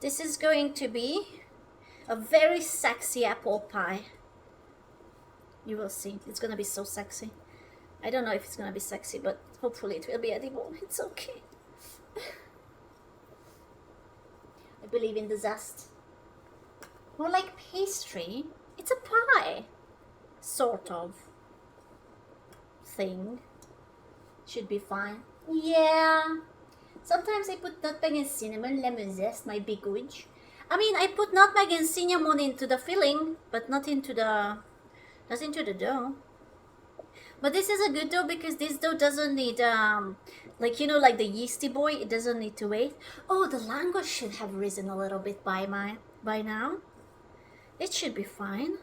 This is going to be a very sexy apple pie. You will see. It's gonna be so sexy. I don't know if it's gonna be sexy, but hopefully it will be edible. It's okay. I believe in the zest. More like pastry. It's a pie. Sort of. Thing. Should be fine. Yeah. Sometimes I put nutmeg and cinnamon, lemon zest might be good. I mean, I put nutmeg and cinnamon into the filling, but not into the dough. But this is a good dough because this dough doesn't need like, you know, like the yeasty boy, it doesn't need to wait. Oh, the language should have risen a little bit by now. It should be fine.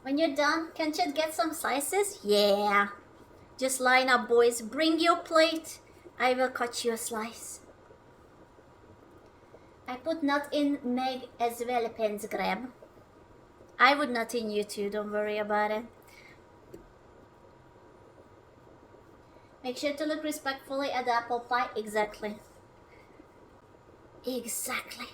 When you're done, can you get some slices? Yeah. Just line up, boys. Bring your plate. I will cut you a slice. I put nut in Meg as well, pens grab. I would nut in you too, don't worry about it. Make sure to look respectfully at the apple pie. Exactly. Exactly.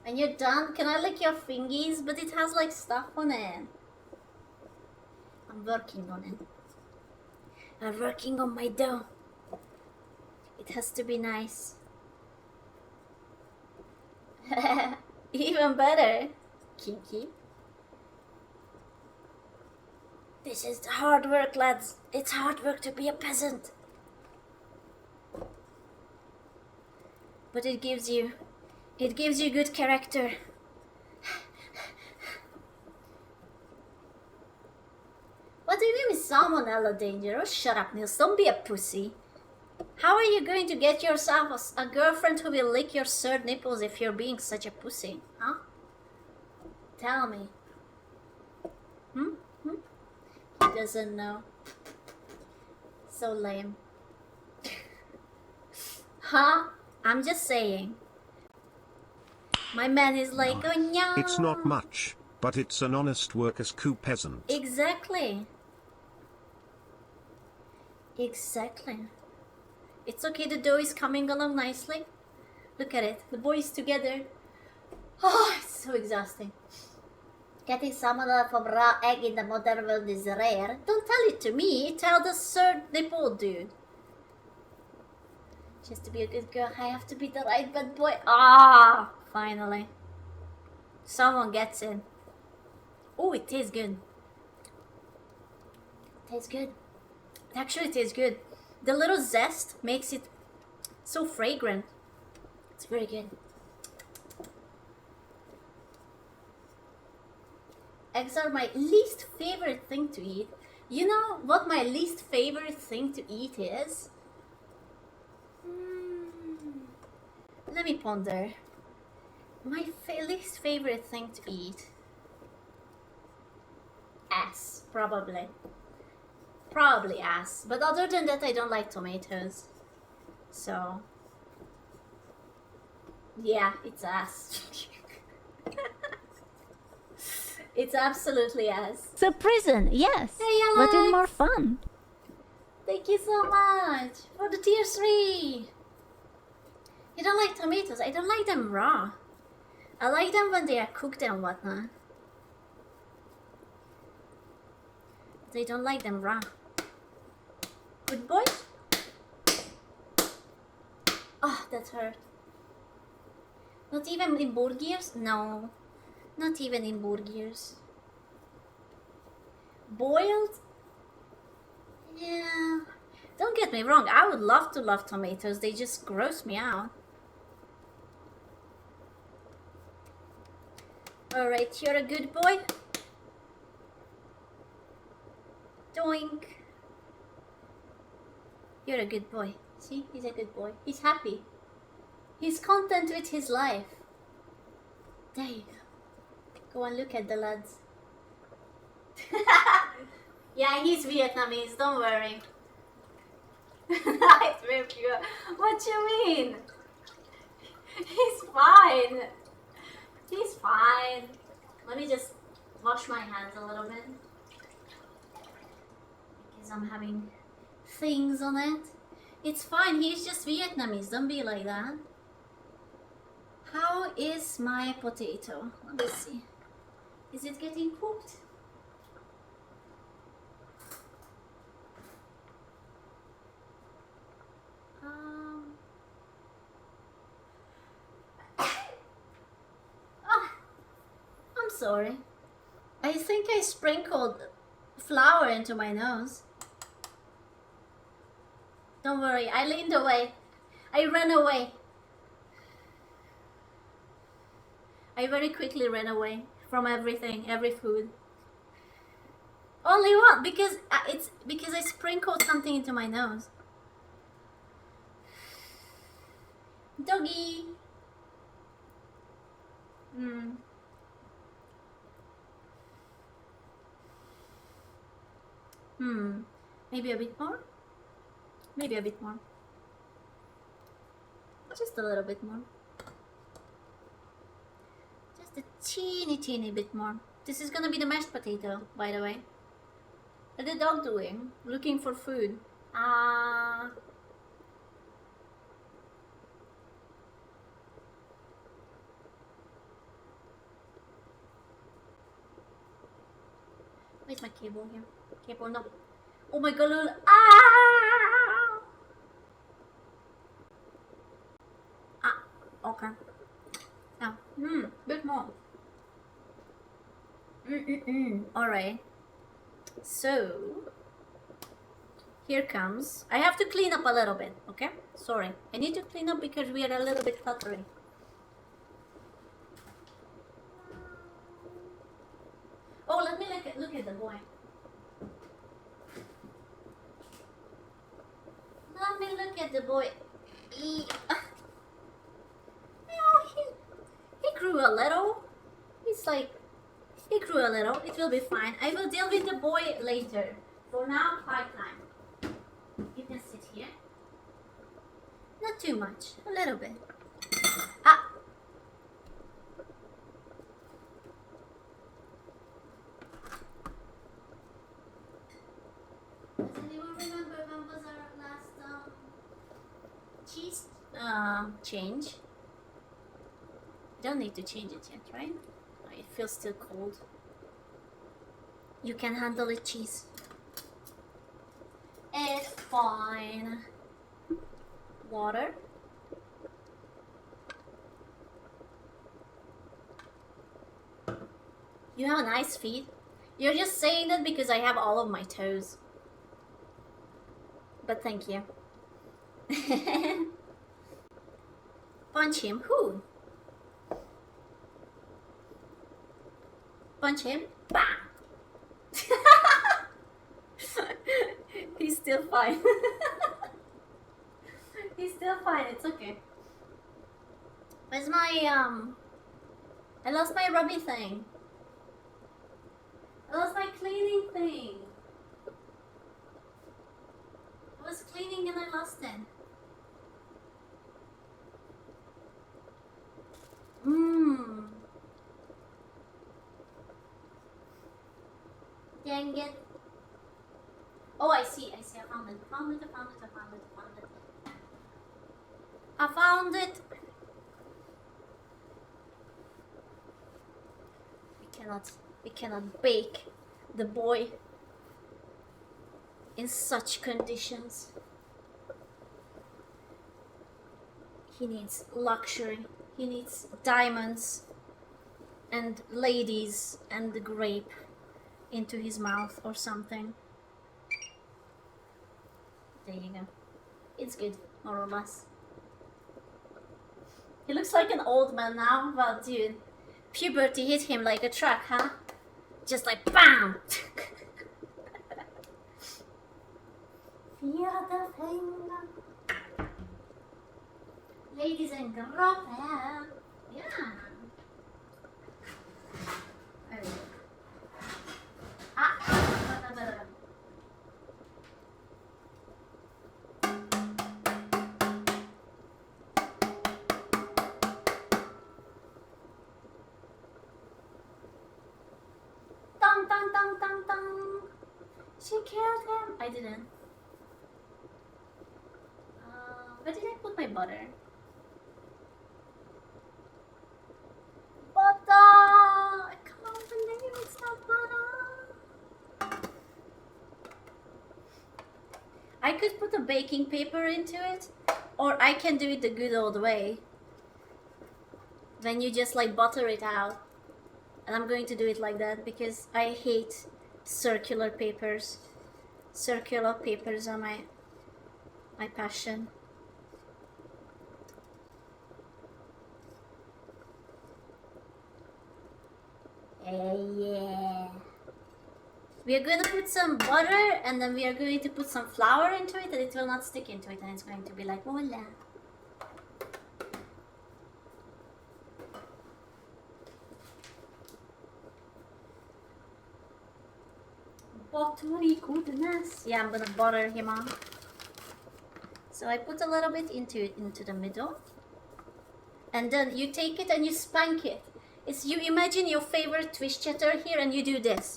When you're done, can I lick your fingies? But it has like stuff on it. I'm working on it. I'm working on my dough. It has to be nice. Even better. Kinky. This is the hard work, lads. It's hard work to be a peasant. But it gives you good character. What do you mean with salmonella dangerous? Shut up, Nils. Don't be a pussy. How are you going to get yourself a girlfriend who will lick your third nipples if you're being such a pussy? Huh? Tell me. He doesn't know. So lame. Huh? I'm just saying. My man is like, oh no.
It's not much, but it's an honest work as coup peasant.
Exactly. Exactly. It's okay, the dough is coming along nicely. Look at it, the boys together. Oh, it's so exhausting. Getting salmonella from raw egg in the modern world is rare. Don't tell it to me, tell the third nipple dude. Just to be a good girl, I have to be the right bad boy. Ah, finally. Someone gets in. Oh, it tastes good. It tastes good. It actually tastes good. The little zest makes it so fragrant. It's very good. Eggs are my least favorite thing to eat. You know what my least favorite thing to eat is? Let me ponder. My least favorite thing to eat. Ass, probably. Probably ass. But other than that, I don't like tomatoes. So, yeah, it's ass. It's absolutely ass.
So prison, yes.
Hey,
but in
Alex.
more fun.
Thank you so much for the tier 3. You don't like tomatoes? I don't like them raw. I like them when they are cooked and whatnot. They don't like them raw. Good boy? Oh, that hurt. Not even in burgers? No. Not even in burgers. Boiled? Yeah. Don't get me wrong, I would love to love tomatoes. They just gross me out. Alright, you're a good boy. Doink. You're a good boy. See, he's a good boy. He's happy. He's content with his life. There you go. Go and look at the lads. Yeah, he's Vietnamese, don't worry. Nice, very pure. What you mean? He's fine. He's fine. Let me just wash my hands a little bit. Because I'm having things on it. It's fine, he's just Vietnamese, don't be like that. How is my potato? Let me see. Is it getting cooked? Oh, I'm sorry. I think I sprinkled flour into my nose. Don't worry, I leaned away. I ran away. I very quickly ran away from everything, every food. Only one, because I sprinkled something into my nose. Doggy. Maybe a bit more? Maybe a bit more. Just a little bit more. Just a teeny bit more. This is gonna be the mashed potato, by the way. What's the dog doing? Looking for food. Where's my cable here? Cable, no. Oh my god, Lulu. Okay. Now, bit more. Alright. So, here comes. I have to clean up a little bit, okay? Sorry. I need to clean up because we are a little bit cluttery. Oh, let me look at the boy. Let me look at the boy. He grew a little. He grew a little. It will be fine. I will deal with the boy later. For now, part time. You can sit here. Not too much. A little bit. Does anyone remember when was our last cheese change? Don't need to change it yet, right? Oh, it feels still cold. You can handle it, cheese. It's fine. Water. You have nice feet. You're just saying that because I have all of my toes. But thank you. Punch him. Who? Punch him. Bam! He's still fine. He's still fine. It's okay. Where's my I lost my rubby thing. I lost my cleaning thing. I was cleaning and I lost it. Dang it. Oh, I see. I found it. I found it. We cannot bake the boy in such conditions. He needs luxury. He needs diamonds and ladies and the grape into his mouth or something. There you go. It's good, more or less. He looks like an old man now. Well, dude, puberty hit him like a truck, huh? Just like BAM! Feel the thing. Ladies and girlfriends. Yeah. She killed him. I didn't. Where did I put my butter? Butter! I can't believe it's not butter. I could put a baking paper into it, or I can do it the good old way. Then you just like butter it out. And I'm going to do it like that because I hate circular papers. Circular papers are my passion. Yeah. We are going to put some butter and then we are going to put some flour into it and it will not stick into it and it's going to be like voila. Buttery goodness. Yeah, I'm gonna butter him on. So I put a little bit into the middle. And then you take it and you spank it. It's you imagine your favorite twist chatter here and you do this.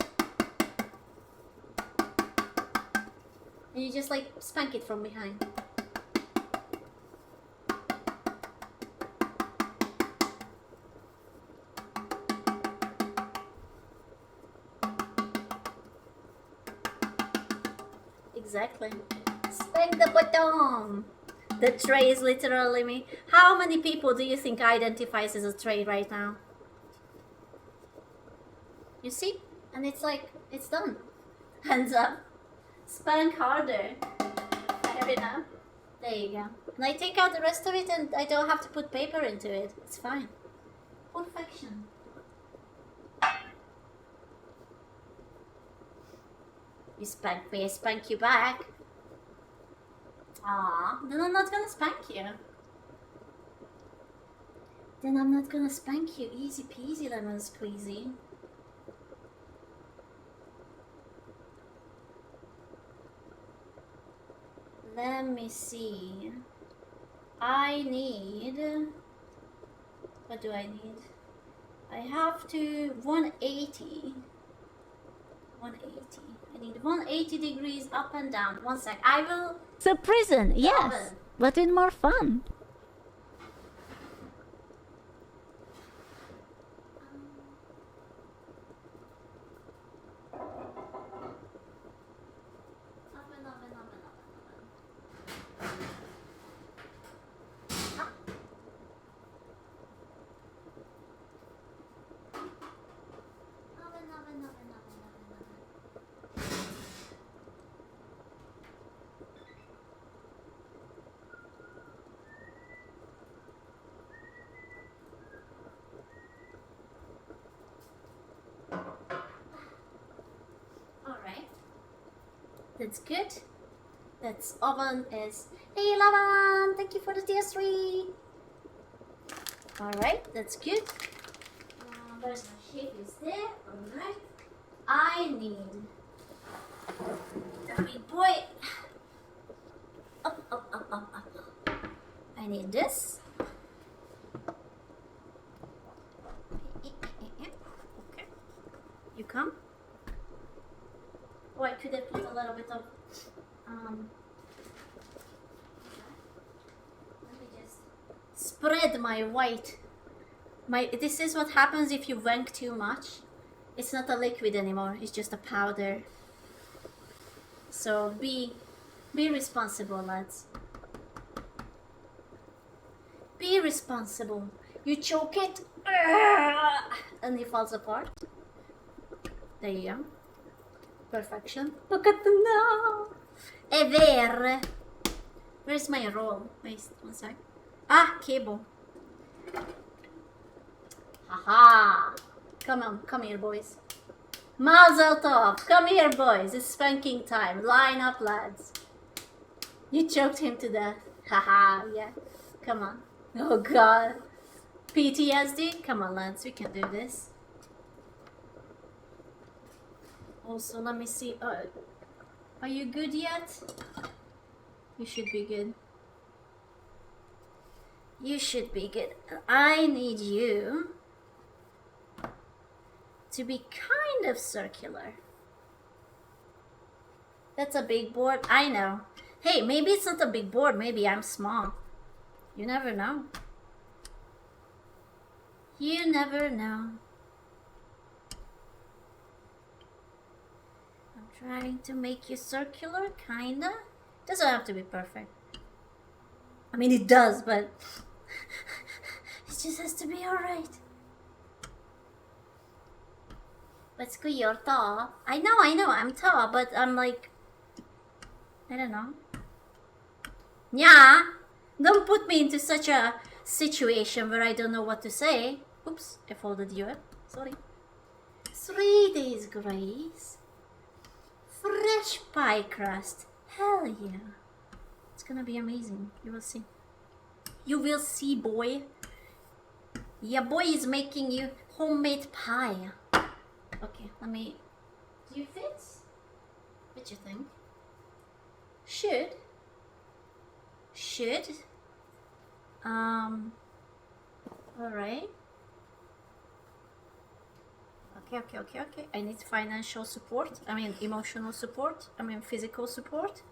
And you just like spank it from behind. Exactly. Spank the bottom. The tray is literally me. How many people do you think identifies as a tray right now? You see? And it's like, it's done. Hands up. Spank harder. Fair enough. There you go. And I take out the rest of it and I don't have to put paper into it. It's fine. Perfection. You spank me, I spank you back. Ah, then I'm not gonna spank you. Then I'm not gonna spank you. Easy peasy lemon squeezy. Let me see. I need... What do I need? I have to 180. 180. I need 180 degrees up and down. One sec. I will...
So prison, yes,
oven.
but with more fun.
Alright. That's good. That's oven is... Hey Lavan! Thank you for the tier 3! Alright, that's good. Where's my shape is there? Alright. I need... the big boy. Up, up, up, up, up. I need this. Okay. You come. Oh, I could have put a little bit of let me just spread my white. This is what happens if you wank too much. It's not a liquid anymore, it's just a powder. So be responsible, lads. Be responsible. You choke it and it falls apart. There you go. Perfection. Pokattos now. Ever. Where's my roll? Wait, one sec. Ah, cable. Haha. Come here, boys. Mazel tov. Come here, boys. It's spanking time. Line up, lads. You choked him to death. Haha, yeah. Come on. Oh god. PTSD? Come on, lads. We can do this. Also, let me see. Are you good yet? You should be good. You should be good. I need you to be kind of circular. That's a big board. I know. Hey, maybe it's not a big board. Maybe I'm small. You never know. You never know. Trying to make you circular, kinda. Doesn't have to be perfect. I mean, it does, but it just has to be alright. But you're tall. I know, I'm tall, but I'm like, I don't know. Yeah, don't put me into such a situation where I don't know what to say. Oops, I folded you up. Sorry. 3 days grace. Fresh pie crust. Hell yeah. It's gonna be amazing. You will see. You will see, boy. Yeah, boy is making you homemade pie. Okay, let me... Do you fit? What you think? Should. Alright. Okay. I need financial support. I mean, emotional support. I mean, physical support.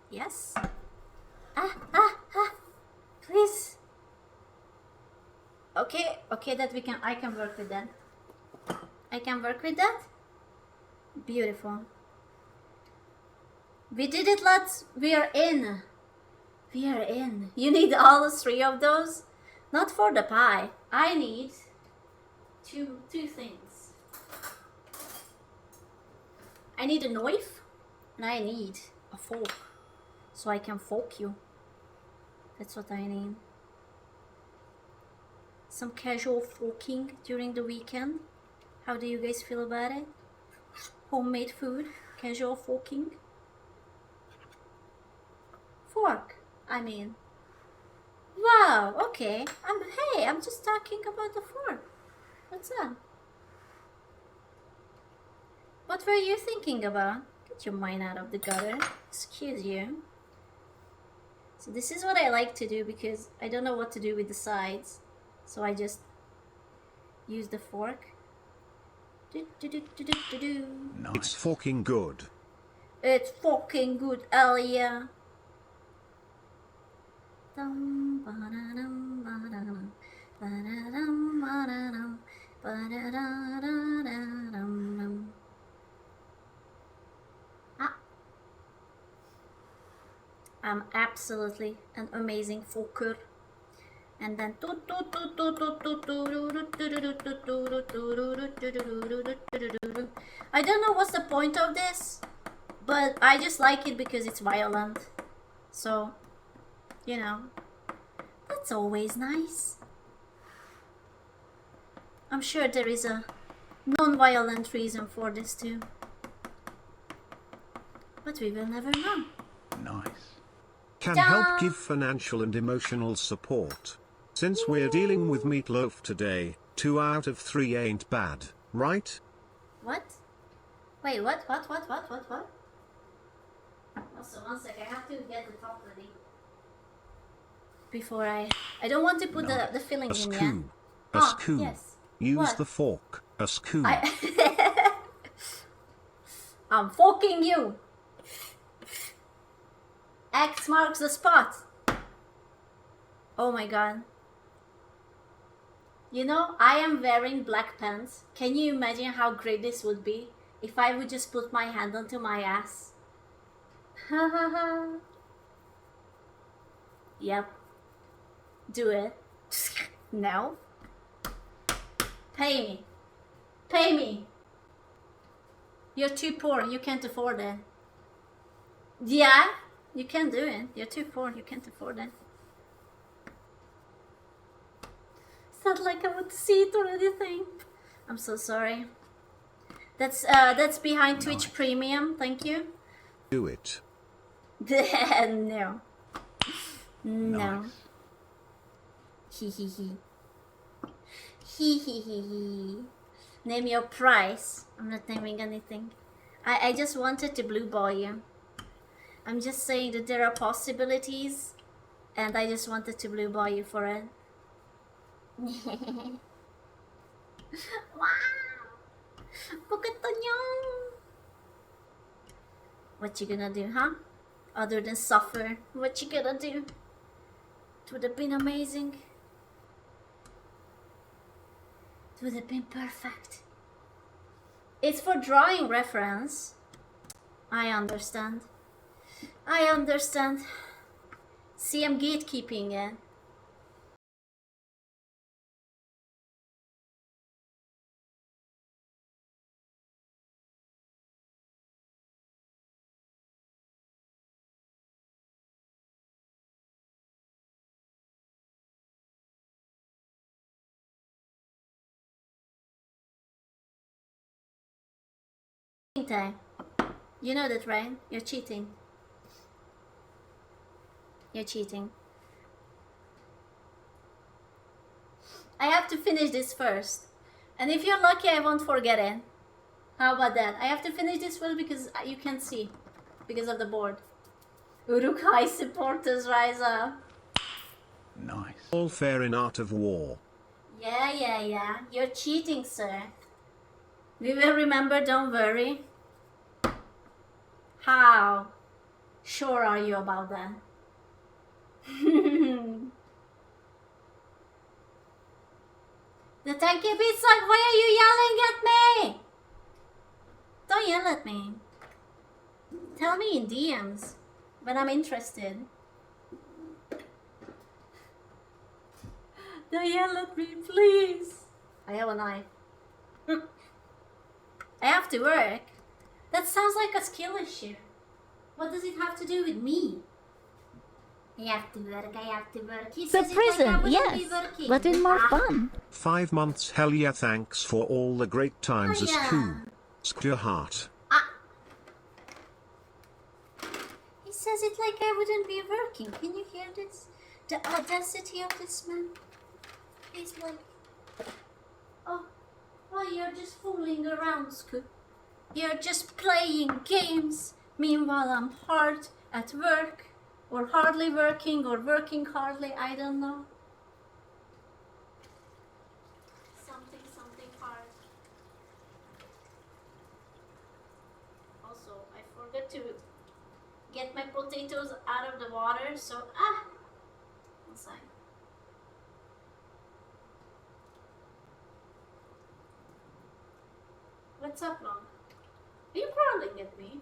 Yes. Please. Okay, that I can work with that. I can work with that. Beautiful. We did it, lads. We are in. We are in. You need all 3 of those? Not for the pie. I need two things. I need a knife and I need a fork so I can fork you. That's what I need. Some casual forking during the weekend. How do you guys feel about it? Homemade food, casual forking. Fork, I mean. Wow, okay. I'm just talking about the fork. What's that? What were you thinking about? Get your mind out of the gutter. Excuse you. So this is what I like to do because I don't know what to do with the sides. So I just use the fork.
Nice.
It's fucking good.
It's fucking good, hell yeah. I'm absolutely an amazing forker. And then I don't know what's the point of this, but I just like it because it's violent. So, you know, that's always nice. I'm sure there is a non-violent reason for this too. But we will never know.
Nice.
Can
Ta!
help give financial and emotional support. Since we're dealing with meatloaf today, 2 out of 3 ain't bad, right?
What? Wait, what? Also, one sec, I have to get the top ready. Before I don't want to put the filling
A
in yet.
SquChan. A SquChan.
Yes.
Use
What?
the fork. A SquChan.
I'm forking you. X marks the spot. Oh my god. You know, I am wearing black pants. Can you imagine how great this would be if I would just put my hand onto my ass? Ha ha ha. Yep. Do it. No. Pay me. Pay me. You're too poor. You can't afford it. Yeah, you can do it. You're too poor. You can't afford it. It's not like I would see it or anything. I'm so sorry. That's behind Twitch Premium. Thank you.
Do it.
No. No.
Nice.
Hee hee hee. Hee hee hee hee. Name your price. I'm not naming anything. I just wanted to blue ball you. I'm just saying that there are possibilities, and I just wanted to blue ball you for it. Wow! Pokattos! What you gonna do, huh? Other than suffer, what you gonna do? It would have been amazing. It would have been perfect. It's for drawing reference. I understand. I understand. See, I'm gatekeeping it. Time. You know that, right? You're cheating. You're cheating. I have to finish this first. And if you're lucky, I won't forget it. How about that? I have to finish this first because you can't see. Because of the board. Urukai supporters rise up.
Nice.
All fair in art of war.
Yeah. You're cheating, sir. We will remember, don't worry. How? sure are you about that? The tanky beats like, why are you yelling at me? Don't yell at me. Tell me in DMs when I'm interested. Don't yell at me, please. I have a knife. I have to work. That sounds like a skill issue. What does it have to do with me? I have to work, I have to work. He
The
says it like I
prison,
wouldn't
yes,
be working.
but with more
Ah.
fun.
5 months, hell yeah, thanks for all the great times
Oh,
as
yeah.
Q. Your heart.
He says it like I wouldn't be working. Can you hear this? The audacity of this man. He's like, oh, you're just fooling around, Scoop. You're just playing games. Meanwhile, I'm hard at work, or hardly working, or working hardly, I don't know. Something hard. Also, I forgot to get my potatoes out of the water, so one second. What's up, Long? Are you growling at me?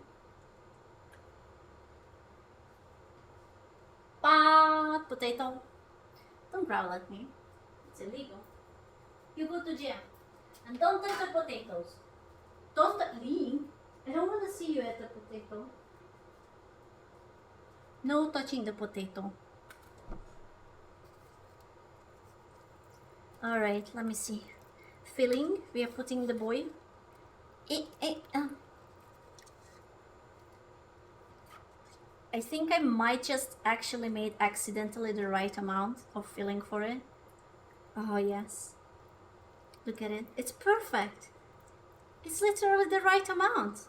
Potato. Don't growl at me. It's illegal. You go to jail. And don't touch the potatoes. Don't leave. I don't want to see you at the potato. No touching the potato. Alright, let me see. Filling. We are putting the boy. I think I might just actually made accidentally the right amount of filling for it. Oh yes. Look at it. It's perfect. It's literally the right amount.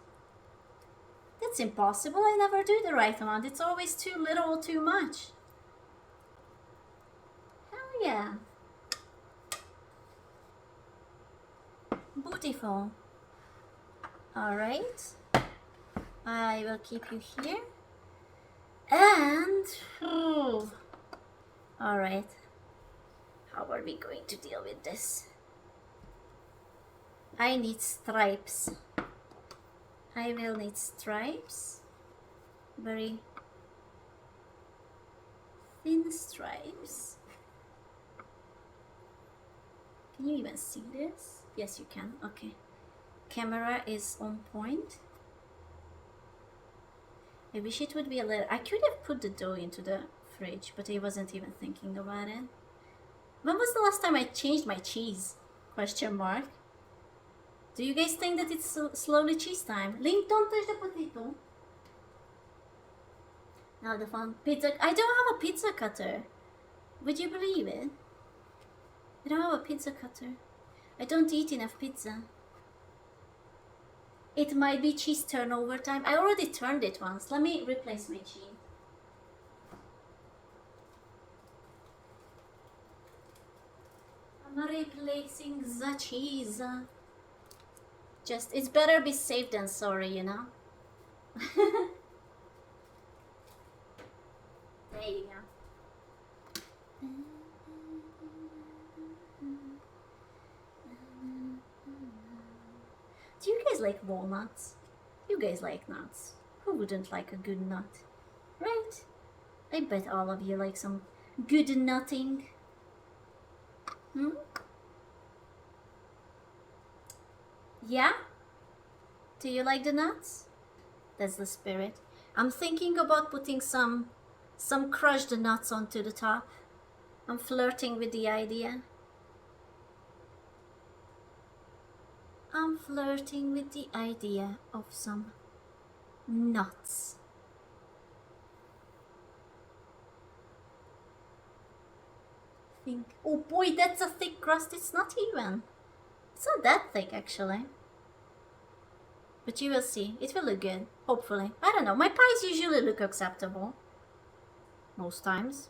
That's impossible. I never do the right amount. It's always too little or too much. Hell yeah. Beautiful. Alright. I will keep you here. And... Alright. How are we going to deal with this? I need stripes. I will need stripes. Very thin stripes. Can you even see this? Yes, you can. Okay. Camera is on point. I wish it would be a little... I could have put the dough into the fridge, but I wasn't even thinking about it. When was the last time I changed my cheese? Question mark. Do you guys think that it's slowly cheese time? Link, don't touch the potato. Now the fun pizza. I don't have a pizza cutter. Would you believe it? I don't have a pizza cutter. I don't eat enough pizza. It might be cheese turnover time. I already turned it once. Let me replace my cheese. I'm replacing the cheese. Just, it's better be safe than sorry, you know? There you go. Do you guys like walnuts? You guys like nuts. Who wouldn't like a good nut? Right? I bet all of you like some good nutting. Hmm? Yeah? Do you like the nuts? That's the spirit. I'm thinking about putting some crushed nuts onto the top. I'm flirting with the idea. I'm flirting with the idea of some nuts. Think. Oh boy, that's a thick crust. It's not even. It's not that thick actually. But you will see. It will look good. Hopefully. I don't know. My pies usually look acceptable. Most times.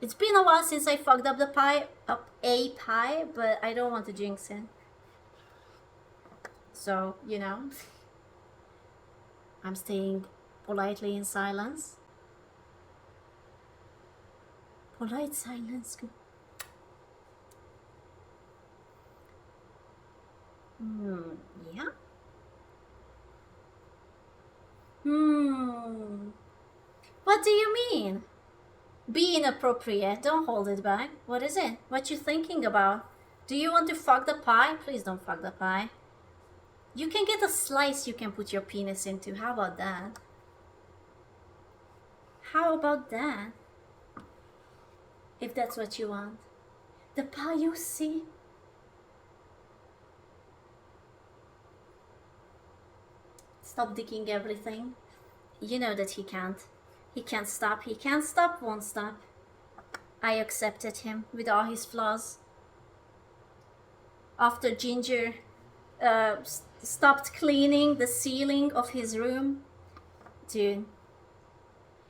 It's been a while since I fucked up a pie, but I don't want to jinx it. So, you know. I'm staying politely in silence. Polite silence. Yeah. What do you mean? Be inappropriate. Don't hold it back. What is it? What you thinking about? Do you want to fuck the pie? Please don't fuck the pie. You can get a slice you can put your penis into. How about that? How about that? If that's what you want. The pie you see. Stop digging everything. You know that he can't. He can't stop. He can't stop, won't stop. I accepted him with all his flaws. After Ginger stopped cleaning the ceiling of his room. Dude.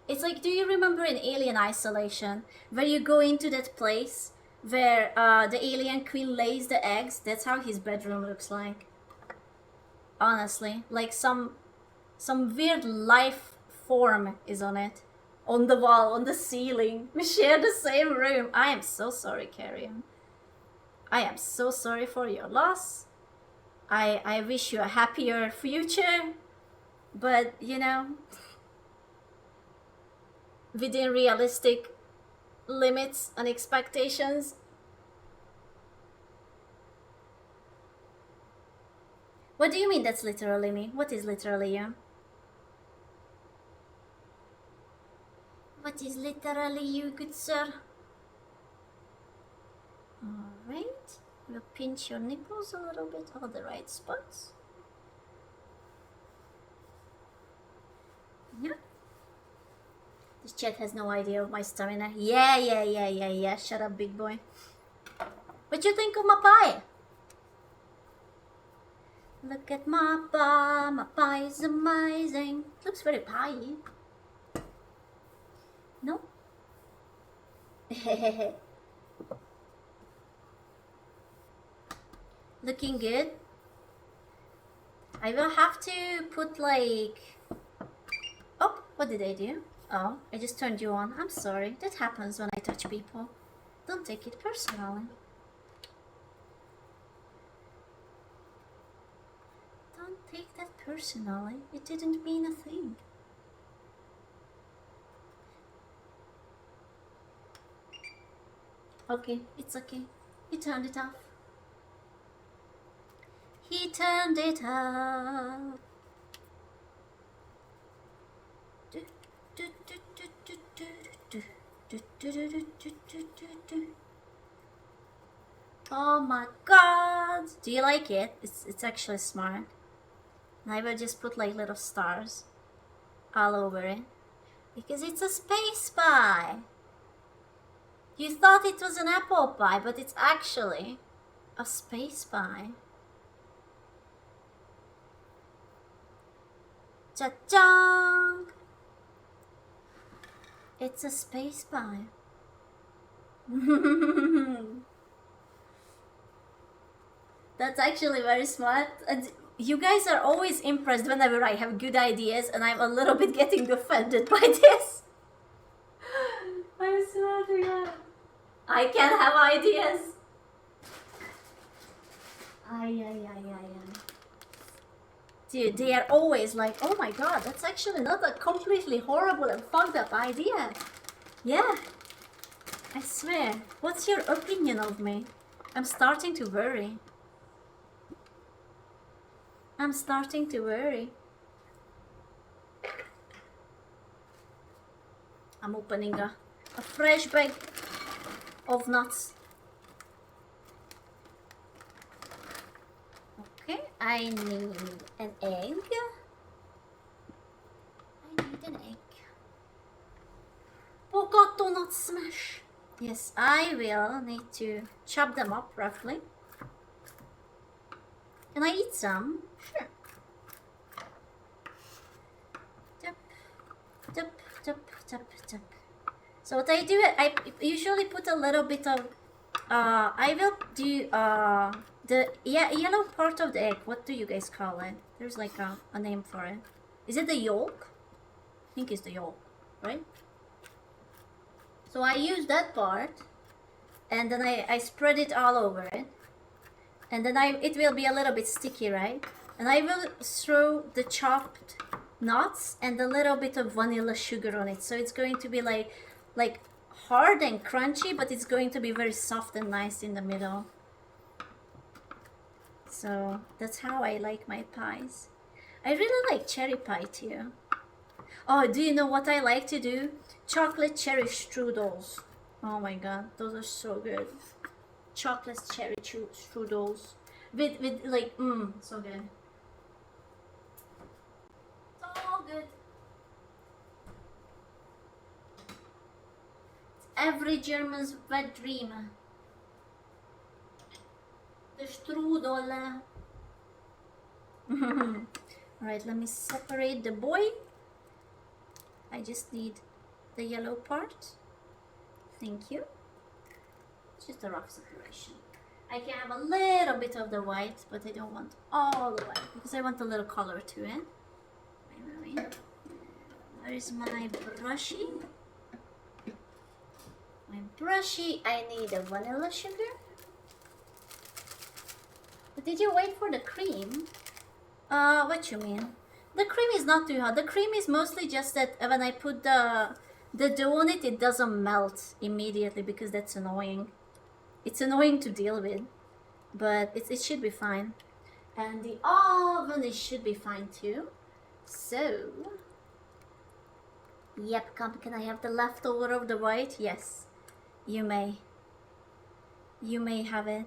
It's like, do you remember in Alien Isolation, where you go into that place where the alien queen lays the eggs? That's how his bedroom looks like. Honestly, like some weird life form is on it. On the wall, on the ceiling. We share the same room. I am so sorry, Carrion. I am so sorry for your loss. I wish you a happier future. But, you know, within realistic limits and expectations. What do you mean that's literally me? What is literally you? What is literally you, good sir? Alright. We'll pinch your nipples a little bit, all the right spots. Yeah. This chat has no idea of my stamina. Yeah. Shut up, big boy. What you think of my pie? Look at my pie. My pie is amazing. Looks very pie-y. No? Looking good. I will have to put like... Oh, what did I do? Oh, I just turned you on. I'm sorry. That happens when I touch people. Don't take it personally. Don't take that personally. It didn't mean a thing. Okay, it's okay. He turned it off. He turned it off. Oh my god! Do you like it? It's actually smart. And I will just put like little stars all over it. Because it's a space pie! You thought it was an apple pie, but it's actually a space pie. Cha-chong! It's a space pie. That's actually very smart. And you guys are always impressed whenever I have good ideas, and I'm a little bit getting offended by this. I swear to God. I can have ideas. Ay. Dude, they are always like, oh my god, that's actually not a completely horrible and fucked up idea. Yeah. I swear. What's your opinion of me? I'm starting to worry. I'm starting to worry. I'm opening a fresh bag of nuts. Okay, I need an egg. Pokattos nut smash. Yes, I will need to chop them up roughly. Can I eat some? Sure. Tap. So what I do, I usually put a little bit of, I will do the yellow part of the egg. What do you guys call it? There's like a name for it. Is it the yolk? I think it's the yolk, right? So I use that part, and then I spread it all over it, and then it will be a little bit sticky, right? And I will throw the chopped nuts and a little bit of vanilla sugar on it, so it's going to be like hard and crunchy, but it's going to be very soft and nice in the middle. So that's how I like my pies. I really like cherry pie too. Oh, do you know what I like to do? Chocolate cherry strudels. Oh my god, those are so good. Chocolate cherry strudels with like so good. So good. Every German's wet dream. The strudel. Alright, let me separate the boy. I just need the yellow part. Thank you. Just a rough separation. I can have a little bit of the white, but I don't want all the white because I want a little color to it. Wait. Where is my brushy? My brushy, I need a vanilla sugar. But did you wait for the cream? What you mean? The cream is not too hot. The cream is mostly just that when I put the dough on it, it doesn't melt immediately because that's annoying. It's annoying to deal with, but it should be fine. And the oven, it should be fine too. So, yep, can I have the leftover of the white? Yes, you may. You may have it.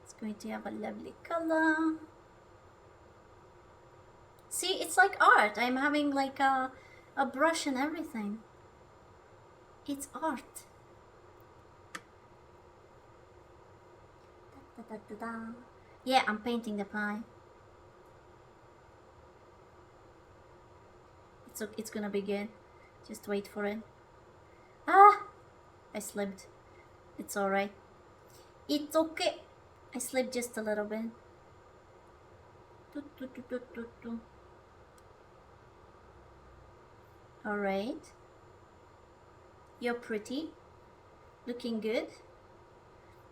It's going to have a lovely color. See, it's like art. I'm having like a brush and everything. It's art. Da, da, da, da. Yeah, I'm painting the pie. It's gonna be good. Just wait for it. Ah! I slipped. It's alright. It's okay. I slipped just a little bit. Alright. You're pretty. Looking good.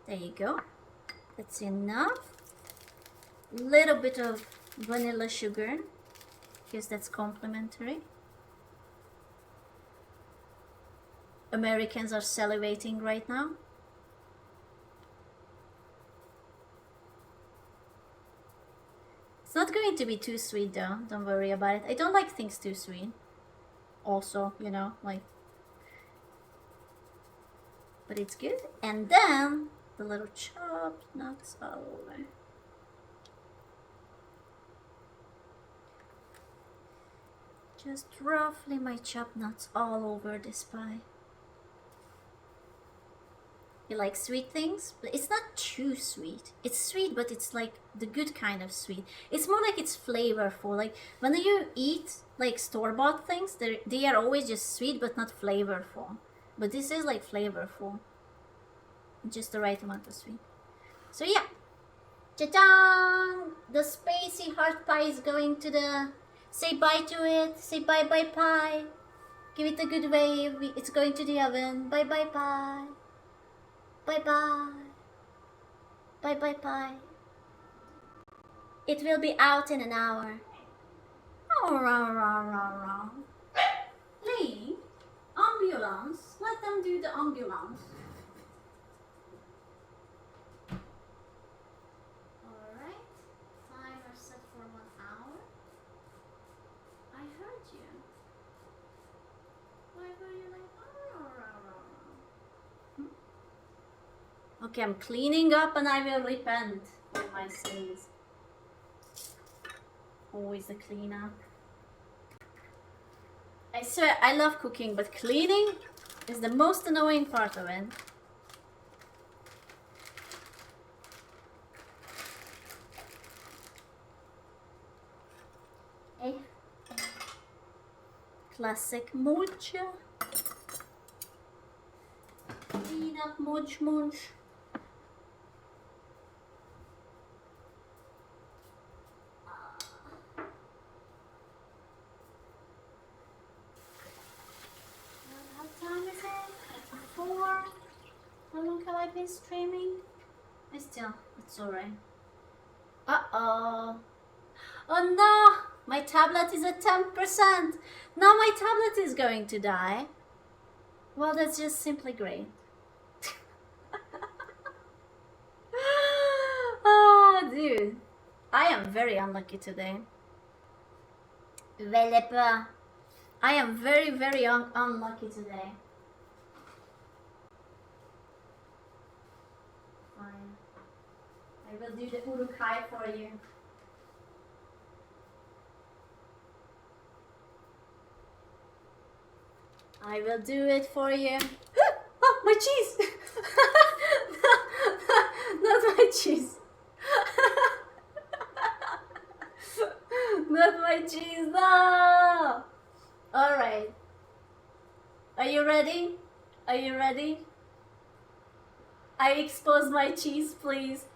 There you go. That's enough. Little bit of vanilla sugar, because that's complimentary. Americans are salivating right now. It's not going to be too sweet though, don't worry about it. I don't like things too sweet. Also, you know, like, but it's good. And then the little chopped nuts all over. Just roughly my chopped nuts all over this pie. You like sweet things? But it's not too sweet. It's sweet, but it's like the good kind of sweet. It's more like it's flavorful. Like when you eat like store-bought things, they are always just sweet but not flavorful. But this is like flavorful. Just the right amount of sweet. So yeah. Ta-da! The spacey heart pie is going to the... Say bye to it. Say bye-bye pie. Give it a good wave. It's going to the oven. Bye-bye pie. Bye-bye. Bye-bye pie. It will be out in an hour. Oh, rah, rah, rah, rah. Lee, ambulance. Let them do the ambulance. Alright. Timer set for 1 hour. I heard you. Why were you like, oh, rah, rah, rah, rah? Okay, I'm cleaning up and I will repent for my sins. Always the cleanup. I swear, I love cooking, but cleaning is the most annoying part of it. Eh? Classic mulch. Clean up, munch. have I been streaming? It's alright. Uh-oh. Oh no! My tablet is at 10%! Now my tablet is going to die. Well, that's just simply great. Oh, dude. I am very unlucky today. Velepa. I am very, very unlucky today. Fine. I will do the urukai for you. I will do it for you. Oh, my cheese! Not my cheese. Not my cheese, no! Alright. Are you ready? Are you ready? I expose my cheese, please.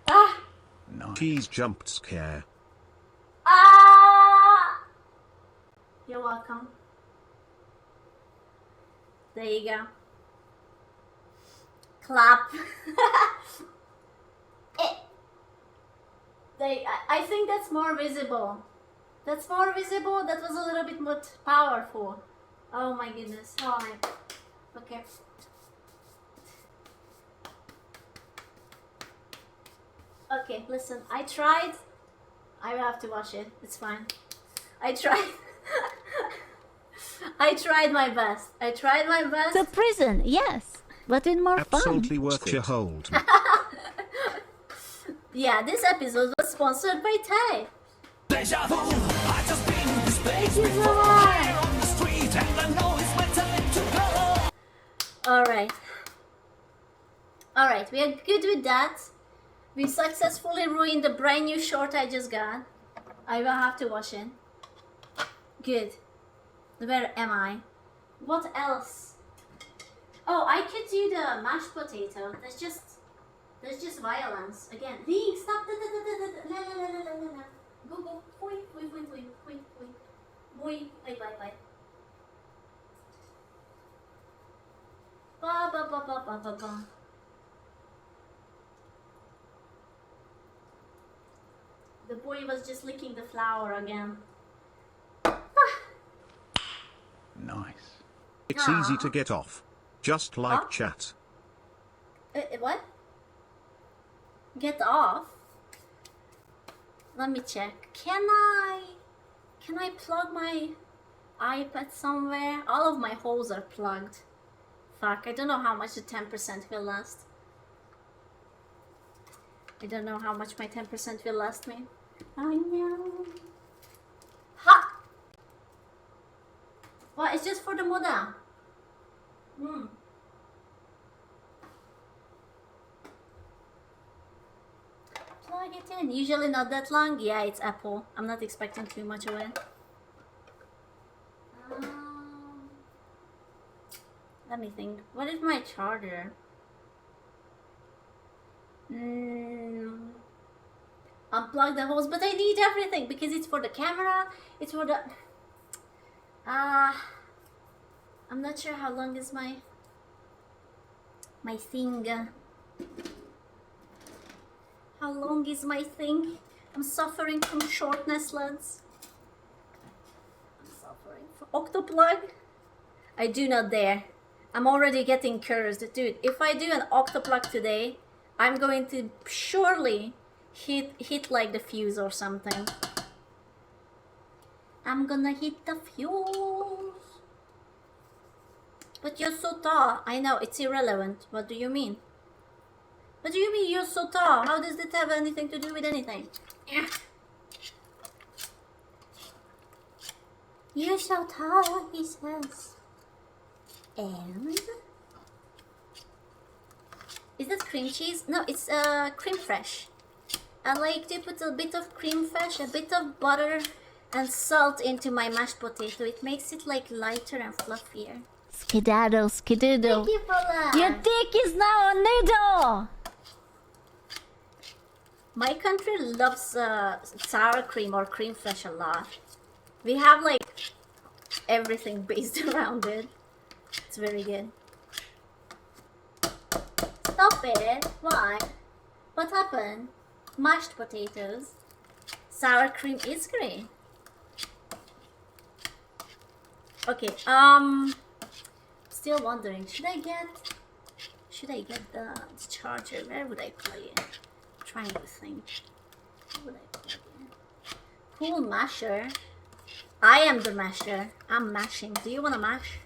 Ah!
Nice.
Cheese jumped scare.
Ah! You're welcome. There you go. Clap. I think that's more visible. That's more visible. That was a little bit more powerful. Oh my goodness. Alright. Okay. Okay, listen. I tried. I will have to wash it. It's fine. I tried. I tried my best. I tried my best.
The prison, yes, but with more
Absolutely
fun.
worth your hold.
Yeah, this episode was sponsored by Tay.
Deja vu. I just been in this place
Thank you so much.
on the street, and I know it's my time to go.
Alright. Alright, we are good with that. We successfully ruined the brand new short I just got. I will have to wash it. Good. Where am I? What else? Oh, I could do the mashed potato. That's just violence. Again. Link, stop. La, la, la, la, la, la, la. Go, go. Wait. Bye. Ba. The boy was just licking the flour again.
Nice.
It's easy to get off. Just like
Huh?
chat.
What? Get off? Let me check. Can I plug my iPad somewhere? All of my holes are plugged. Fuck, I don't know how much the 10% will last. I don't know how much my 10% will last me. I know. Ha! Well, it's just for the modem. Plug it in. Usually not that long. Yeah, it's Apple. I'm not expecting too much of it. Let me think. What is my charger? Unplug the hose, but I need everything because it's for the camera. It's for the. I'm not sure how long is my thing. How long is my thing? I'm suffering from shortness, lads. I'm suffering from octoplug. I do not dare. I'm already getting cursed, dude. If I do an octoplug today, I'm going to surely hit like the fuse or something. I'm gonna hit the fuse. But you're so tall. I know, it's irrelevant. What do you mean? What do you mean you're so tall? How does that have anything to do with anything? You're so tall, he says. And? Is that cream cheese? No, it's cream fresh. I like to put a bit of cream fresh, a bit of butter, and salt into my mashed potato. It makes it like lighter and fluffier.
Skedaddle, skedoodle.
Thank you for that.
Your dick is now a noodle.
My country loves sour cream or cream fresh a lot. We have like everything based around it. It's very good. Stop it. Why? What happened? Mashed potatoes. Sour cream is great. Okay, still wondering, should I get the charger? Where would I plug it? Trying to think. Where would I plug it? Cool masher. I am the masher. I'm mashing. Do you wanna mash?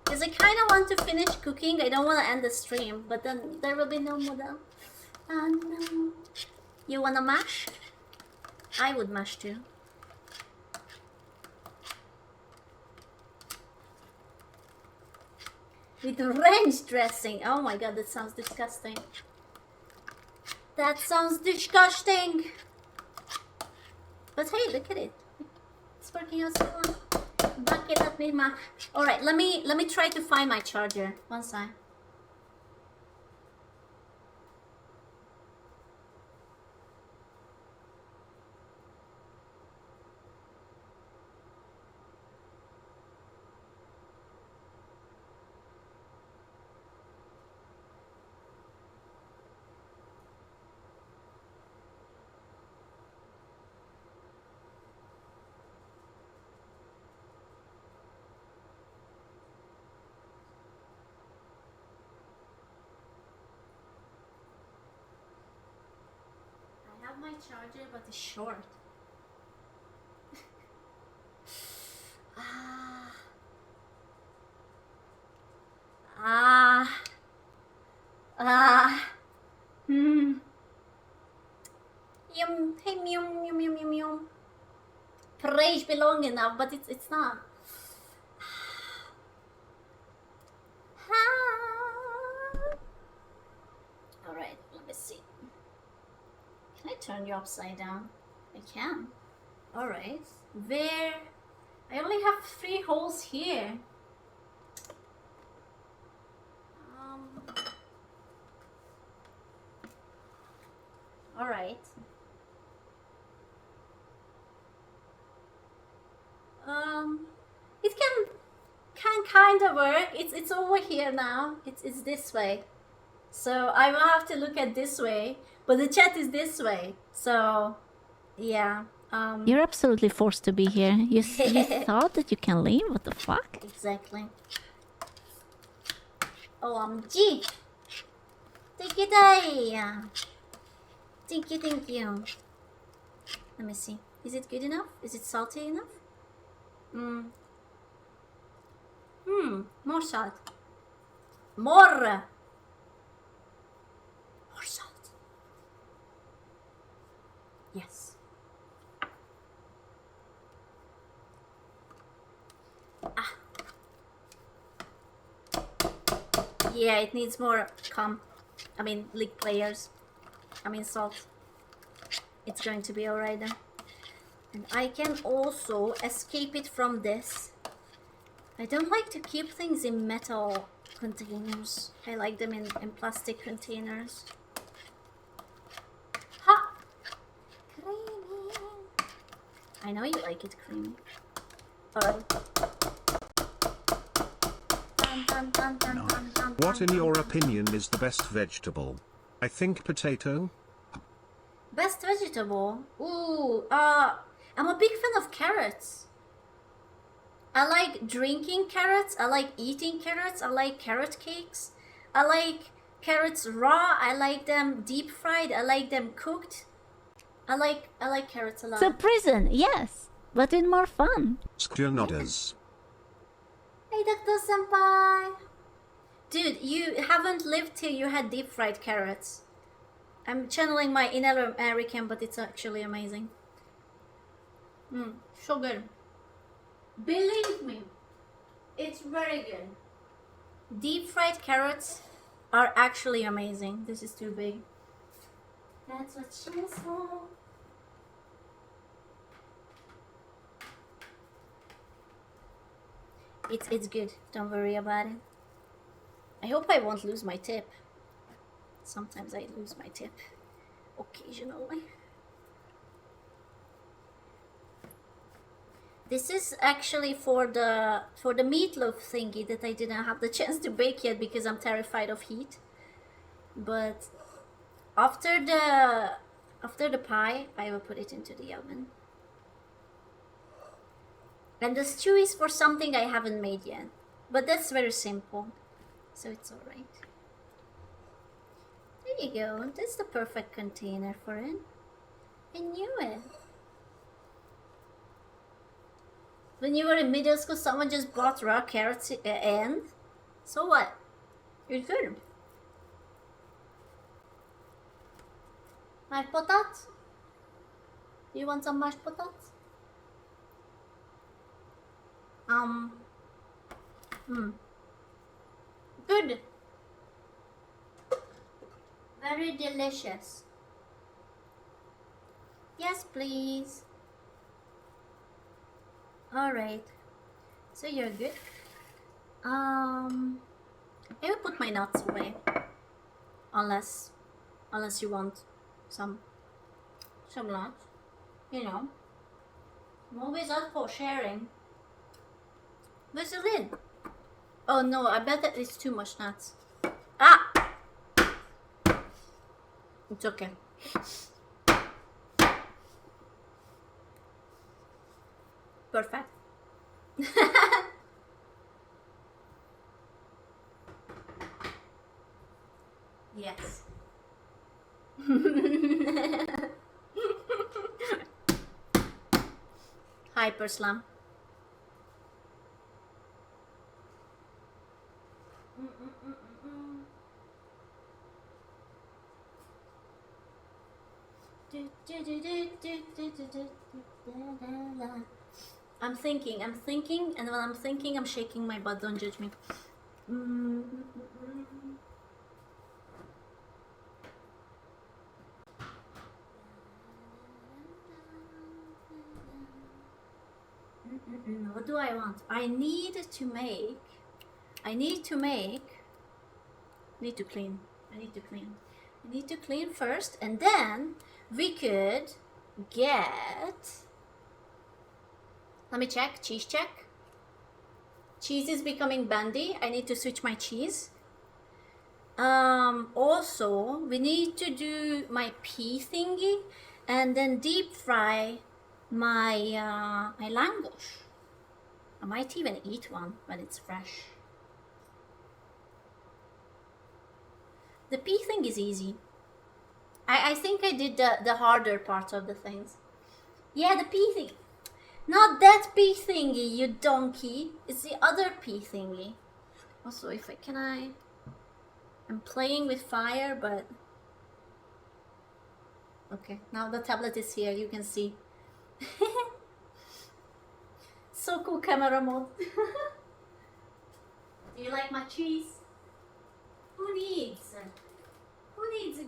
Because I kind of want to finish cooking. I don't want to end the stream, but then there will be no model. No. You wanna mash? I would mash too. With ranch dressing. Oh my god, that sounds disgusting. That sounds disgusting. But hey, look at it. It's working out so well. Bucket at me, ma. All right, let me try to find my charger. One sec. My charger, but it's short. Yum, hey, yum, yum, yum, yum, yum. Praise be long enough, but it's not. All right, let me see. Can I turn you upside down? I can. Alright. Where? I only have 3 holes here. Alright. It can kind of work. It's over here now. It's this way. So I will have to look at this way. But the chat is this way, so yeah.
You're absolutely forced to be here. You thought that you can leave? What the fuck?
Exactly. OMG! Thank you, Dai! Thank you. Let me see. Is it good enough? Is it salty enough? More salt. More salt. Yes. Yeah, it needs more lick layers. Salt. It's going to be alright then. And I can also escape it from this. I don't like to keep things in metal containers. I like them in plastic containers. Ha! Creamy. I know you like it creamy. Alright.
What in your opinion is the best vegetable? I think potato.
Best vegetable? Ooh, I'm a big fan of carrots. I like drinking carrots. I like eating carrots. I like carrot cakes. I like carrots raw. I like them deep fried. I like them cooked. I like carrots a lot.
So prison, yes, but with more fun.
SquChan.
Hey, Dr. Senpai. Dude, you haven't lived till you had deep fried carrots. I'm channeling my inner American, but it's actually amazing. So good. Believe me, it's very good. Deep fried carrots are actually amazing. This is too big. That's what she said. It's good. Don't worry about it. I hope I won't lose my tip. Sometimes I lose my tip. Occasionally. This is actually for the meatloaf thingy that I didn't have the chance to bake yet because I'm terrified of heat. But after the pie, I will put it into the oven. And the stew is for something I haven't made yet, but that's very simple, so it's alright. There you go, that's the perfect container for it. I knew it. When you were in middle school, someone just bought raw carrots and so what? It's good. Mashed potatoes? You want some mashed potatoes? Good. Very delicious. Yes, please. Alright. So you're good. I will put my nuts away. Unless you want some nuts. You know. I'm always up for sharing. Where's the lid? Oh no, I bet that it's too much nuts. Ah! It's okay. Perfect. Yes. Hyper slam. I'm thinking, and when I'm thinking, I'm shaking my butt. Don't judge me. What do I want? I need to clean first, and then we could get, let me check, cheese check. Cheese is becoming bendy. I need to switch my cheese. Also, we need to do my pea thingy, and then deep fry my my langosh. I might even eat one when it's fresh. The pea thing is easy. I think I did the harder part of the things. Yeah, the pea thing. Not that pea thingy, you donkey. It's the other pea thingy. Also, if I'm playing with fire, but okay, now the tablet is here, you can see. So cool camera mode. Do you like my cheese? Who needs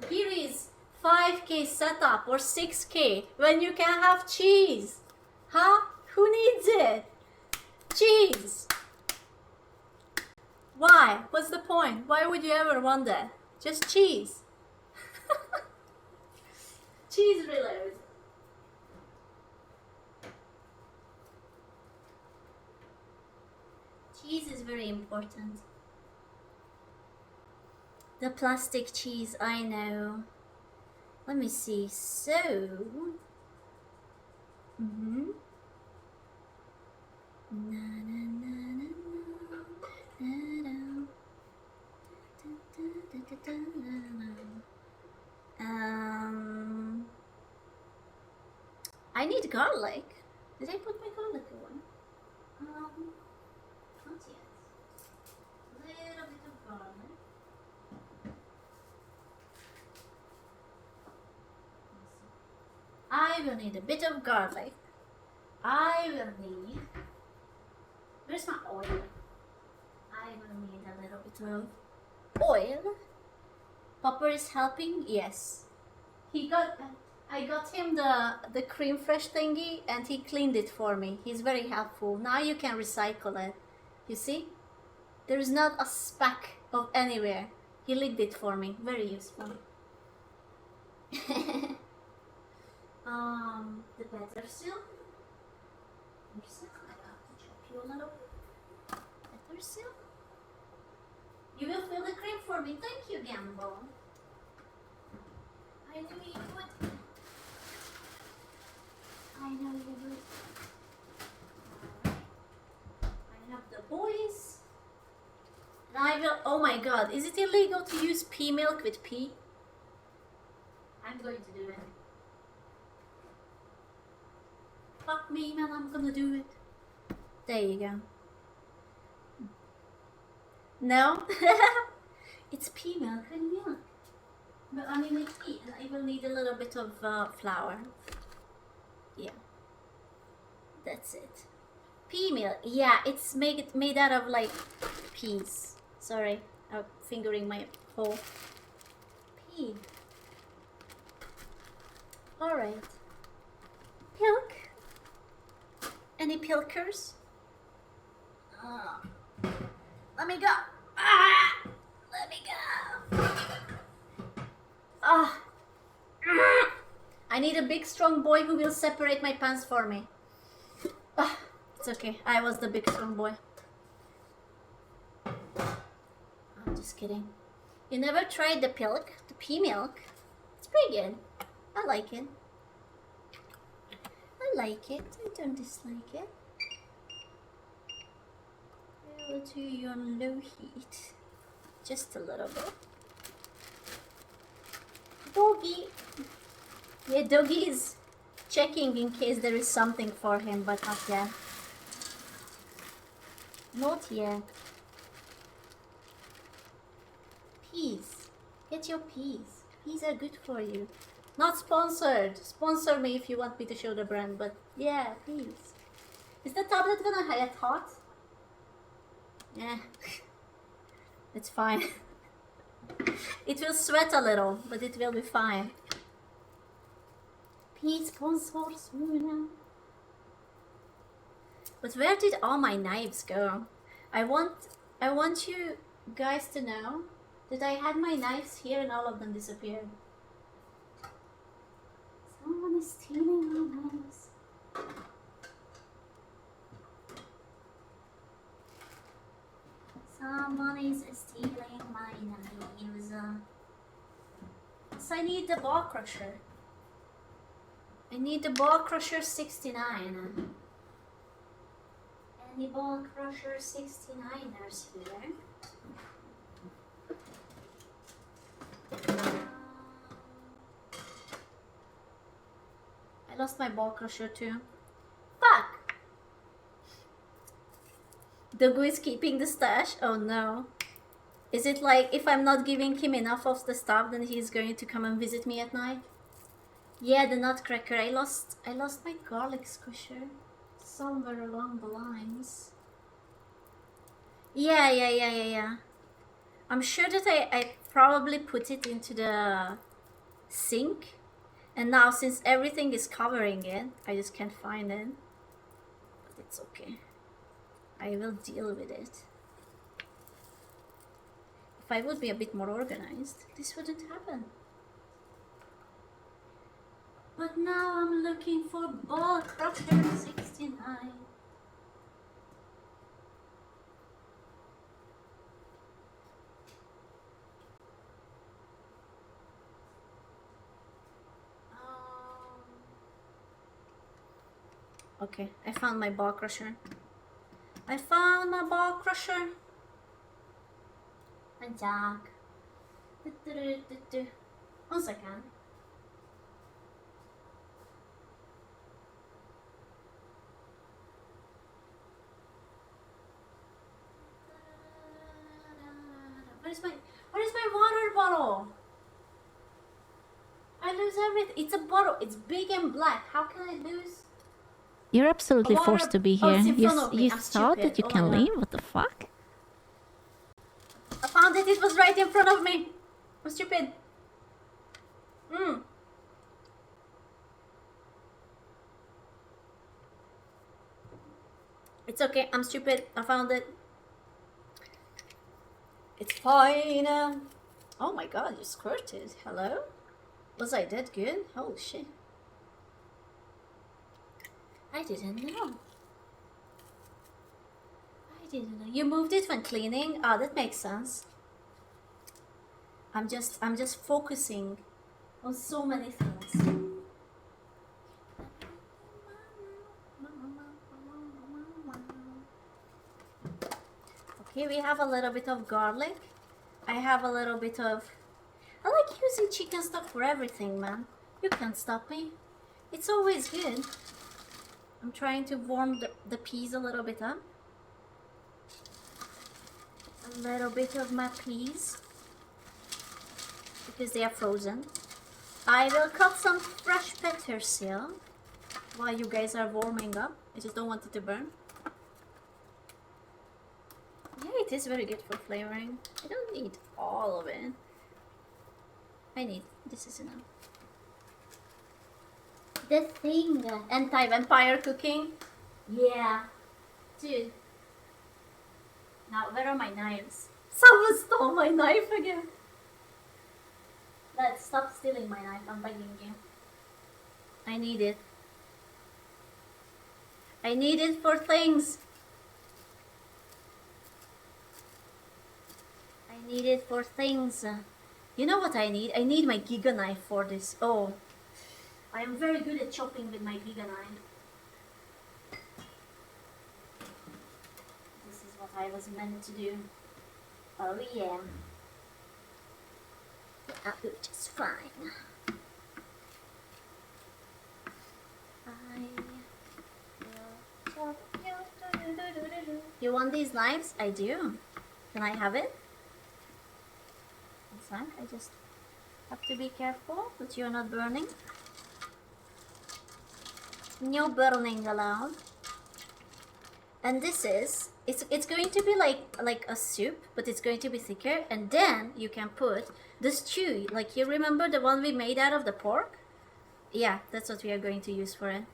Giri's 5K setup or 6K when you can have cheese? Huh? Who needs it? Cheese. Why? What's the point? Why would you ever want that? Just cheese. Cheese reload. Cheese is very important. The plastic cheese, I know. Let me see. So, I need garlic. Did I put my garlic away? Not yet. A little bit of garlic. I will need a bit of garlic. I will need... Where's my oil? I will need a little bit of oil. Popper is helping? Yes. I got him the cream fresh thingy and he cleaned it for me. He's very helpful. Now you can recycle it. You see? There is not a speck of anywhere. He licked it for me. Very useful. The better still. Yourself, I have to chop you a little bit. Better still. You will fill the cream for me. Thank you, Gamble. I knew you would. I know you would. Alright. I have the boys. And I will. Oh my god, is it illegal to use pea milk with pea? I'm going to do it. Fuck me, man, I'm gonna do it. There you go. No? It's pea milk and milk. But I mean with pea, and I will need a little bit of flour. Yeah. That's it. Pea milk. Yeah, it's made out of like peas. Sorry, I'm fingering my hole. Pea. Alright. Pilk. Any pilkers? Let me go. Let me go. I need a big strong boy who will separate my pants for me. It's okay. I was the big strong boy. I'm just kidding. You never tried the pilk? The pea milk? It's pretty good. I like it. I like it. I don't dislike it. I'll do you on low heat. Just a little bit. Doggy. Yeah, Doggy is checking in case there is something for him, but not yet. Not yet. Peas. Get your peas. Peas are good for you. Not sponsored. Sponsor me if you want me to show the brand, but yeah, please. Is the tablet gonna get hot? Yeah. It's fine. It will sweat a little, but it will be fine. Please sponsor soon. But where did all my knives go? I want you guys to know that I had my knives here and all of them disappeared. Someone is stealing my knives. Someone is stealing my knives. So I need the ball crusher. I need the ball crusher 69. Any ball crusher 69ers here? I lost my ball crusher too. Fuck! Dogu is keeping the stash? Oh no. Is it like if I'm not giving him enough of the stuff, then he's going to come and visit me at night? Yeah, the nutcracker. I lost my garlic squisher somewhere along the lines. Yeah. I'm sure that I probably put it into the sink, and now since everything is covering it, I just can't find it. But it's okay. I will deal with it. If I would be a bit more organized, this wouldn't happen. But now I'm looking for ball crusher 69. Okay, I found my ball crusher. I found my ball crusher. A jack. 1 second. Where's my water bottle? I lose everything. It's a bottle. It's big and black. How can I lose?
You're absolutely
A water-
forced to be
Oh,
here.
it's in front of me.
You
I'm
thought
stupid.
that you
Oh
can
my God.
leave? What the fuck?
I found it. It was right in front of me. I'm stupid. It's okay. I'm stupid. I found it. It's fine. Oh my god, you squirted. Hello? Was I that good? Holy shit. I didn't know. I didn't know. You moved it when cleaning? Ah, that makes sense. I'm just focusing on so many things. Okay, we have a little bit of garlic. I have a little bit of... I like using chicken stock for everything, man. You can't stop me. It's always good. I'm trying to warm the peas a little bit up. A little bit of my peas. Because they are frozen. I will cut some fresh petersil while you guys are warming up. I just don't want it to burn. Yeah, it is very good for flavoring. I don't need all of it. This is enough. The thing. Anti-vampire cooking. Yeah. Dude. Now, where are my knives? Someone stole my knife again. Let's stop stealing my knife. I'm begging you. I need it. I need it for things. I need it for things. You know what I need? I need my Giga knife for this. Oh. I am very good at chopping with my Giga knife. This is what I was meant to do. Oh yeah. I'll do just fine. I will chop you. You want these knives? I do. Can I have it? One sec. I just have to be careful that you're not burning. No burning allowed. And this is it's going to be like a soup, but it's going to be thicker, and then you can put the stew. Like, you remember the one we made out of the pork? Yeah, that's what we are going to use for it.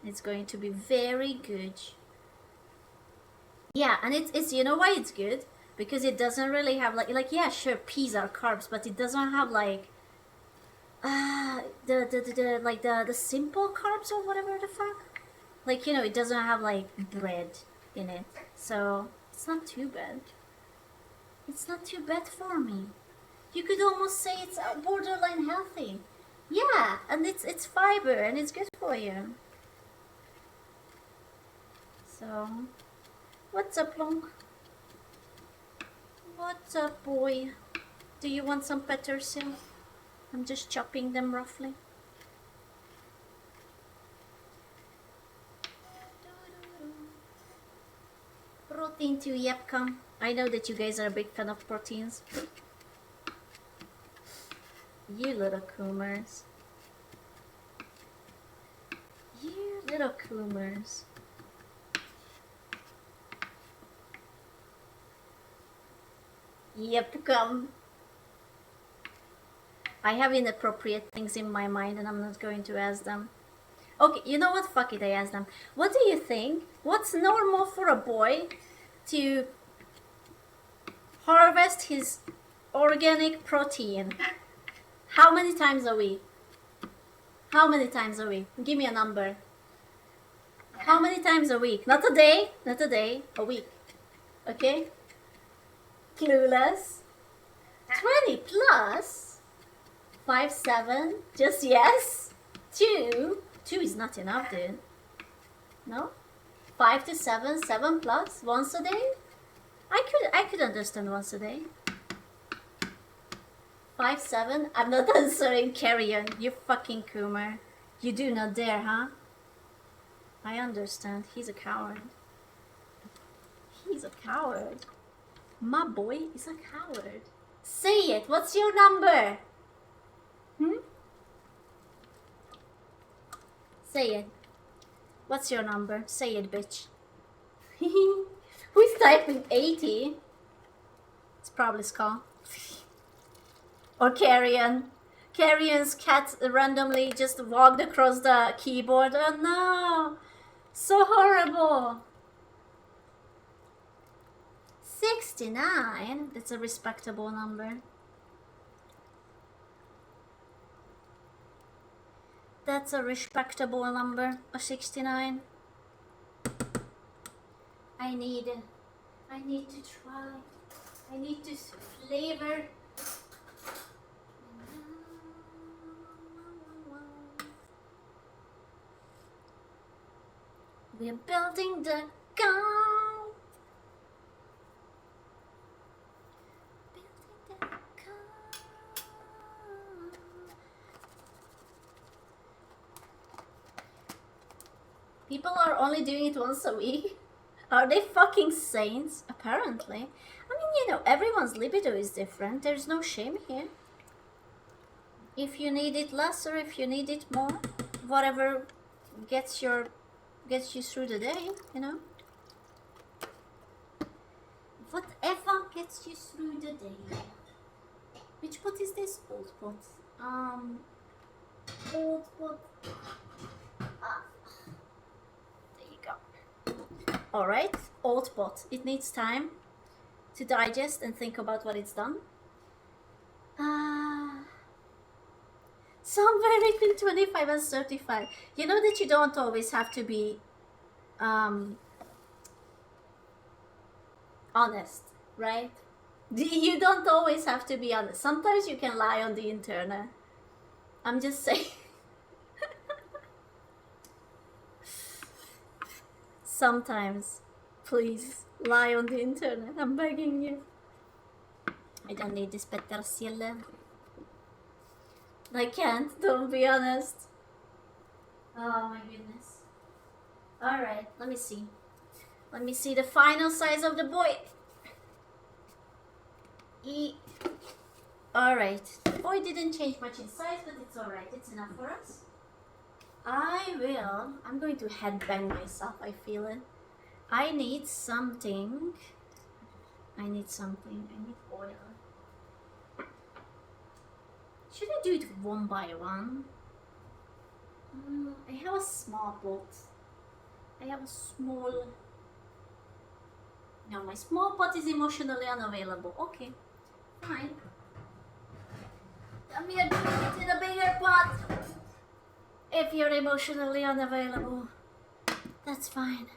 It's going to be very good. Yeah, and it's you know why it's good? Because it doesn't really have like yeah, sure, peas are carbs, but it doesn't have like the simple carbs or whatever the fuck. Like, you know, it doesn't have like bread in it, so it's not too bad. It's not too bad for me. You could almost say it's borderline healthy. Yeah, and it's fiber and it's good for you. So, what's up, Long? What's up, boy? Do you want some petersil? I'm just chopping them roughly. Protein too, yep, come. I know that you guys are a big fan of proteins. You little coomers. You little coomers. Yep, come. I have inappropriate things in my mind and I'm not going to ask them. Okay, you know what? Fuck it, I ask them. What do you think? What's normal for a boy to harvest his organic protein? How many times a week? How many times a week? Give me a number. How many times a week? Not a day, not a day, a week. Okay? Clueless. 20 plus. 5, 7. Just yes. 2. 2 is not enough, dude. No? 5 to 7. 7 plus. Once a day? I could understand once a day. 5, 7. I'm not answering. Carry on. You fucking coomer. You do not dare, huh? I understand. He's a coward. He's a coward. My boy is a coward. Say it. What's your number? Say it. What's your number? Say it, bitch. Who's typing 80? It's probably Skull. Or Carrion. Carrion's cat randomly just walked across the keyboard. Oh no! So horrible! 69? That's a respectable number. That's a respectable number, a 69. I need to try. I need to flavor. We're building the car. Building the car. People are only doing it once a week. Are they fucking saints? Apparently. I mean, you know, everyone's libido is different. There's no shame here. If you need it less or if you need it more, whatever gets you through the day, you know. Whatever gets you through the day. Which pot is this? Old pot. Old pot. Ah. There you go. Alright, old pot. It needs time to digest and think about what it's done. Somewhere between 25 and 35. You know that you don't always have to be honest, right? You don't always have to be honest. Sometimes you can lie on the internet. I'm just saying. Sometimes, please, lie on the internet. I'm begging you. I don't need this petersilie. I can't, don't be honest. Oh my goodness. Alright, let me see. Let me see the final size of the boy. Alright, the boy didn't change much in size, but it's alright. It's enough for us. I'm going to headbang myself, I feel it. I need something. I need oil. Should I do it one by one? I have a small pot. I have a small... No, my small pot is emotionally unavailable. Okay, fine. Then we are doing it in a bigger pot. If you're emotionally unavailable, that's fine.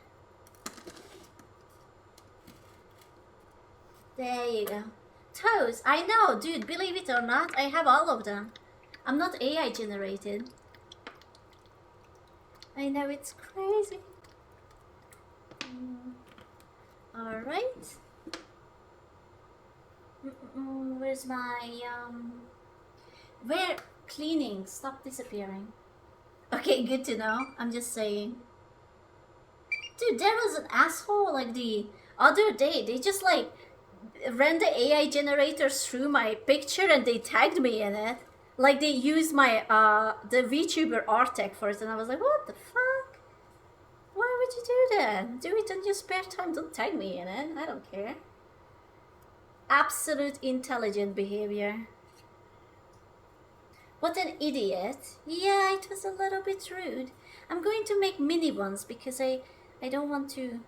There you go. Toes, I know, dude, believe it or not, I have all of them. I'm not AI generated. I know, it's crazy. Alright. Where's my, where? Cleaning, stop disappearing. Okay, good to know, I'm just saying. Dude, there was an asshole like the other day, they just like, ran the AI generators through my picture and they tagged me in it. Like they used my the vtuber art tag for it, and I was like, what the fuck? Why would you do that? Do it in your spare time, don't tag me in it. I don't care. Absolute intelligent behavior. What an idiot. Yeah, it was a little bit rude. I'm going to make mini ones because I don't want to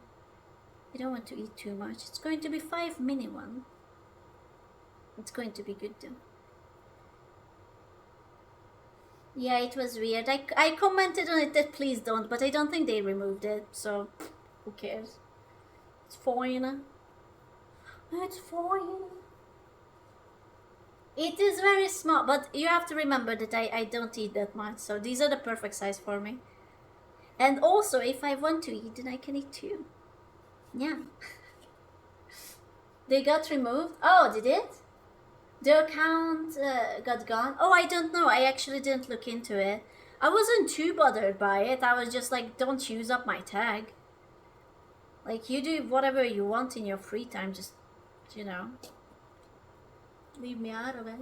eat too much. It's going to be 5 mini one. It's going to be good though. Yeah, it was weird. I commented on it that please don't, but I don't think they removed it, so who cares? It's fine. It's fine. It is very small, but you have to remember that I don't eat that much, so these are the perfect size for me. And also, if I want to eat, then I can eat too. Yeah. They got removed? Oh, did it? The account got gone? Oh, I don't know. I actually didn't look into it. I wasn't too bothered by it. I was just like, don't use up my tag. Like, you do whatever you want in your free time. Just, you know, leave me out of it.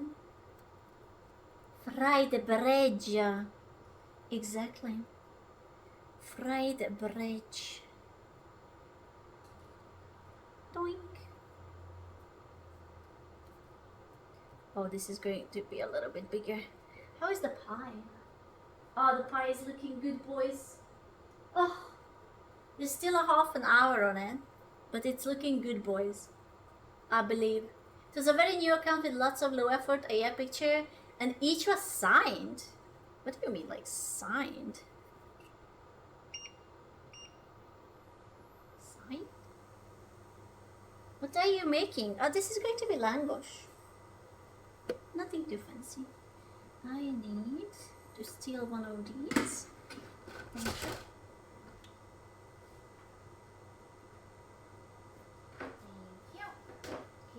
Fried bread. Exactly. Fried bread. Doink. Oh, this is going to be a little bit bigger. How is the pie? Oh, the pie is looking good, boys. Oh, there's still a half an hour on it, but it's looking good, boys. I believe. It was a very new account with lots of low effort AI picture, and each was signed. What do you mean, like signed? Signed? What are you making? Oh, this is going to be langosh. Nothing too fancy. I need to steal one of these. Thank you.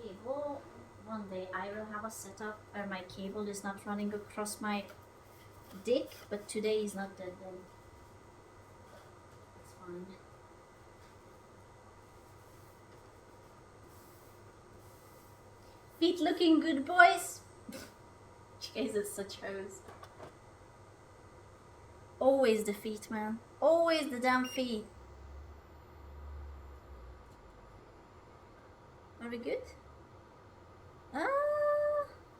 Cable. One day I will have a setup where my cable is not running across my dick, but today is not that day. It's fine. Feet looking good, boys. You guys are such hoes. Always the feet, man. Always the damn feet. Are we good?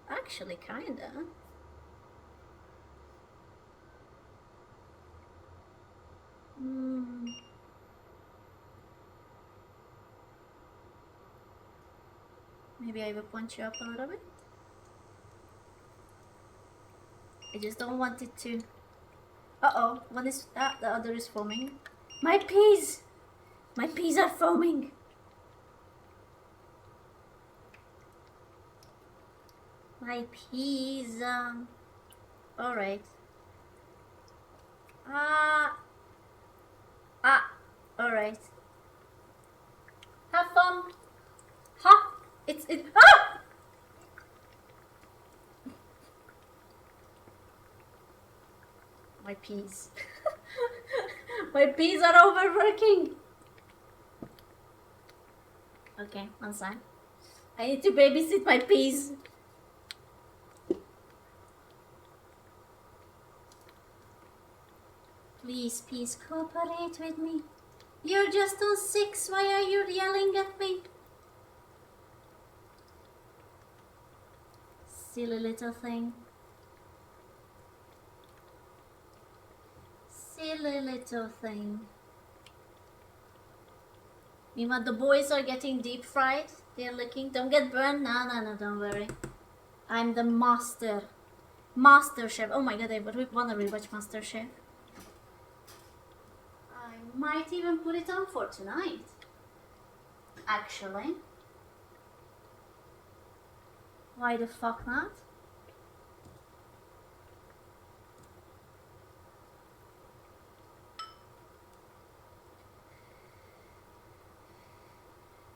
Actually, kinda. Maybe I will punch you up a little bit. I just don't want it to. Uh-oh, one is the other is foaming. My peas! My peas are foaming! My peas, alright. Alright. Have fun! Ha! Ah! My peas. My peas are overworking! Okay, one side. I need to babysit my peas. Please, peas, cooperate with me. You're just on 6, why are you yelling at me? Silly little thing. Silly little thing. Meanwhile, the boys are getting deep fried. They're looking. Don't get burned. No, don't worry. I'm the master. Master chef. Oh my god, I want to rewatch Master Chef. I might even put it on for tonight. Actually. Why the fuck not?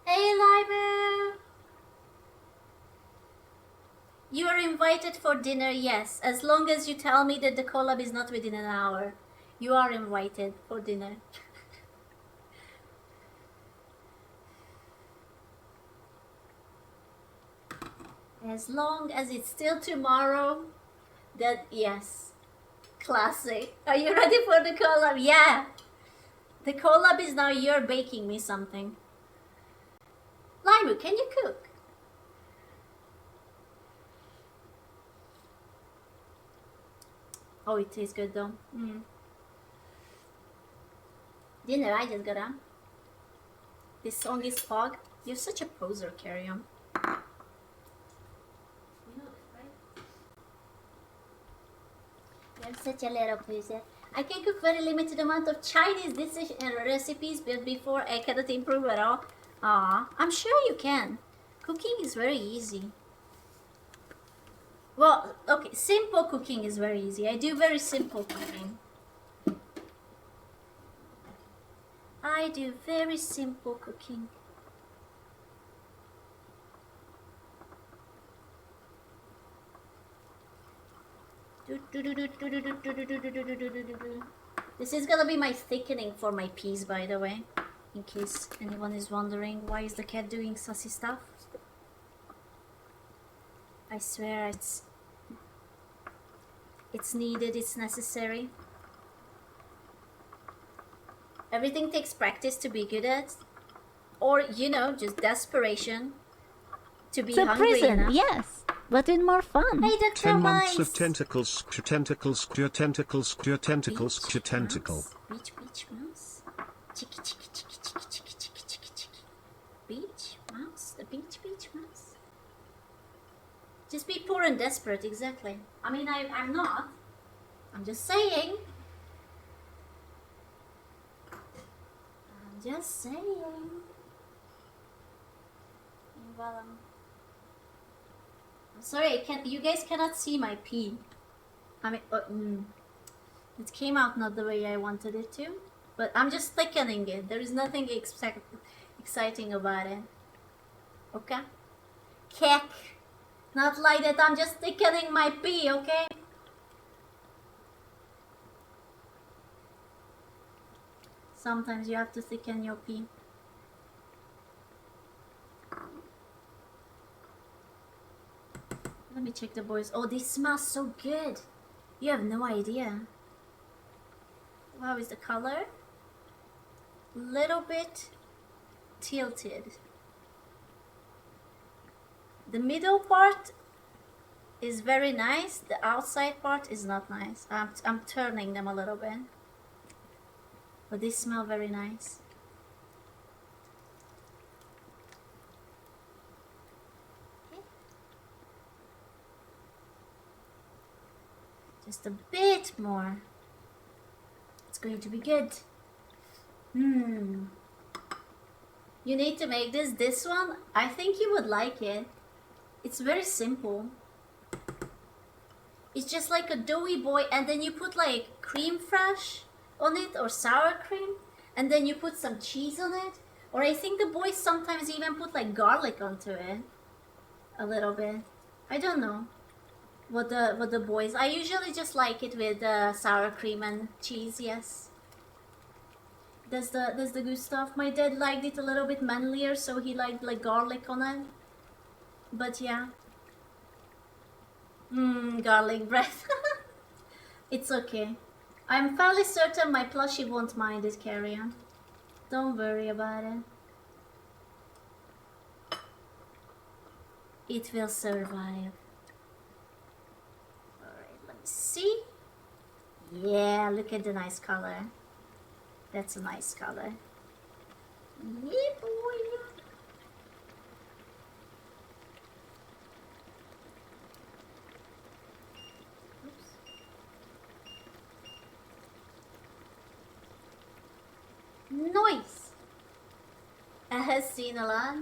Hey, Liber! You are invited for dinner, yes. As long as you tell me that the collab is not within an hour. You are invited for dinner. As long as it's still tomorrow, that yes. Classic. Are you ready for the collab? Yeah. The collab is now you're baking me something. Limu, can you cook? Oh, it tastes good though. Dinner, I just got on. This song is Fog. You're such a poser, Carry On. You know that, right? You're such a little poser. I can cook very limited amount of Chinese dishes and recipes, but before I cannot improve at all. I'm sure you can. Cooking is very easy. Well, okay, simple cooking is very easy. I do very simple cooking. I do very simple cooking. This is gonna be my thickening for my peas, by the way. In case anyone is wondering why is the cat doing sassy stuff. I swear it's needed, it's necessary. Everything takes practice to be good at. Or, you know, just desperation to be hungry
prison,
enough.
yes, but with more fun.
Hey, Dr.
10 months
Mice.
of tentacles, tentacles, tentacles, tentacles, tentacle.
Beach mouse. Chicky, chicky, chicky, chicky, chicky, chicky, chicky, chicky. Beach mouse. The beach mouse. Just be poor and desperate, exactly. I mean, I'm not. I'm just saying. I'm just saying. bottom. I'm sorry, you guys cannot see my pee. I mean, it came out not the way I wanted it to, but I'm just thickening it. There is nothing exciting about it. Okay? Keck. Not like that, I'm just thickening my pee, okay? Sometimes you have to thicken your pee. Let me check the boys. Oh, they smell so good. You have no idea. How is the color? Little bit tilted. The middle part is very nice. The outside part is not nice. I'm turning them a little bit. But they smell very nice. Just a bit more. It's going to be good. You need to make this one. I think you would like it. It's very simple. It's just like a doughy boy, and then you put like cream fresh on it or sour cream, and then you put some cheese on it. Or I think the boys sometimes even put like garlic onto it. A little bit. I don't know. What the boys, I usually just like it with sour cream and cheese. Yes, that's the good stuff. My dad liked it a little bit manlier, so he liked like garlic on it. But yeah, garlic breath. It's okay. I'm fairly certain my plushie won't mind it, Carrion. Don't worry about it. It will survive. See? Yeah, look at the nice color. That's a nice color. Yeah, boy. Oops. Nice. I have seen a lot.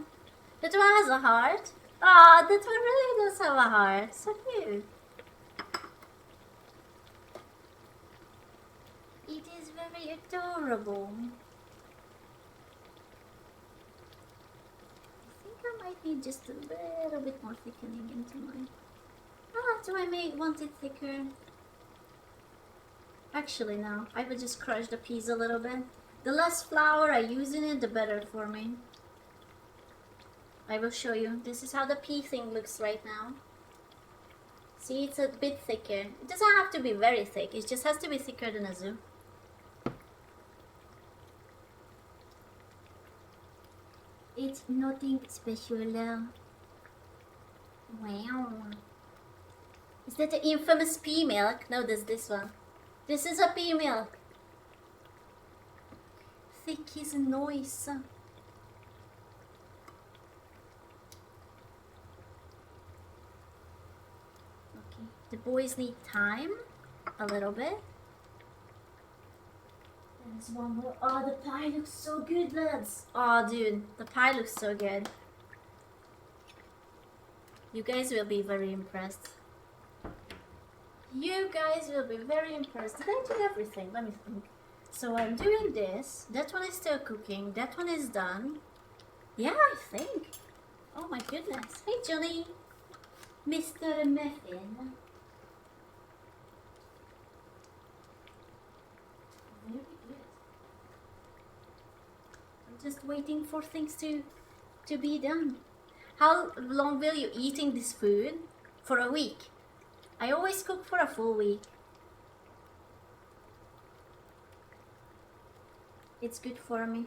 That one has a heart. Ah, that one really does have a heart. So cute. It is very adorable. I think I might need just a little bit more thickening into mine. Do I want it thicker? Actually, no. I will just crush the peas a little bit. The less flour I use in it, the better for me. I will show you. This is how the pea thing looks right now. See, it's a bit thicker. It doesn't have to be very thick. It just has to be thicker than a zoo. It's nothing special. Wow. Is that the infamous pea milk? No, there's this one. This is a pea milk. Thick is nice. Okay, the boys need time. A little bit. There's one more. Oh, the pie looks so good, lads. Oh, dude, the pie looks so good. You guys will be very impressed. You guys will be very impressed. Did I do everything? Let me think. So I'm doing this. That one is still cooking. That one is done. Yeah, I think. Oh my goodness. Hey, Johnny. Mr. Muffin. Very good. I'm just waiting for things to be done. How long will you eating this food? For a week. I always cook for a full week. It's good for me.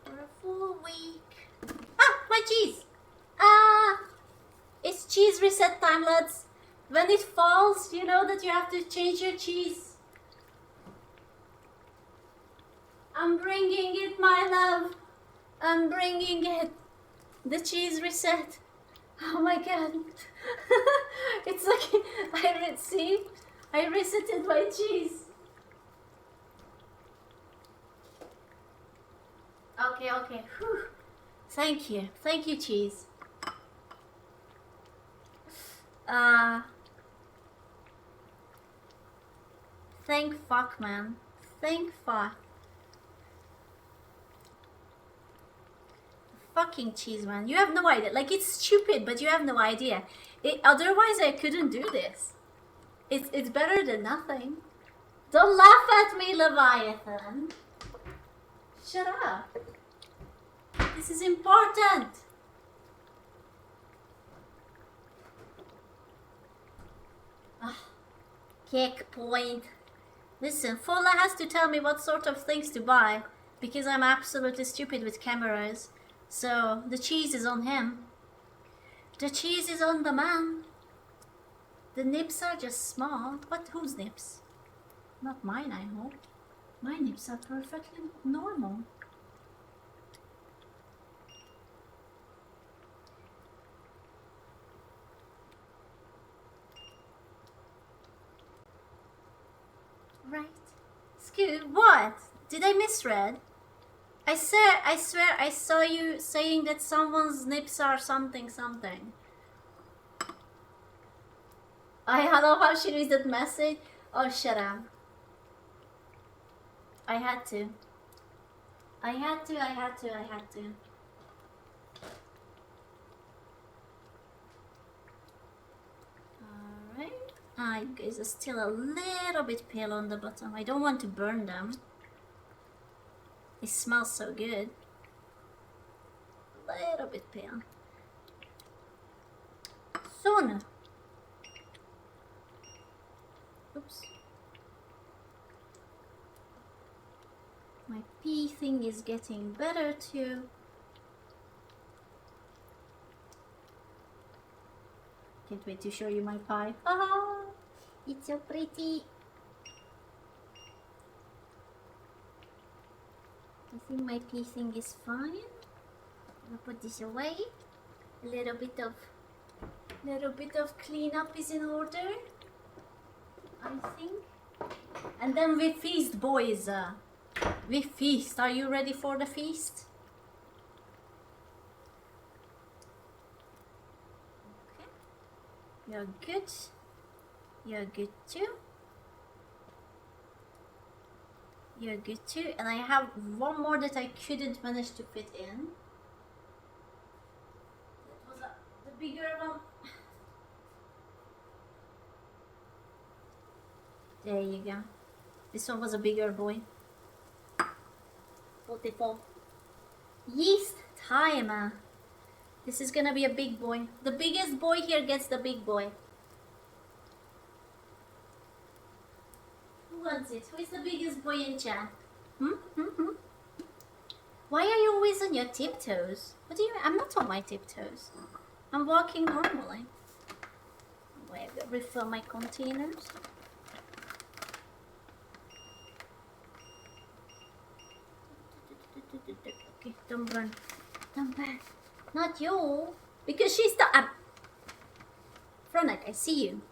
For a full week. Ah, my cheese! Ah! It's cheese reset time, lads. When it falls, you know that you have to change your cheese. I'm bringing it, my love. I'm bringing it. The cheese reset. Oh my god. It's like I resetted my cheese. Okay. Whew. Thank you. Thank you, cheese. Thank fuck, man. Thank fuck. Fucking cheese, man. You have no idea. Like, it's stupid, but you have no idea. Otherwise, I couldn't do this. It's better than nothing. Don't laugh at me, Leviathan. Shut up. This is important. Kick point. Listen, Fola has to tell me what sort of things to buy because I'm absolutely stupid with cameras. So the cheese is on him. The cheese is on the man. The nips are just small. What? Whose nips? Not mine, I hope. My nips are perfectly normal. Right. Scoot, what? Did I misread? I swear I saw you saying that someone's nips are something something. I don't know how she reads that message. Oh, shut up. I had to. Alright. You guys are still a little bit pale on the bottom. I don't want to burn them. It smells so good. A little bit pale. Soon. Oops. My pee thing is getting better too. Can't wait to show you my pie. Haha! It's so pretty. I think my pea thing is fine. I'll put this away. A little bit of cleanup is in order, I think. And then we feast, boys. We feast. Are you ready for the feast? Okay. You're good. You're good too. You're good too. And I have one more that I couldn't manage to fit in. That was the bigger one. There you go. This one was a bigger boy. 44. Yeast time. This is gonna be a big boy. The biggest boy here gets the big boy. Who wants it? Who is the biggest boy in chat? Why are you always on your tiptoes? What do you mean? I'm not on my tiptoes. I'm walking normally. Wait, I refill my containers. Okay, don't burn. Don't burn. Not you. Because she's the Fronek, I see you.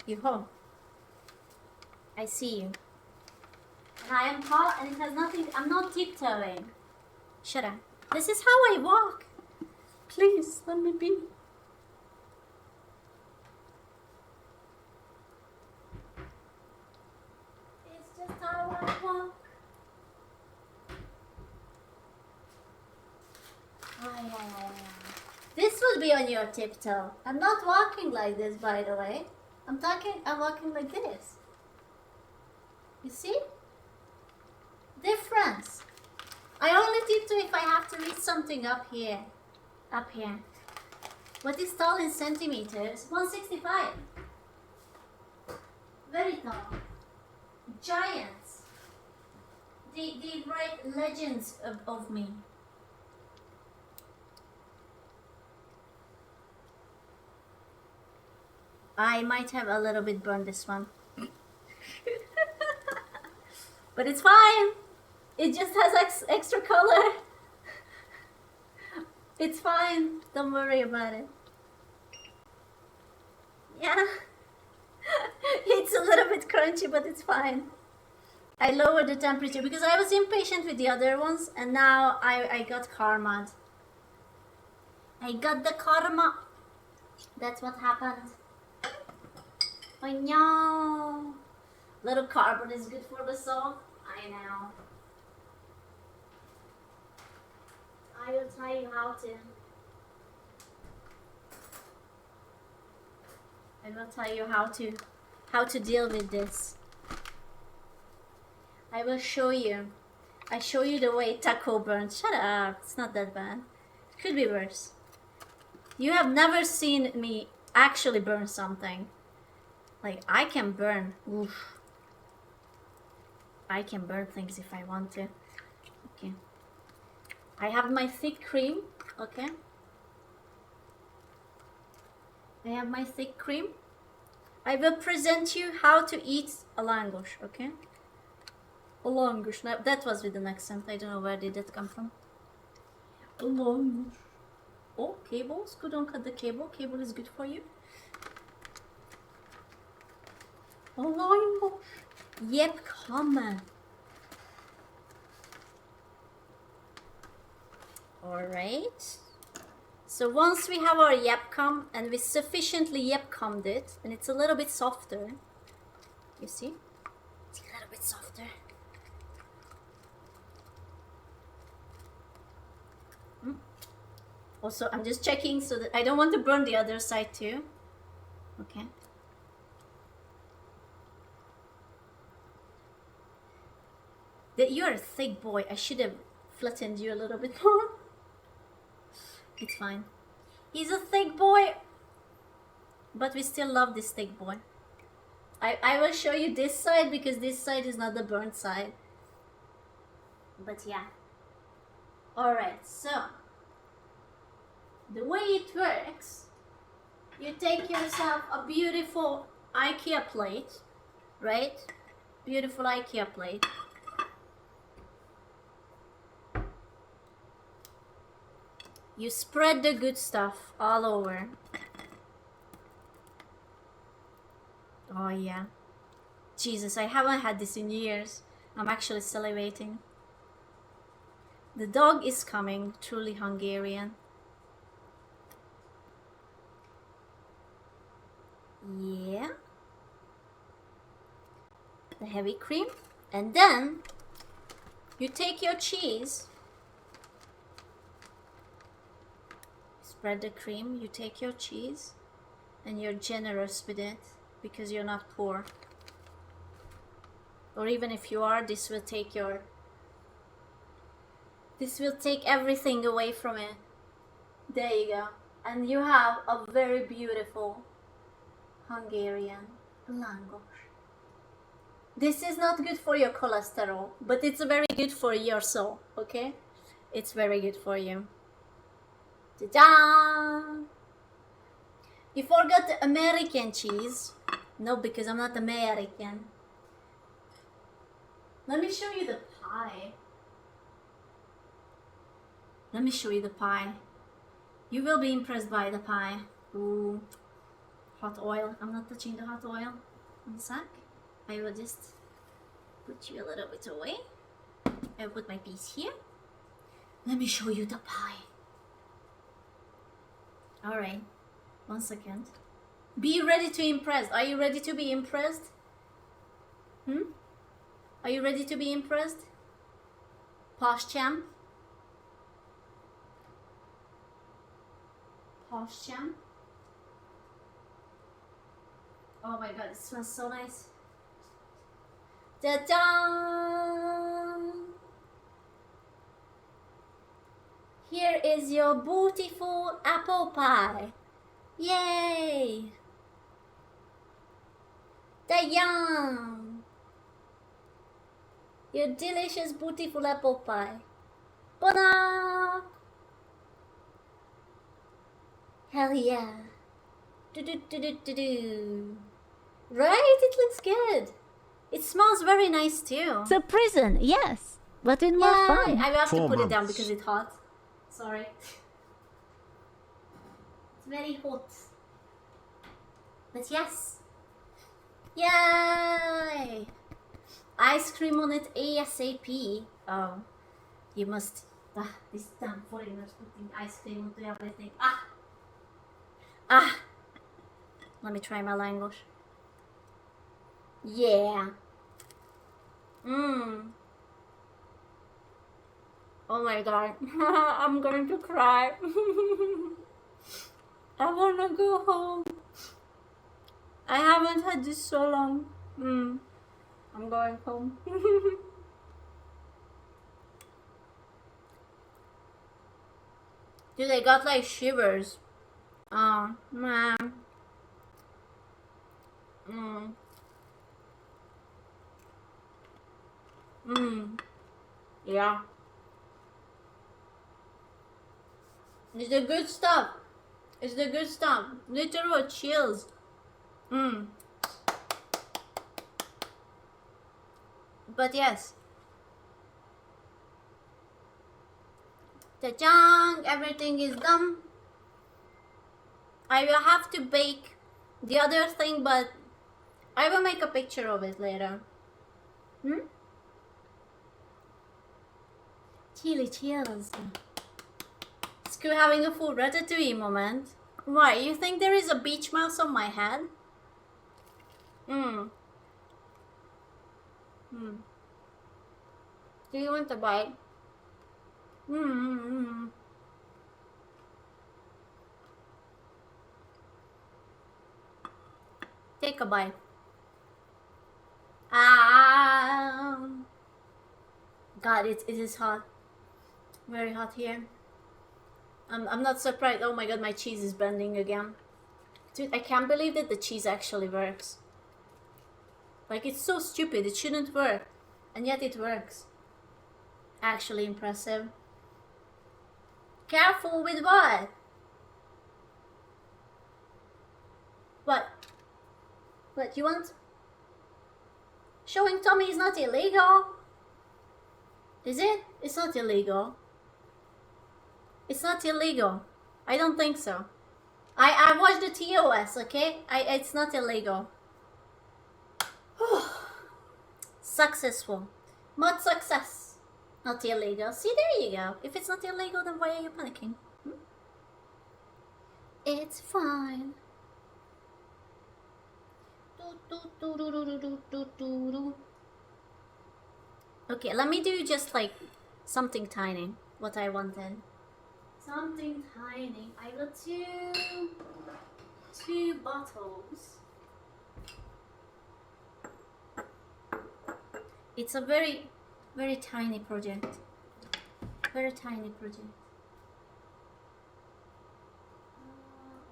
You home. I see you. And I am hot and it has nothing. I'm not tiptoeing. Shut up. This is how I walk. Please, let me be. It's just how I walk. This will be on your tiptoe. I'm not walking like this, by the way. I'm walking like this. You see? Difference. I only tiptoe if I have to read something up here. Up here. What is tall in centimeters? 165. Very tall. Giants. They write legends of me. I might have a little bit burned this one. But it's fine. It just has extra color. It's fine. Don't worry about it. Yeah. It's a little bit crunchy, but it's fine. I lowered the temperature because I was impatient with the other ones and now I got karma'd. I got the karma. That's what happened. Oh no. Little carbon is good for the soul. I know. I will tell you how to. I will tell you how to deal with this. I will show you. I show you the way taco burns. Shut up. It's not that bad. It could be worse. You have never seen me actually burn something. Like, I can burn. Oof. I can burn things if I want to. Okay. I have my thick cream. Okay. I have my thick cream. I will present you how to eat a langosh. Okay. A langosh. Now, that was with an accent. I don't know where did that come from. A langosh. Oh, cables. Good, don't cut the cable. Cable is good for you. A langosh. Yep, come. Alright. So once we have our yapcom and we sufficiently yapcomed it, and it's a little bit softer. You see? It's a little bit softer. Also, I'm just checking so that I don't want to burn the other side too. Okay. You're a thick boy. I should have flattened you a little bit more. It's fine. He's a thick boy. But we still love this thick boy. I will show you this side because this side is not the burnt side. But yeah. Alright, so. The way it works, you take yourself a beautiful IKEA plate, right? Beautiful IKEA plate. You spread the good stuff all over. Oh yeah. Jesus, I haven't had this in years. I'm actually salivating. The dog is coming, truly Hungarian. Yeah. The heavy cream. And then you take your cheese. Spread the cream, you take your cheese, and you're generous with it because you're not poor. Or even if you are, this will take everything away from it. There you go. And you have a very beautiful Hungarian langosh. This is not good for your cholesterol, but it's very good for your soul, okay? It's very good for you. Ta-da! You forgot the American cheese. No, because I'm not American. Let me show you the pie. Let me show you the pie. You will be impressed by the pie. Ooh. Hot oil. I'm not touching the hot oil. One sec. I will just put you a little bit away. I will put my piece here. Let me show you the pie. Alright. 1 second. Be ready to impress. Are you ready to be impressed? Are you ready to be impressed? Posh champ? Posh champ? Oh my god, it smells so nice. Ta-da! Here is your beautiful apple pie. Yay! Ta-yum! Your delicious, beautiful apple pie. Bona! Hell yeah! Do-do-do-do-do-do. Right? It looks good. It smells very nice too.
It's a prison, yes, but with more fun.
I will have to
4
put it down
months.
because it's hot. Sorry. It's very hot. But yes. Yay! Ice cream on it ASAP. Oh, you must Ah, these damn foreigners putting ice cream into everything. Let me try my language. Yeah. Oh my god. I'm going to cry. I wanna go home. I haven't had this so long. I'm going home. Dude, I got like shivers. Oh man. Yeah. It's the good stuff. It's the good stuff. Literal chills. But yes. Ta-jang! Everything is done. I will have to bake the other thing, but I will make a picture of it later. Chilly chills. SquChan having a full ratatouille moment. Why? You think there is a beach mouse on my head? Do you want a bite? Take a bite. God, it is hot. Very hot here. I'm not surprised. Oh my god, my cheese is bending again. Dude, I can't believe that the cheese actually works. Like, it's so stupid. It shouldn't work. And yet it works. Actually impressive. Careful with what? What? What, you want? Showing Tommy is not illegal. Is it? It's not illegal. It's not illegal. I don't think so. I watched the TOS, okay? It's not illegal. Successful. Mod success. Not illegal. See, there you go. If it's not illegal, then why are you panicking? It's fine. Okay, let me do just like something tiny. What I wanted. Something tiny. I got two bottles. It's a very, very tiny project. Very tiny project.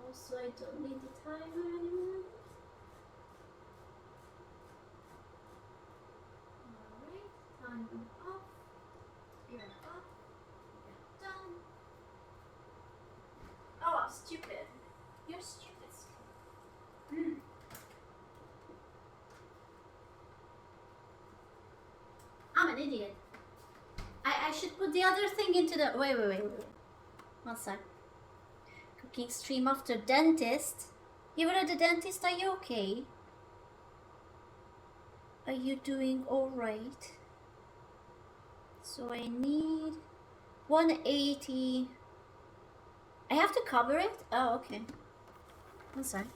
Also, I don't need the timer anymore. Alright, timer off. You're off. You're done. Oh, stupid. You're stupid. I'm an idiot. I should put the other thing into the... Wait. One sec. Cooking stream after dentist. You were at the dentist, are you okay? Are you doing alright? So I need 180. I have to cover it? Oh, okay. One sec.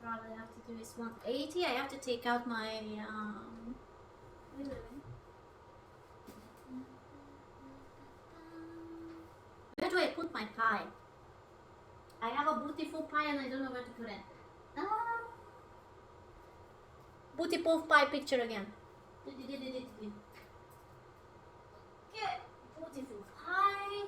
Probably have to do is 180. I have to take out my where do I put my pie? I have a beautiful pie and I don't know where to put it. Beautiful pie picture again. Okay, beautiful pie.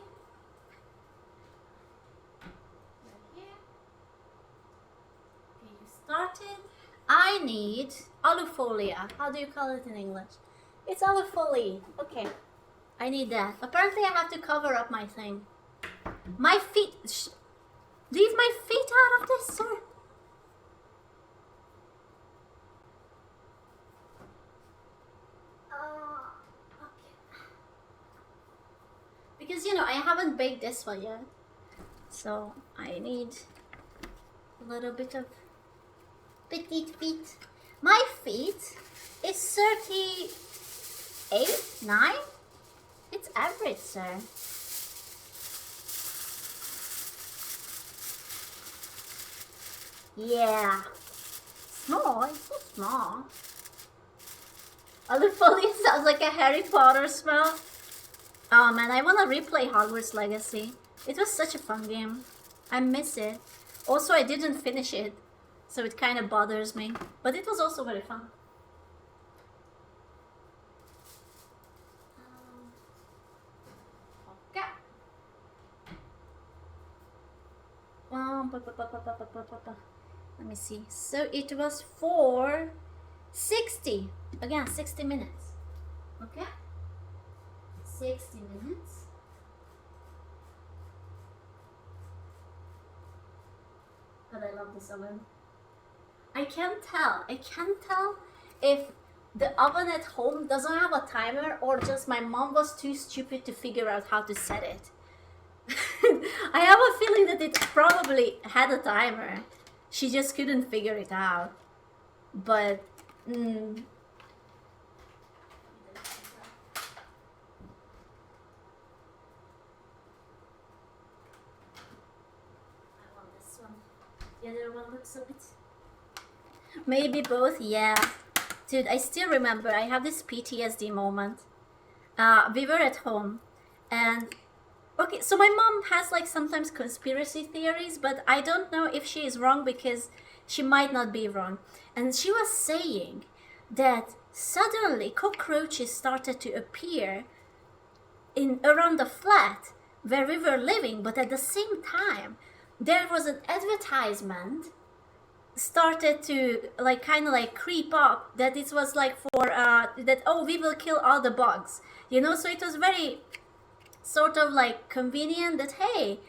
Started. I need alufolia. How do you call it in English? It's alufolie. Okay. I need that. Apparently I have to cover up my thing. My feet. Leave my feet out of this, sir. Okay. Because, you know, I haven't baked this one yet. So I need a little bit of petite feet. My feet is 38, 9? It's average, sir. Yeah. Small, it's so small. Literally, it sounds like a Harry Potter spell. Oh man, I wanna replay Hogwarts Legacy. It was such a fun game. I miss it. Also, I didn't finish it, so it kind of bothers me. But it was also very fun. Okay. Let me see. So it was for 60. Again, 60 minutes. Okay? 60 minutes. God, I love this oven. I can't tell if the oven at home doesn't have a timer or just my mom was too stupid to figure out how to set it. I have a feeling that it probably had a timer. She just couldn't figure it out. But, I want this one. The other one looks a bit... Maybe both, yeah. Dude, I still remember, I have this PTSD moment. We were at home and... Okay, so my mom has like sometimes conspiracy theories, but I don't know if she is wrong because she might not be wrong. And she was saying that suddenly cockroaches started to appear in around the flat where we were living, but at the same time there was an advertisement started to like kind of like creep up that it was like for that, oh, we will kill all the bugs, you know. So it was very sort of like convenient that, hey,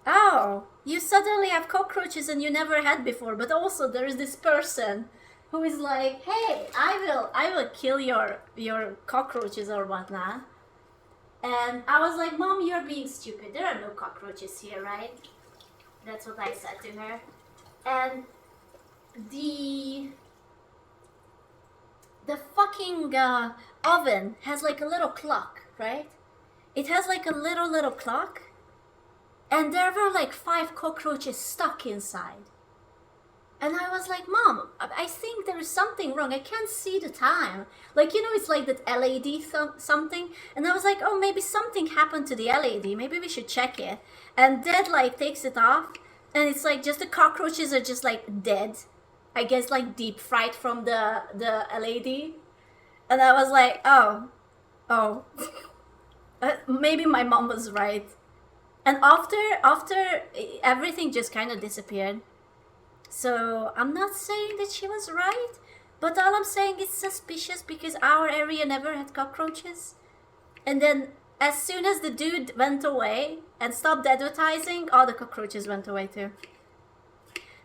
oh, you suddenly have cockroaches and you never had before, but also there is this person who is like, hey, I will kill your cockroaches or whatnot. And I was like, Mom, you're being stupid. There are no cockroaches here, right? That's what I said to her. And the fucking oven has like a little clock, right? It has like a little clock, and there were like 5 cockroaches stuck inside. And I was like, Mom, I think there is something wrong. I can't see the time. Like, you know, it's like that LED something. And I was like, oh, maybe something happened to the LED. Maybe we should check it. And Dad like takes it off, and it's like just the cockroaches are just like dead. I guess like deep fried from the LED. And I was like, oh. Maybe my mom was right. And after everything just kind of disappeared. So I'm not saying that she was right, but all I'm saying is suspicious because our area never had cockroaches. And then as soon as the dude went away and stopped advertising, all the cockroaches went away too.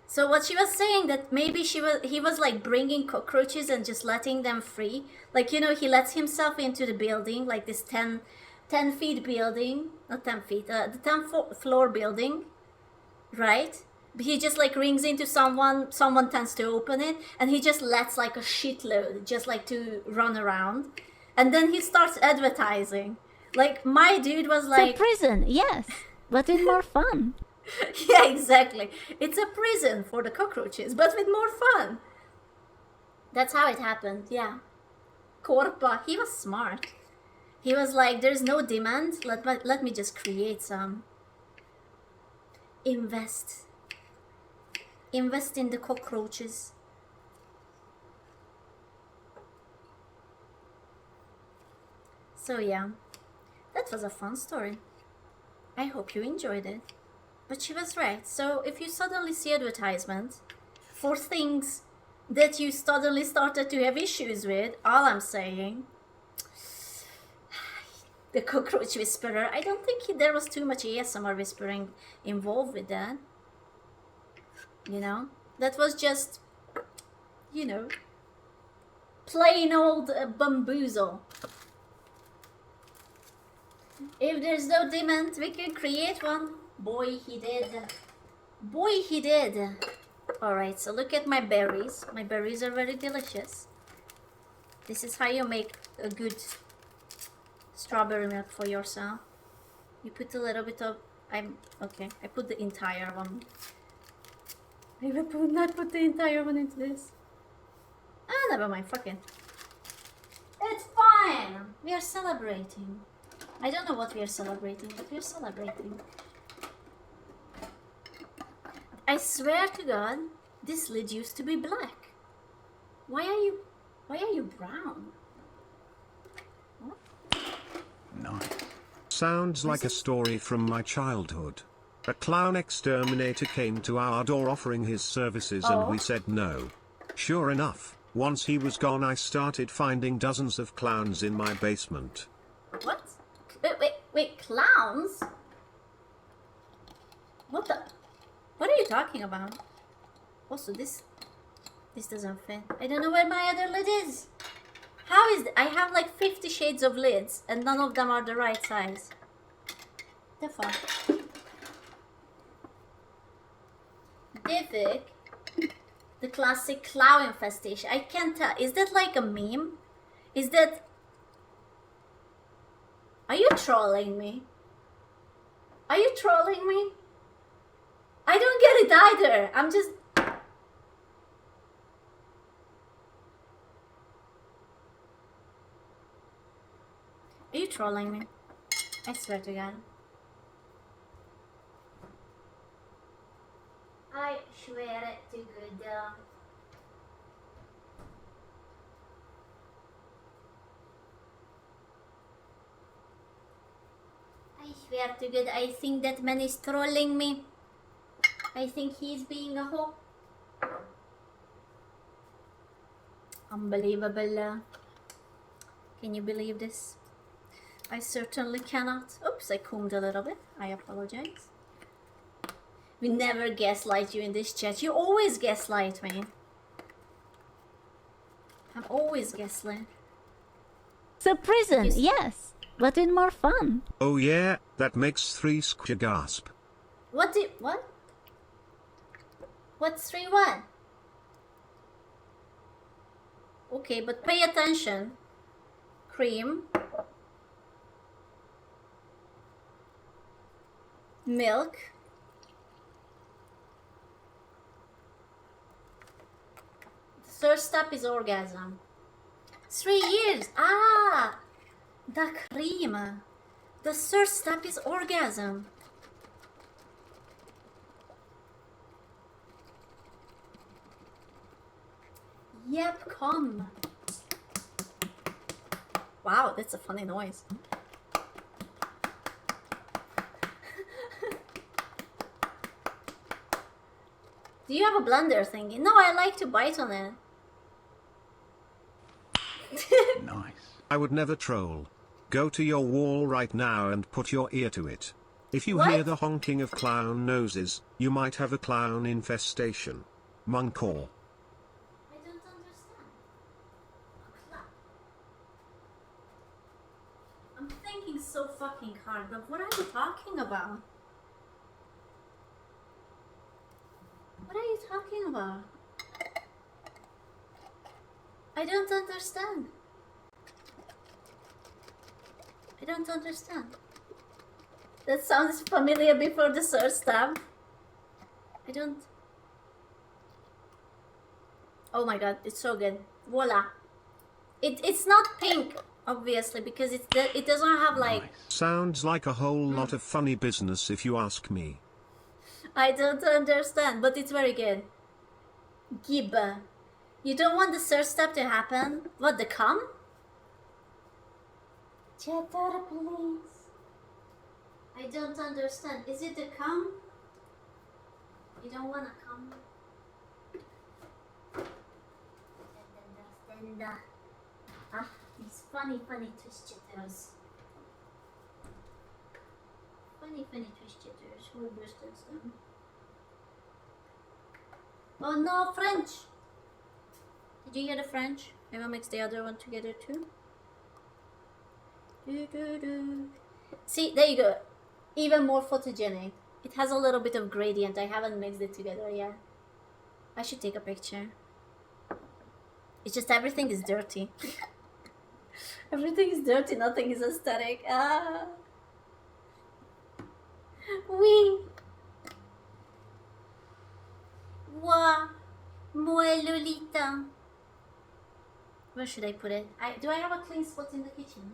So what she was saying, that maybe he was like bringing cockroaches and just letting them free. Like, you know, he lets himself into the building, like this 10 feet building, not 10 feet, the 10th floor building, right? He just like rings into someone tends to open it, and he just lets like a shitload just like to run around. And then he starts advertising. Like, my dude was like...
It's a prison, yes, but with more fun.
Yeah, exactly. It's a prison for the cockroaches, but with more fun. That's how it happened, yeah. Korpa, he was smart. He was like, there's no demand, let me just create some. Invest in the cockroaches. So yeah, that was a fun story. I hope you enjoyed it. But she was right. So if you suddenly see advertisements for things that you suddenly started to have issues with, all I'm saying, the cockroach whisperer, I don't think there was too much ASMR whispering involved with that. You know, that was just, you know, plain old bamboozle. If there's no demand, we can create one. Boy, he did. Boy, he did. Alright, so look at my berries. My berries are very delicious. This is how you make a good strawberry milk for yourself. You put a little bit of... okay, I put the entire one. I will not put the entire one into this. Ah, never mind, fuck it. It's fine! We are celebrating. I don't know what we are celebrating, but we are celebrating. I swear to God, this lid used to be black. Why are you brown? What?
Nice.
Sounds like a story from my childhood. A clown exterminator came to our door offering his services and we said no. Sure enough, once he was gone I started finding dozens of clowns in my basement.
What? Wait, clowns? What are you talking about? Also, this doesn't fit. I don't know where my other lid is. How is I have like 50 shades of lids and none of them are the right size. The fuck? Divik, the classic clown infestation. I can't tell. Is that like a meme? Is that... Are you trolling me? Are you trolling me? I don't get it either. I'm just... Are you trolling me? I swear to God. I swear to God. I swear to God, I think that man is trolling me. I think he's being a hoe. Unbelievable. Can you believe this? I certainly cannot. Oops, I combed a little bit. I apologize. We never gaslight you in this chat. You always gaslight me. I'm always gaslit.
So prison, yes, but with more fun.
Oh yeah, that makes 3 SquChan gasp.
What? What's 3-1? Okay, but pay attention. Cream. Milk. The third step is orgasm. 3 years. Ah, the cream. The third step is orgasm. Yep, come. Wow, that's a funny noise. Do you have a blender thingy? No, I like to bite on it.
Nice.
I would never troll. Go to your wall right now and put your ear to it. If you
What?
hear the honking of clown noses, you might have a clown infestation. Munkor.
I don't understand. I'm thinking so fucking hard, but what are you talking about? What are you talking about? I don't understand. I don't understand. That sounds familiar before the third stab. I don't... Oh my god, it's so good. Voila. It's not pink, obviously, because it doesn't have like...
Nice.
Sounds like a whole lot of funny business if you ask me.
I don't understand, but it's very good. Gib. You don't want the third step to happen? What, the cum? Chatter, please. I don't understand. Is it the cum? You don't want to cum? I don't understand. Ah, these funny twist jitters. Funny twist jitters. Who understands them? Oh no, French! Did you hear the French? I will mix the other one together too. See, there you go. Even more photogenic. It has a little bit of gradient. I haven't mixed it together yet. I should take a picture. It's just everything is dirty. Everything is dirty, nothing is aesthetic. Ah. Oui. Moi. Moi, Lolita. Where should I put it? Do I have a clean spot in the kitchen?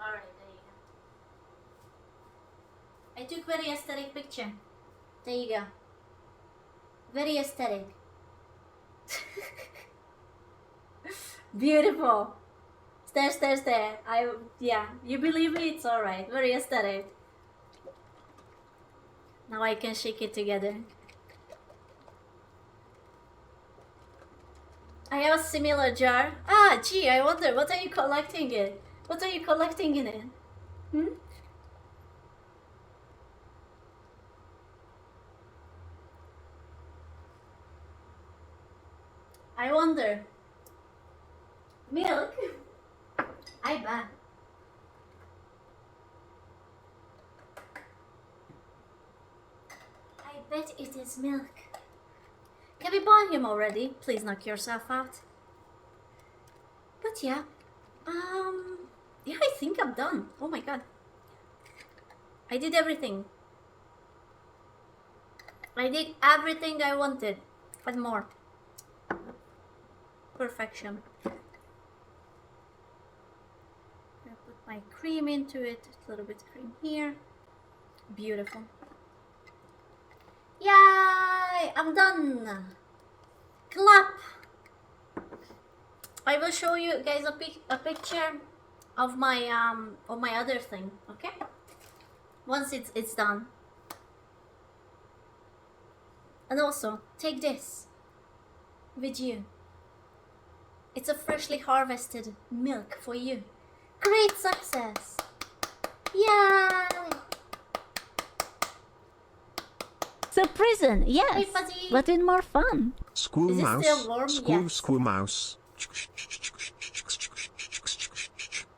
Alright, there you go. I took very aesthetic picture. There you go. Very aesthetic. Beautiful. There. Yeah, you believe me? It's alright. Very aesthetic. Now I can shake it together. I have a similar jar. Ah, gee, I wonder, what are you collecting it? What are you collecting in it? Hmm? I wonder. Milk? I bet. I bet it is milk. Can we buy him already? Please knock yourself out. But yeah. Yeah, I think I'm done. Oh my god. I did everything. I did everything I wanted. And more. Perfection. I'll put my cream into it. A little bit of cream here. Beautiful. Yay! I'm done. Clap. I will show you guys a picture of my other thing, okay? Once it's done. And also, take this with you. It's a freshly harvested milk for you. Great success! Yay!
So prison,
Hey,
yes,
Fuzzy!
but with more fun.
Squoo
Is it
mouse.
still warm?
Squoo
Yes.
squoo mouse.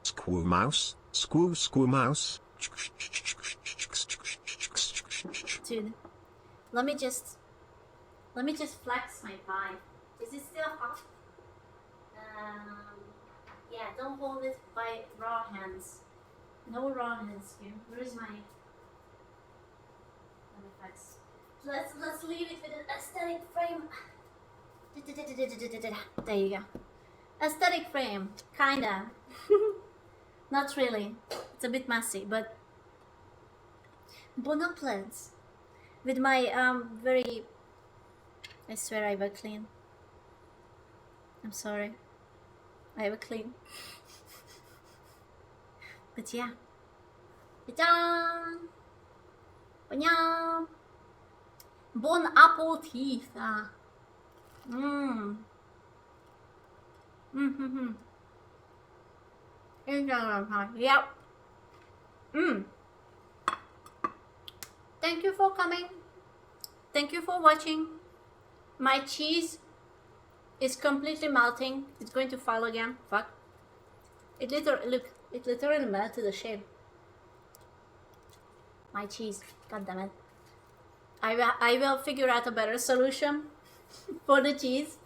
Squoo mouse. Squoo mouse.
Dude, let me just flex my pie. Is it still hot? Yeah, don't hold it by raw hands. No raw hands here. Where is my? Let me flex. Let's leave it with an aesthetic frame. There you go. Aesthetic frame, kinda. Not really. It's a bit messy, but bon appetit. With my very. I swear I will clean. I'm sorry. I will clean. But yeah. Ta-da! Bon appetit. Yep. Thank you for coming. Thank you for watching. My cheese is completely melting. It's going to fall again. Fuck. It literally melted the shape. My cheese. God damn it. I will figure out a better solution for the cheese.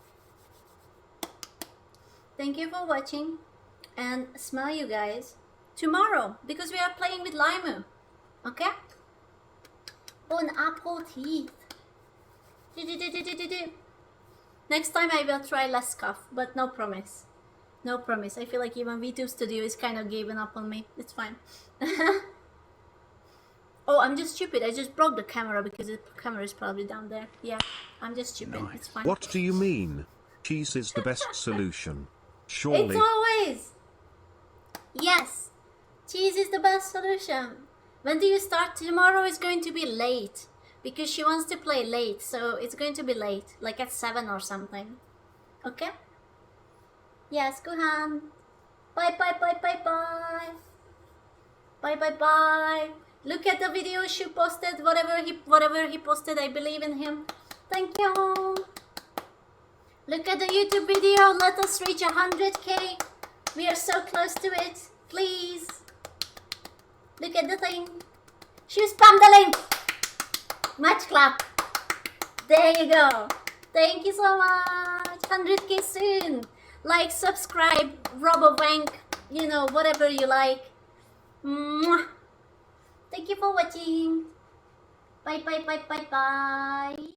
Thank you for watching, and smell you guys tomorrow because we are playing with Limu. Okay? Bon appetit. Next time I will try less cough, but no promise. No promise. I feel like even VTube Studio is kind of giving up on me. It's fine. Oh, I'm just stupid. I just broke the camera because the camera is probably down there. Yeah, I'm just stupid.
Nice.
It's fine.
What do you mean? Cheese is the best solution. Surely.
It's always. Yes. Cheese is the best solution. When do you start? Tomorrow is going to be late. Because she wants to play late. So it's going to be late. Like at 7 or something. Okay? Yes, Kuhan. Bye bye bye bye bye. Bye bye bye. Look at the video she posted. Whatever he posted, I believe in him. Thank you. Look at the YouTube video. Let us reach 100k. We are so close to it. Please. Look at the thing. She spammed the link. Much clap. There you go. Thank you so much. 100k soon. Like, subscribe, Robowank, you know, whatever you like. Mwah. Thank you for watching. Bye bye bye bye bye.